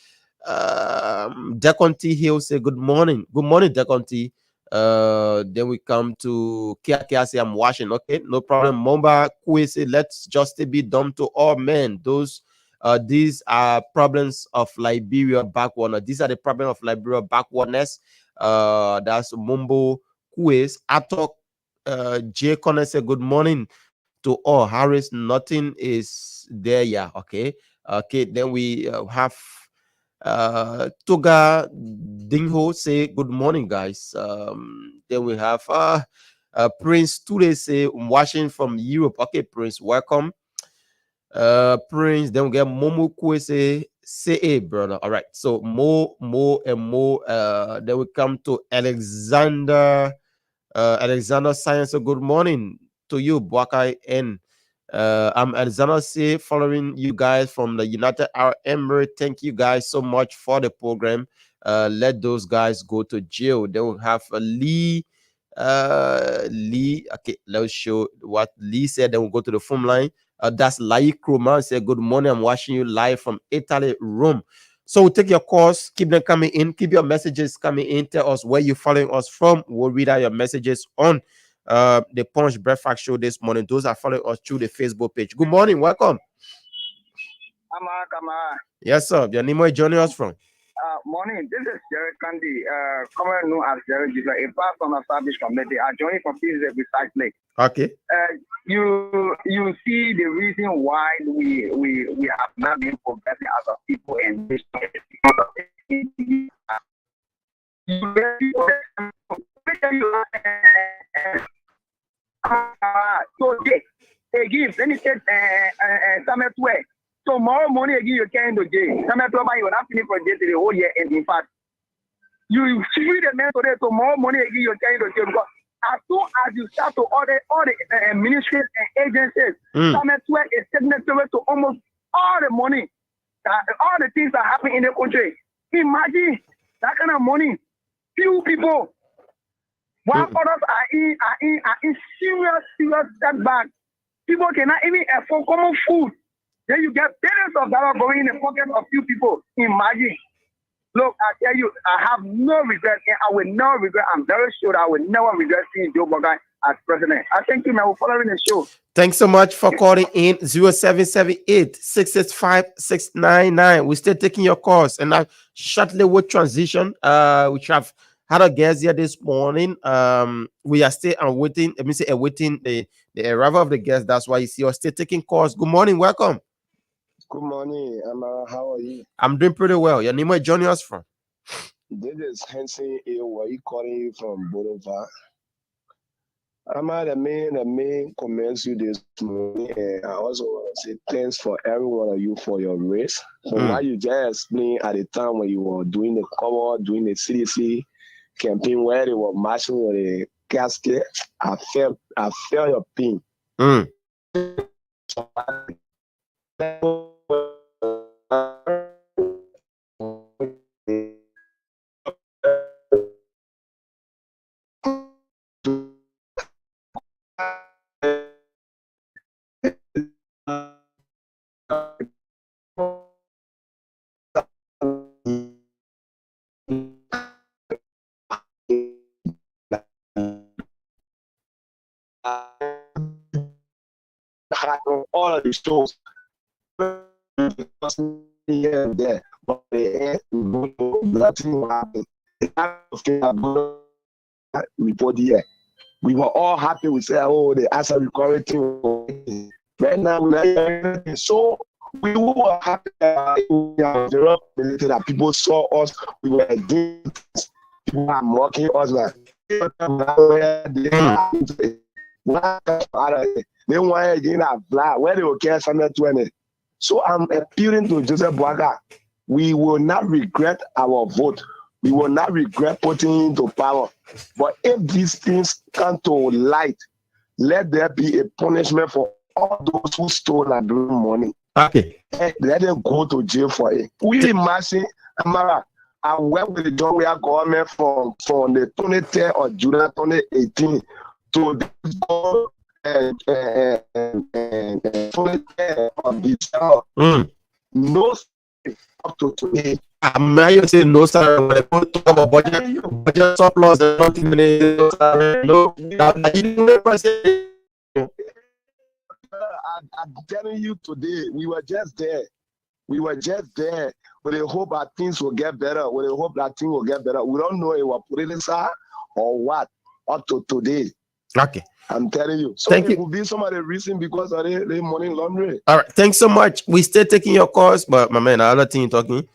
Deconti Hill say, good morning. Good morning, Deconti. Then we come to Kia say, I'm watching. Okay, no problem. Momba Kwe say, let's justice be done to all men. These are problems of Liberia backwardness. These are the problems of Liberia backwardness. That's Mumbo Kwe. Atok J. Connor say, good morning to all. Harris, nothing is there. Yeah, okay. Okay, then we have Toga Dingho say, good morning, guys. Then we have Prince Today say, I'm watching from Europe. Okay, Prince, welcome. Prince, then we get Momo Kwe say hey, brother. All right, so Mo and Mo. Then we come to Alexander. Alexander Science, so good morning to you, Bwakai. And I'm Alexander C, following you guys from the United Arab Emirates. Thank you guys so much for the program. Let those guys go to jail. They will have Lee. Okay, let's show what Lee said. Then we'll go to the phone line. That's Lai Kroma. Say, good morning. I'm watching you live from Italy, Rome. So we'll take your calls, keep them coming in, keep your messages coming in. Tell us where you're following us from. We'll read out your messages on the Punch Breakfast Show this morning. Those are following us through the Facebook page. Good morning, welcome. Yes, sir. Your name, where you joining us from? Morning. This is Jerry Candy, commonly known as Jerry Giza, a part from the Savage community. I joined from Peace Recycling. Okay. You see the reason why we have not been progressing as a people in this so they give, let me say, Summit Way. Tomorrow morning again you can do jail. Summit Way, you will not finish for jail the whole year. And in fact, you free the man today. Tomorrow morning again you can do jail because as soon as you start to order all the ministries and agencies, Summit Way is signatory to almost all the money, all the things that happen in the country. Imagine that kind of money. Few people, while others are in serious setback. People cannot even afford common food. Then you get billions of dollars going in the pocket of few people. Imagine. Look, I tell you, I have no regret, and I will never regret. I'm very sure that I will never regret seeing Joe Biden as president. I thank you, man, for following the show. Thanks so much for calling in 0778-665-699. We're still taking your calls, and I shortly will transition. Which have had a guest here this morning. We are still awaiting. Let me say awaiting the arrival of the guest. That's why you see us still taking calls. Good morning, welcome. Good morning, Emma. How are you? I'm doing pretty well. Your name, where you joining us from? This is Henson A. calling you from Boulevard. Emma, the main comments you this morning, and I also want to say thanks for every one of you for your race. So what you just explained at the time when you were doing the cover, doing the CDC campaign where they were marching with a casket, I felt your pain. All of the shows here and there, but nothing happened. Report here. We were all happy. We said, oh, the answer recovery team. Right now, so we were happy that people saw us. We were doing things. People were mocking us. They want to get black where they will care something 20. So I'm appealing to Joseph Boaga. We will not regret our vote. We will not regret putting into power. But if these things come to light, let there be a punishment for all those who stole and blew money. Okay. And let them go to jail for it. We imagine, Amara, I worked with the Georgia government from the 23rd of July 2018 to this God and on the child. No up to today. I'm not saying no salary. When I talk about budget surplus, there's nothing no salary. No, I'm telling you today, we were just there. We were just there with the hope that things will get better. With the hope that things will get better. We don't know if we're political or what up to today. Okay. I'm telling you. So Thank it you. will be some of the reason because of the money laundering. All right. Thanks so much. We still taking your calls, but my man, other thing you talking.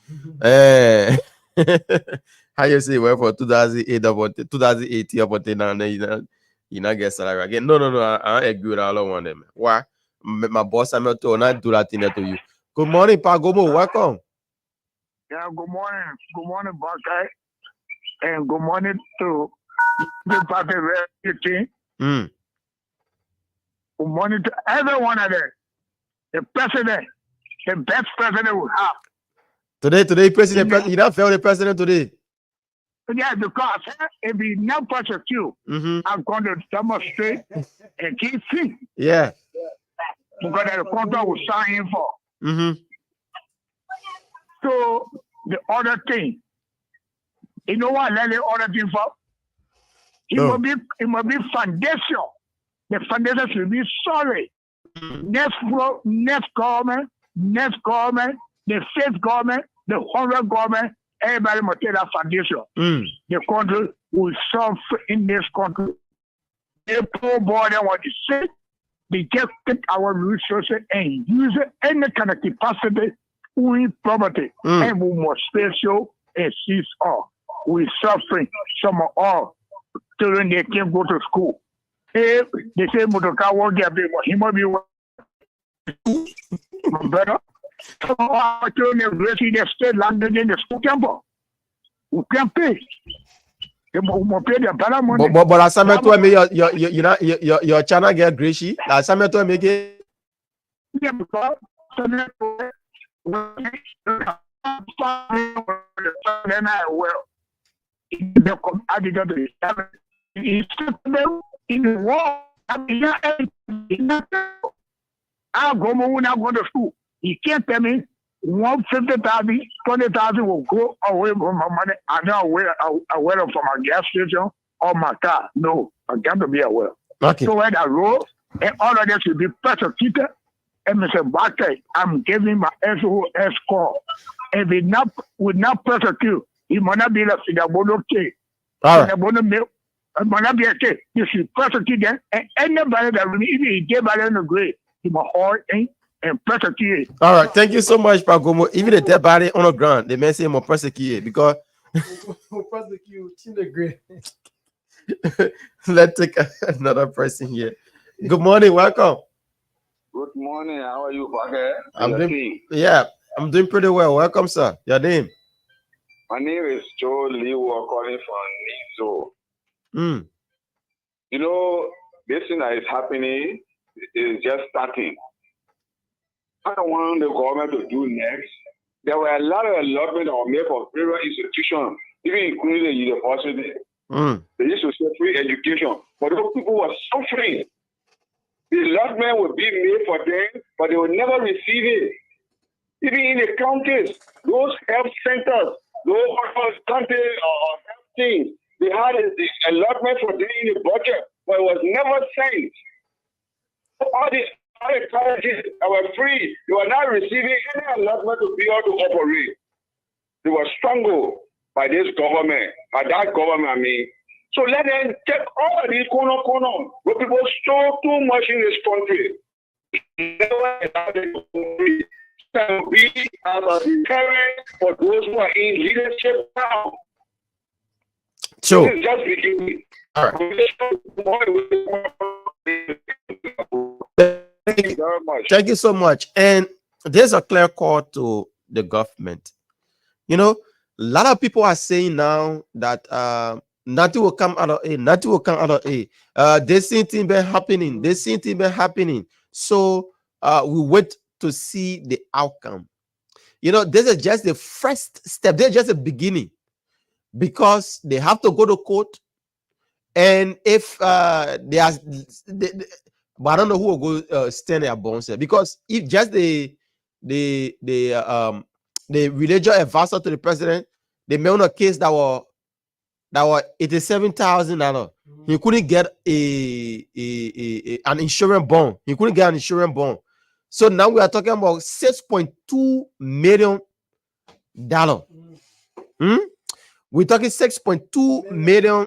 How you say well for 2018 about it now, and then you not get salary again. No. I agree with all of one of them. Why? My boss, I'm not to not do that thing to you. Good morning, Pagomo. Welcome. Yeah, good morning. Good morning, Buckeye. And good morning to the party team. Good morning to every one of them. The president, the best president we have. Today, president, you don't fail the president today. Yeah, because if he not prosecute, I'm going to demonstrate and keep free. Yeah. Because the contract will sign in for. So the other thing, you know what? Let the other thing for. It must be foundation. The foundation should be solid. Next government, the state government, the federal government, everybody must take that foundation. The country will suffer in this country. The poor boy they want to say, they just take our resources and use it any kind of capacity with property. And we must special and cease all. We suffering some of all children they can't go to school. If they say Motoka won't get big, he might be better. Some of our children raising their state landed in the school temple. We can't pay. They must pay their better money. But as I told me, your channel get Gracie. As I told me, yeah, because then I will. In the war, I'll go when I go to school. You can't tell me 150,000, 20,000 will go away from my money. I'm not aware from my gas station or my car. No, I got to be aware. Okay. So when I roll, and all of them should be persecuted. And Mr. Barker, I'm giving my SOS call. If it would not persecute, he might not be left in the Bodo case. All right. It might not be a case. You should persecute them. And anybody that really, even he gave out in the grave, he must hold and persecute. All right. Thank you so much, Pagomo. Even the dead body on the ground, they may say more persecute because persecute in the grave. Let's take another person here. Good morning. Welcome. Good morning. How are you, Bagger? I'm doing pretty well. Welcome, sir. Your name? My name is Joe Lee. We're calling from Nizo. You know, this thing that is happening is just starting. I don't want the government to do next. There were a lot of allotments that were made for various institutions, even including the university. They used to say free education, but those people were suffering. The allotment would be made for them, but they would never receive it. Even in the counties, those health centers, those county health things, they had the allotment for them in the budget, but it was never sent. All the colleges that were free, they were not receiving any allotment to be able to operate. They were strangled by this government, by that government, I mean. So let them take all of these corner, where people stole too much in this country. Never allowed them to free. Can be as a deterrent for those who are in leadership now. So, this is just beginning. All right. Thank you very much. Thank you so much. And there's a clear call to the government. You know, a lot of people are saying now that nothing will come out of it. Nothing will come out of it. This thing been happening. This thing been happening. So we wait to see the outcome. You know, this is just the first step. This is just the beginning, because they have to go to court And if they are, but I don't know who will go stand their bonds there, because if just the religious advisor to the president, they made on a case that was $87,000. He couldn't get an insurance bond. He couldn't get an insurance bond. So now we are talking about $6.2 million. We're talking $6.2 million.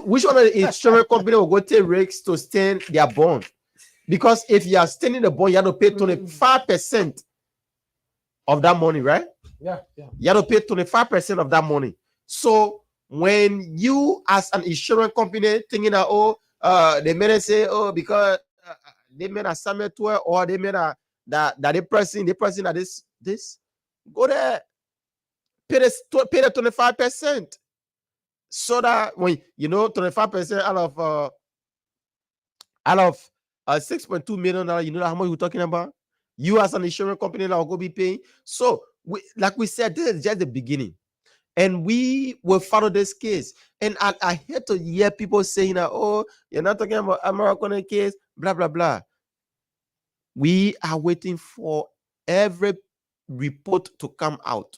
Which one of the insurance company will go take risks to stand their bond? Because if you are standing the bond, you have to pay 25% of that money, right? Yeah. You have to pay 25% of that money. So when you, as an insurance company, thinking that they may say, because they made a summit tour, or they made a that the person that this go there, pay the 25%, so that when 25% out of $6.2 million, you know how much we're talking about. You as an insurance company that will go be paying. So like we said, this is just the beginning, and we will follow this case. And I hate to hear people saying that, you're not talking about American case, blah blah blah. We are waiting for every report to come out.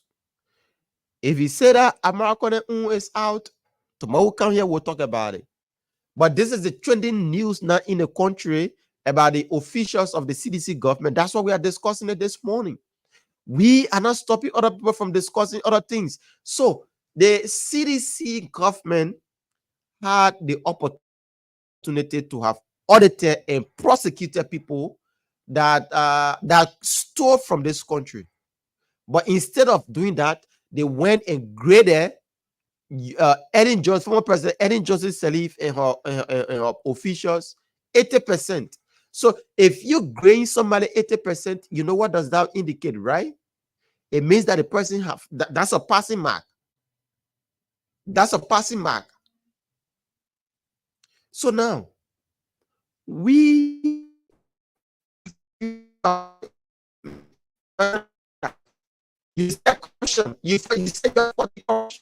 If you say that American is out, tomorrow we'll come here, we'll talk about it. But this is the trending news now in the country about the officials of the CDC government. That's why we are discussing it this morning. We are not stopping other people from discussing other things. So the CDC government had the opportunity to have audited and prosecuted people that stole from this country. But instead of doing that, they went and graded Ellen Johnson, former President Ellen Johnson Sirleaf and her officials 80%. So if you grade somebody 80%, you know what does that indicate, right? It means that the person that's a passing mark. That's a passing mark. So now we you said corruption. You said corruption.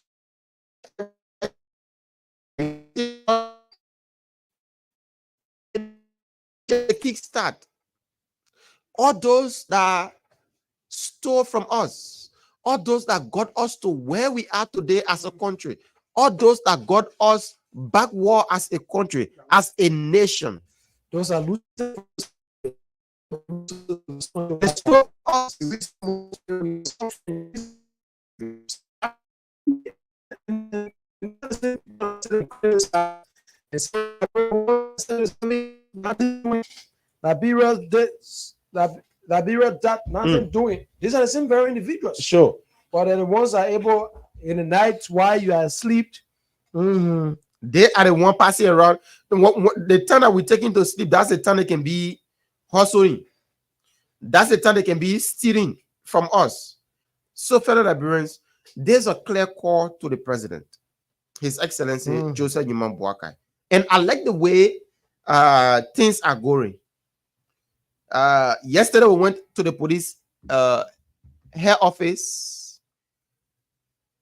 Kickstart all those that stole from us, all those that got us to where we are today as a country, all those that got us backward as a country, as a nation. Those are losers. Liberia that nothing doing. These are the same very individuals. Sure. But then the ones are able in the night while you are asleep. They are the one passing around. The time that we take into sleep, that's the time they can be hustling. That's the time they can be stealing from us. So, fellow Liberians, there's a clear call to the president, His Excellency Joseph Nyuma Boakai. And I like the way things are going. Yesterday, we went to the police head office,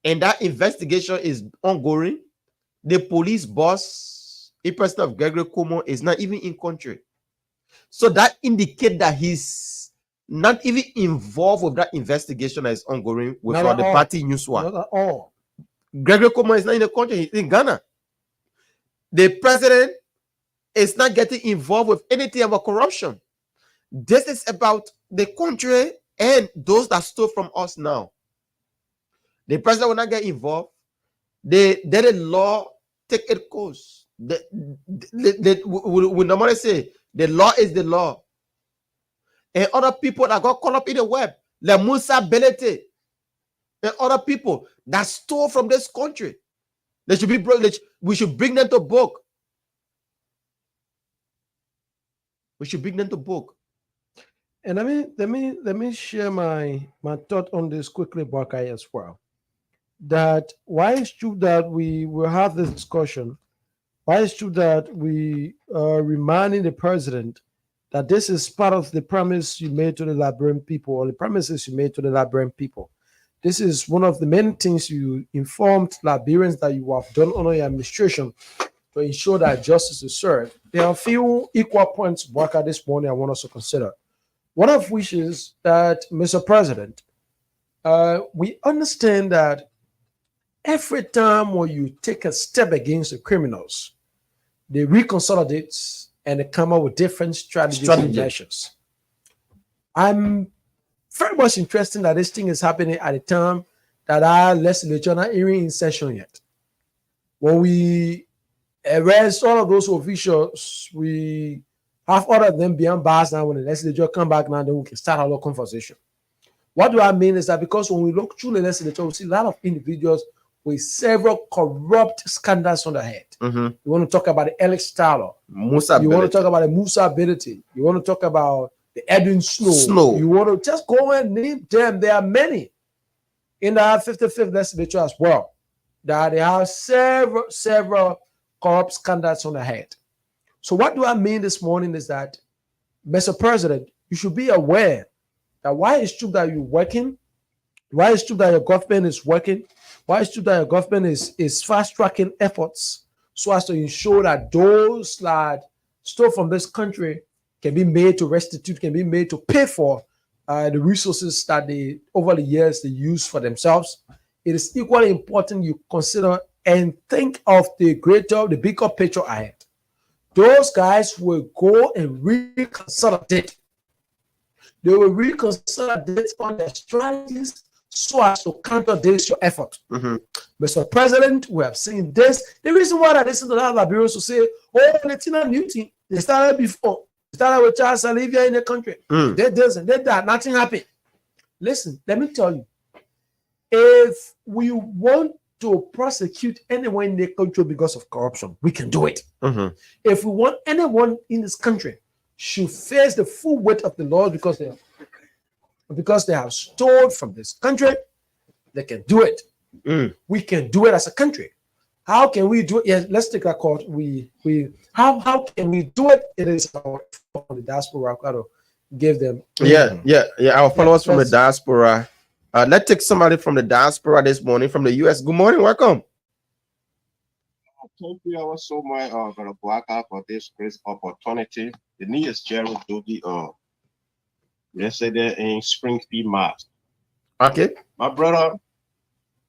and that investigation is ongoing. The police boss, a person of Gregory Cuomo, is not even in country. So that indicates that he's not even involved with that investigation that is ongoing with the party Newswire. Not at all. Gregory Cuomo is not in the country, he's in Ghana. The president is not getting involved with anything about corruption. This is about the country and those that stole from us now. The president will not get involved. The law take its course. We normally say the law is the law. And other people that got caught up in the web, like Musa Belete, and other people that stole from this country, they should be brought. We should bring them to book. We should bring them to book. And let me share my thought on this quickly, Bakai, as well. That why it's true that we will have this discussion. Why it's true that we are reminding the president that this is part of the promise you made to the Liberian people, or the promises you made to the Liberian people, this is one of the main things you informed Liberians that you have done under your administration to ensure that justice is served. There are a few equal points, Waka, this morning I want us to consider. One of which is that, Mr. President, we understand that every time when you take a step against the criminals, they reconsolidate and they come up with different strategies and measures. I'm very much interested that this thing is happening at a time that our legislature not even in session yet. When we arrest all of those officials, we have all of them beyond bars now. When the legislature come back now, then we can start our conversation. What do I mean is that because when we look through the legislature, we see a lot of individuals with several corrupt scandals on their head. You want to talk about the Alex Tyler. You want to talk about the Musa Ability. You want to talk about the Edwin Snow. You want to just go and name them. There are many in the 55th legislature as well that they have several corrupt scandals on their head. So what do I mean this morning is that, Mr. President, you should be aware that why it's true that you're working, why it's true that your government is working, why it's true that your government is fast-tracking efforts so as to ensure that those that stole from this country can be made to restitute, can be made to pay for the resources that they, over the years, they use for themselves. It is equally important you consider and think of the bigger picture ahead. Those guys will go and reconsolidate. They will reconsolidate on their strategies so as to counter this your effort. Mr. President, we have seen this. The reason why I listen to a lot of Liberians to say, oh, it's not a new thing. They started before. They started with Charles Olivia in the country. They this and they that. Nothing happened. Listen, let me tell you. If we want to prosecute anyone in the country because of corruption, we can do it. If we want anyone in this country should face the full weight of the law because they have stolen from this country, they can do it. We can do it as a country. How can we do it? Yes, let's take a court. How can we do it? It is our from the diaspora. I've got to give them. Our followers from the diaspora. Let's take somebody from the diaspora this morning from the US. Good morning, welcome. Thank you so much, Brother Boaka, for this great opportunity. The name is Gerald Doby. Yesterday in Springfield, Mass. Okay. My brother,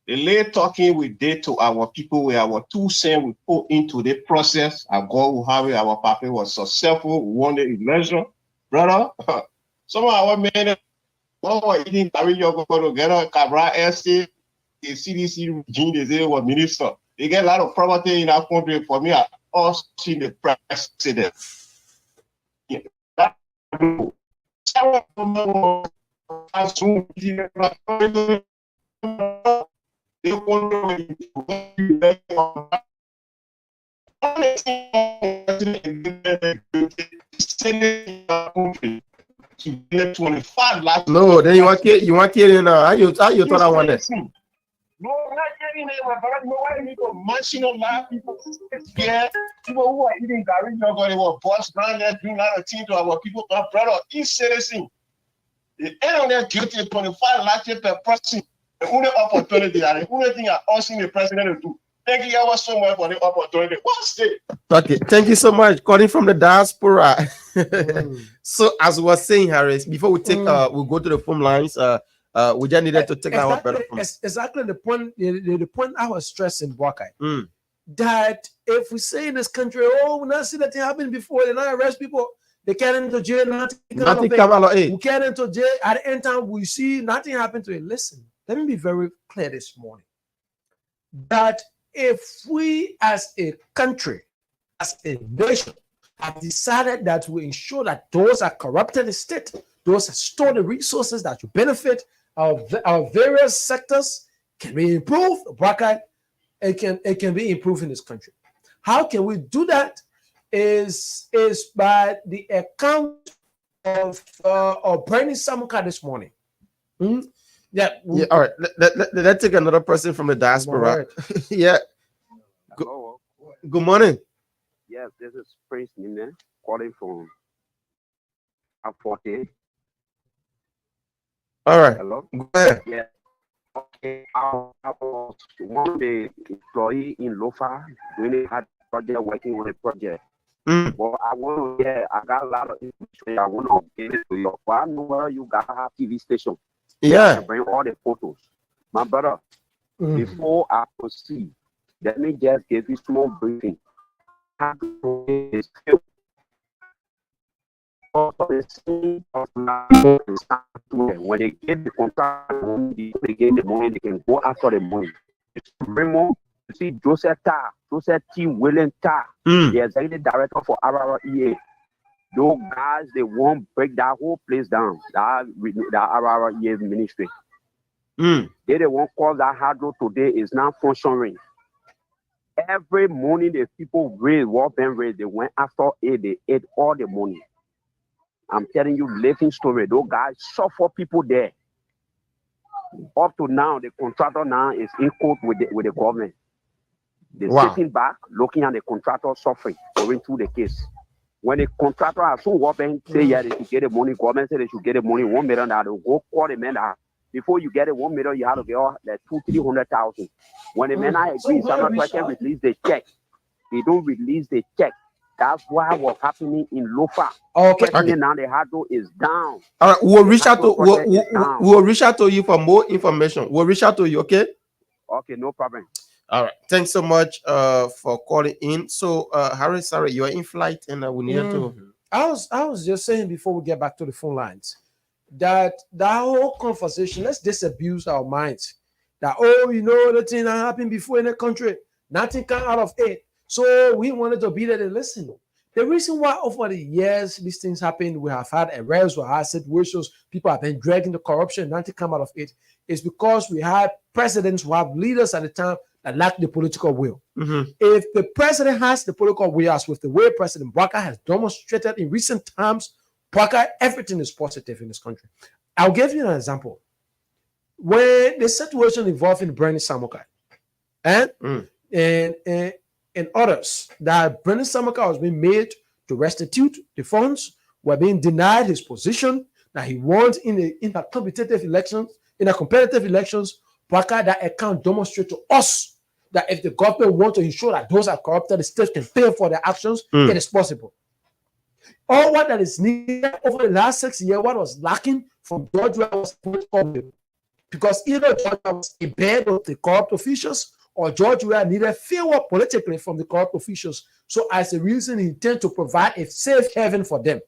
the late talking we did to our people, where our 2 cents we put into the process, our God will have it, our papa was successful, we won the election. Brother, some of our men, eating you're going to get a Cabra Estate, the CDC regime, they say was minister. They get a lot of property in our country. For me, I also see the president. No, then you want kidding now. How you thought I wanted? No, not getting it, but no, why need to mention a lot of people scared. People who are eating garbage, you're going to boss around there, doing a lot of things to our people. My brother, each citizen, the end of that guilty 25 lakhs per person. The only opportunity, and the only thing I also the president to do. Thank you ever so much for the opportunity. What's it? Okay, thank you so much. Calling from the diaspora. So as we were saying, Harris, before we take we'll go to the phone lines. We just needed to take our better from exactly the point I was stressing, Bwakai, that if we say in this country, oh, we not see that thing happen before, they not arrest people, they get into jail, nothing come out. We get into jail at the end time, we see nothing happen to it. Listen, let me be very clear this morning that if we as a country, as a nation, have decided that we ensure that those are corrupted the state, those that store the resources that you benefit our various sectors can be improved. Bracket, it can be improved in this country. How can we do that? Is by the account of Bernie Samuka this morning. All right. Let's take another person from the diaspora. Good morning. Yes, this is Prince Nina calling from A40. All right. Hello. Go ahead. Yeah. I was one of the employee in Lofa doing a hard project, working on a project. But I want to I got a lot of information I want to give it to you. But I know where you got a TV station. Yeah. I bring all the photos. My brother, before I proceed, let me just give you small briefing. When they get the contract, they get the money, they can go after the money. Remember, you see Joseph T. William Tar, the executive director for RREA. Those guys, they won't break that whole place down, that RREA ministry. They won't call that hydro today is not functioning. Every morning, the people raise, what been raised, they went after it, they ate all the money. I'm telling you, living story. Those guys suffer people there. Up to now, the contractor now is in court with the government. They're sitting back, looking at the contractor suffering, going through the case. When the contractor has so open, say, yeah, they should get the money, government say they should get the money, $1 million, they'll go call the man that before you get it $1 million, you have to get like 200,000-300,000. When the man agrees, someone can release the check. They don't release the check. That's why what's happening in Lofa. Okay. Now the hydro is down. All right, we'll reach out to you for more information. We'll reach out to you, okay? Okay, no problem. All right. Thanks so much for calling in. So Harry, sorry, you're in flight and we need to. I was just saying before we get back to the phone lines that whole conversation, let's disabuse our minds. That the thing that happened before in the country, nothing came out of it. So we wanted to be there to listen. The reason why over the years these things happen, we have had arrests, we have situations, people have been dragged into corruption, nothing come out of it, is because we had presidents who have leaders at the time that lack the political will. If the president has the political will, as with the way President Brekfast has demonstrated in recent times, everything is positive in this country. I'll give you an example. When the situation involving Bernie Samokai and others, that Bernie Samokai was being made to restitute the funds, were being denied his position that he won in a competitive elections, that account demonstrates to us that if the government wants to ensure that those are corrupted, the state can pay for their actions, it is possible. All what that is needed over the last 6 years, what was lacking from Georgia was political will. Because either Georgia was in bed with the corrupt officials, or Georgia needed favor politically from the corrupt officials. So as a reason, he intended to provide a safe haven for them.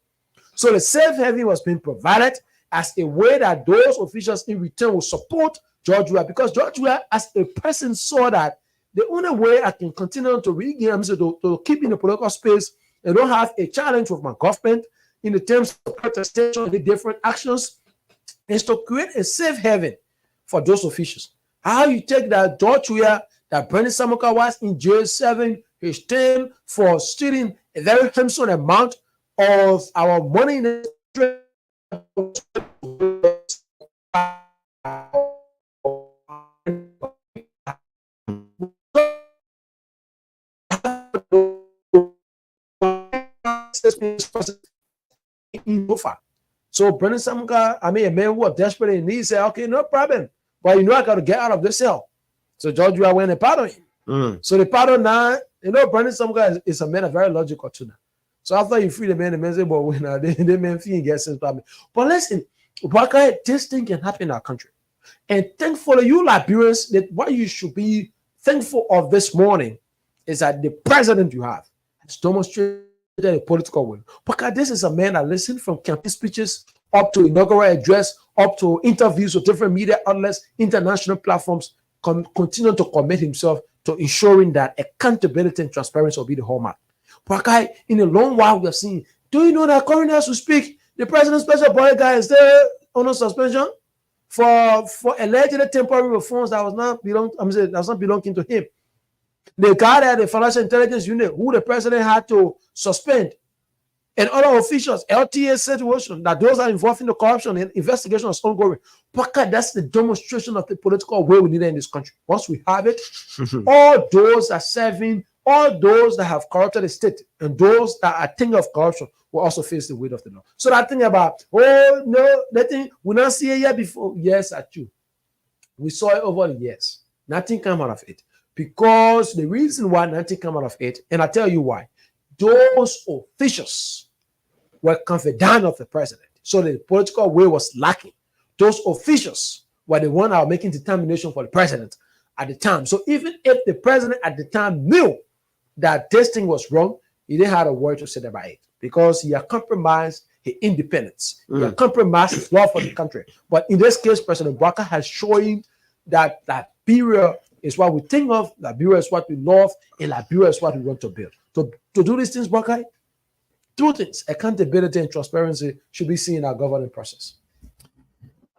So the safe haven was being provided as a way that those officials in return will support Georgia, because Georgia as a person saw that the only way I can continue to regain, to keep in the political space and don't have a challenge with my government in the terms of protestation and the different actions, is to create a safe haven for those officials. How you take that Georgia, that Bernie Samokai was in jail 7 his term for stealing a very handsome amount of our money in the So Bernie Samokai, a man who was desperate in need, said, okay, no problem. But I got to get out of this cell. So Georgia went and pardoned him. So the pardon now, Bernie Samokai is a man of very logical too now. So after you free the man say, but when the man fee gets his problem. But listen, this thing can happen in our country. And thankfully, you Liberians, that what you should be thankful of this morning is that the president you have has demonstrated a political will. Because this is a man that listened from campaign speeches up to inaugural address, up to interviews with different media outlets, international platforms, continue to commit himself to ensuring that accountability and transparency will be the hallmark. But in a long while, we have seen, do you know that currently as we speak, the president's special bodyguard is there on suspension for allegedly temporary reforms that was not belonging to him. The guy at the Financial Intelligence Unit, who the president had to suspend, and other officials, LTA situation, that those are involved in the corruption and investigation is ongoing. That's the demonstration of the political will we need in this country. Once we have it, all those are serving, all those that have corrupted the state, and those that are thinking of corruption will also face the weight of the law. So that thing about, oh no, that thing we not see it yet before. Yes, at you. We saw it over the years. Nothing came out of it. Because the reason why nothing came out of it, and I tell you why, those officials were confidant of the president. So the political will was lacking. Those officials were the one that were making determination for the president at the time. So even if the president at the time knew that this thing was wrong, he didn't have a word to say about it because he had compromised his independence. He had compromised his love for the country. But in this case, President Baka has shown that Liberia is what we think of, Liberia is what we love, and Liberia is what we want to build. To do these things, Baka, two things: accountability and transparency should be seen in our governing process.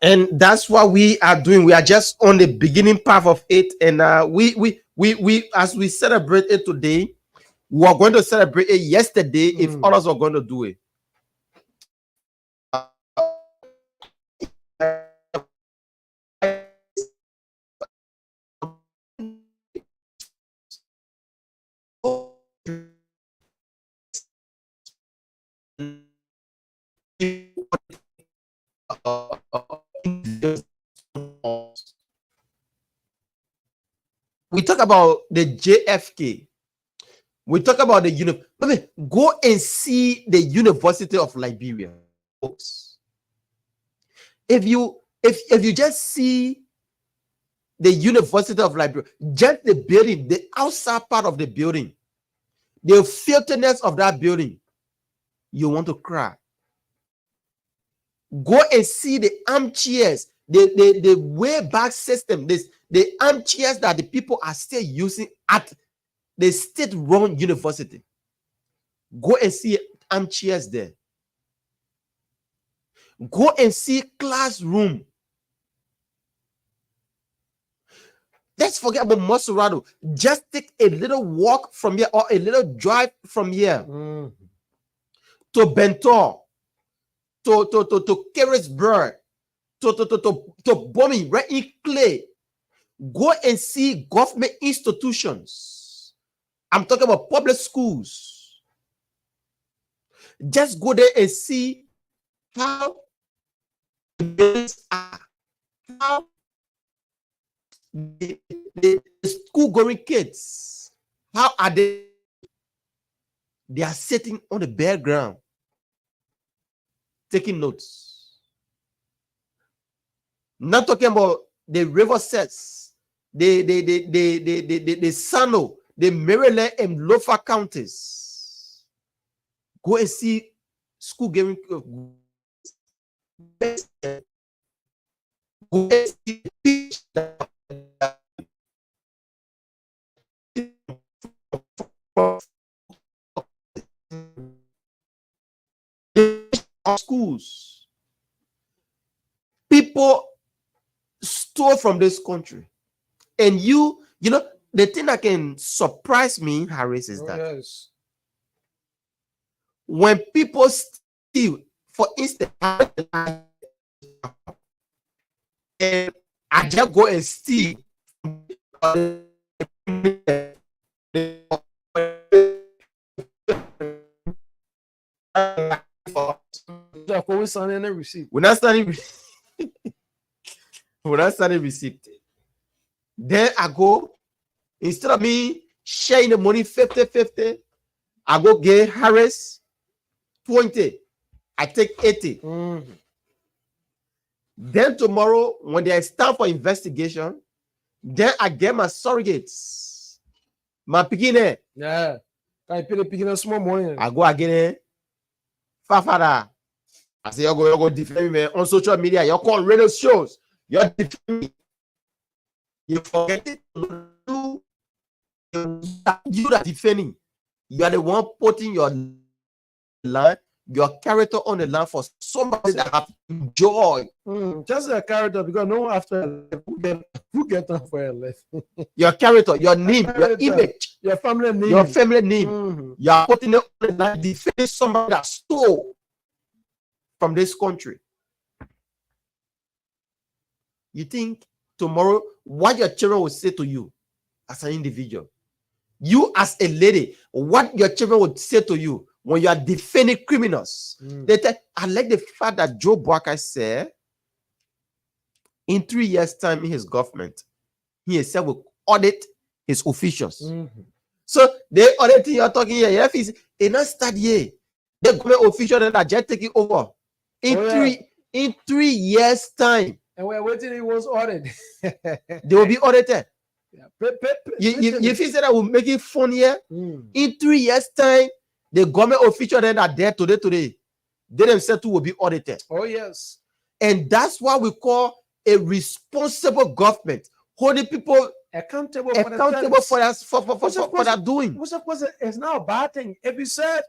And that's what we are doing. We are just on the beginning part of it, and we as we celebrate it today, we are going to celebrate it yesterday if others are going to do it. We talk about the JFK. We talk about the university. Go and see the University of Liberia, folks. If you just see the University of Liberia, just the building, the outside part of the building, the filthiness of that building, you want to cry. Go and see the armchairs, the way back system, the armchairs that the people are still using at the state-run university. Go and see armchairs there. Go and see classroom. Let's forget about Mosurado. Just take a little walk from here or a little drive from here to Bentor, to Carisburg, to Bombing, right in Clay. Go and see government institutions. I'm talking about public schools. Just go there and see how the buildings are, how the school-going kids, how are they? They are sitting on the bare ground, taking notes. Not talking about the river sets, the Sano, the Maryland and Lofa counties. Go and see school-going. Go and see schools. People stole from this country, and you know the thing that can surprise me, Harris, is that when people steal, for instance, and I just go and steal. We're signing a receipt. We're not signing receipt. Then I go, instead of me sharing the money 50-50, I go get Harris 20. I take 80. Then tomorrow, when there is time for investigation, then I get my surrogates. My beginner. Yeah. I pay the beginner small money. I go again. Fafara. I say, you go defend me on social media. You call radio shows. You're defending me. You forget it. You are defending. You are the one putting your land, your character on the land for somebody that have joy. Just a character, because no one after who get on for your life. Your character, your name, your image, your family name. Your family name. You are putting it on the land, defending somebody that stole from this country. You think tomorrow what your children will say to you as an individual? You as a lady, what your children would say to you when you are defending criminals? I like the fact that Joe Barker said, In 3 years' time in his government, he himself will audit his officials. So they auditing you're talking here. If it's not start here, the government official that are just taking over in 3 years' time. And we're waiting. It was audited. They will be audited. Yeah. You feel that will make it fun here? In 3 years' time, the government official that are there today, they themselves too will be audited. Oh yes. And that's what we call a responsible government, holding people accountable for their doing. Which of course is not a bad thing. If you said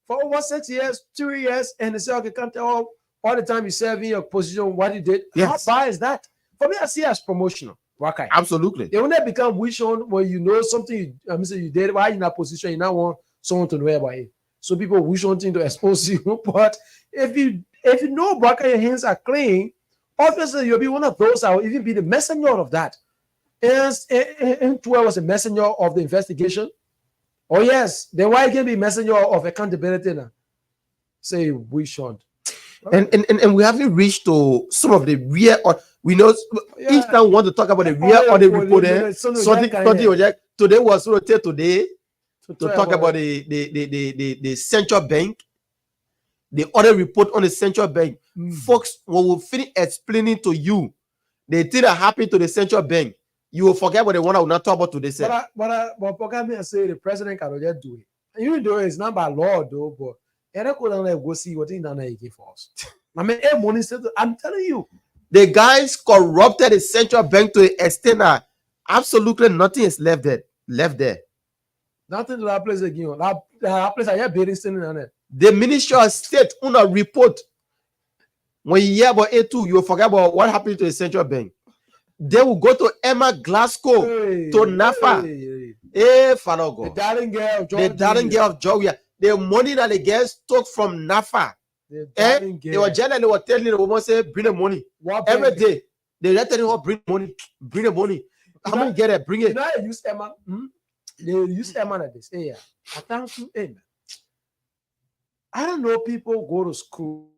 for over 6 years, 2 years, and they say, okay, can't tell all the time you serve in your position what you did. Yes. How bad is that? For me, I see it as promotional. Okay. Absolutely. They will not become wish on when you know something you did while you're in that position, you now want someone to know about it. So people wish on thing to expose you. But if you know Baka, your hands are clean, obviously you'll be one of those that will even be the messenger of that. And 12 was a messenger of the investigation. Oh yes, then why can't be messenger of accountability now? Say we should. And we haven't reached to some of the real, or we know each time we want to talk about the real audit report. Today was today to talk about the central bank, the audit report on the central bank. Folks, when we finish explaining to you the thing that happened to the central bank, you will forget what the one I will not talk about today. But forget me and say the president cannot just do it. Even though it's not by law, though, but go see what he done again for us. I mean, I'm telling you, the guys corrupted the central bank to the extent that absolutely nothing is left there. Nothing to that place again. That place I hear building standing on it. The Ministry of State on a report. When you hear about A2, you will forget about what happened to the central bank. They will go to Emma Glasgow, to NAFA. Father God. The darling girl of Georgia. The money that the girls took from NAFA. They were generally were telling the woman, say, bring the money. Every day. They were telling her, bring the money. How many get it? Bring it. You know, they use Emma. They use Emma like this. Hey, I thank you, Emma. I don't know, people go to school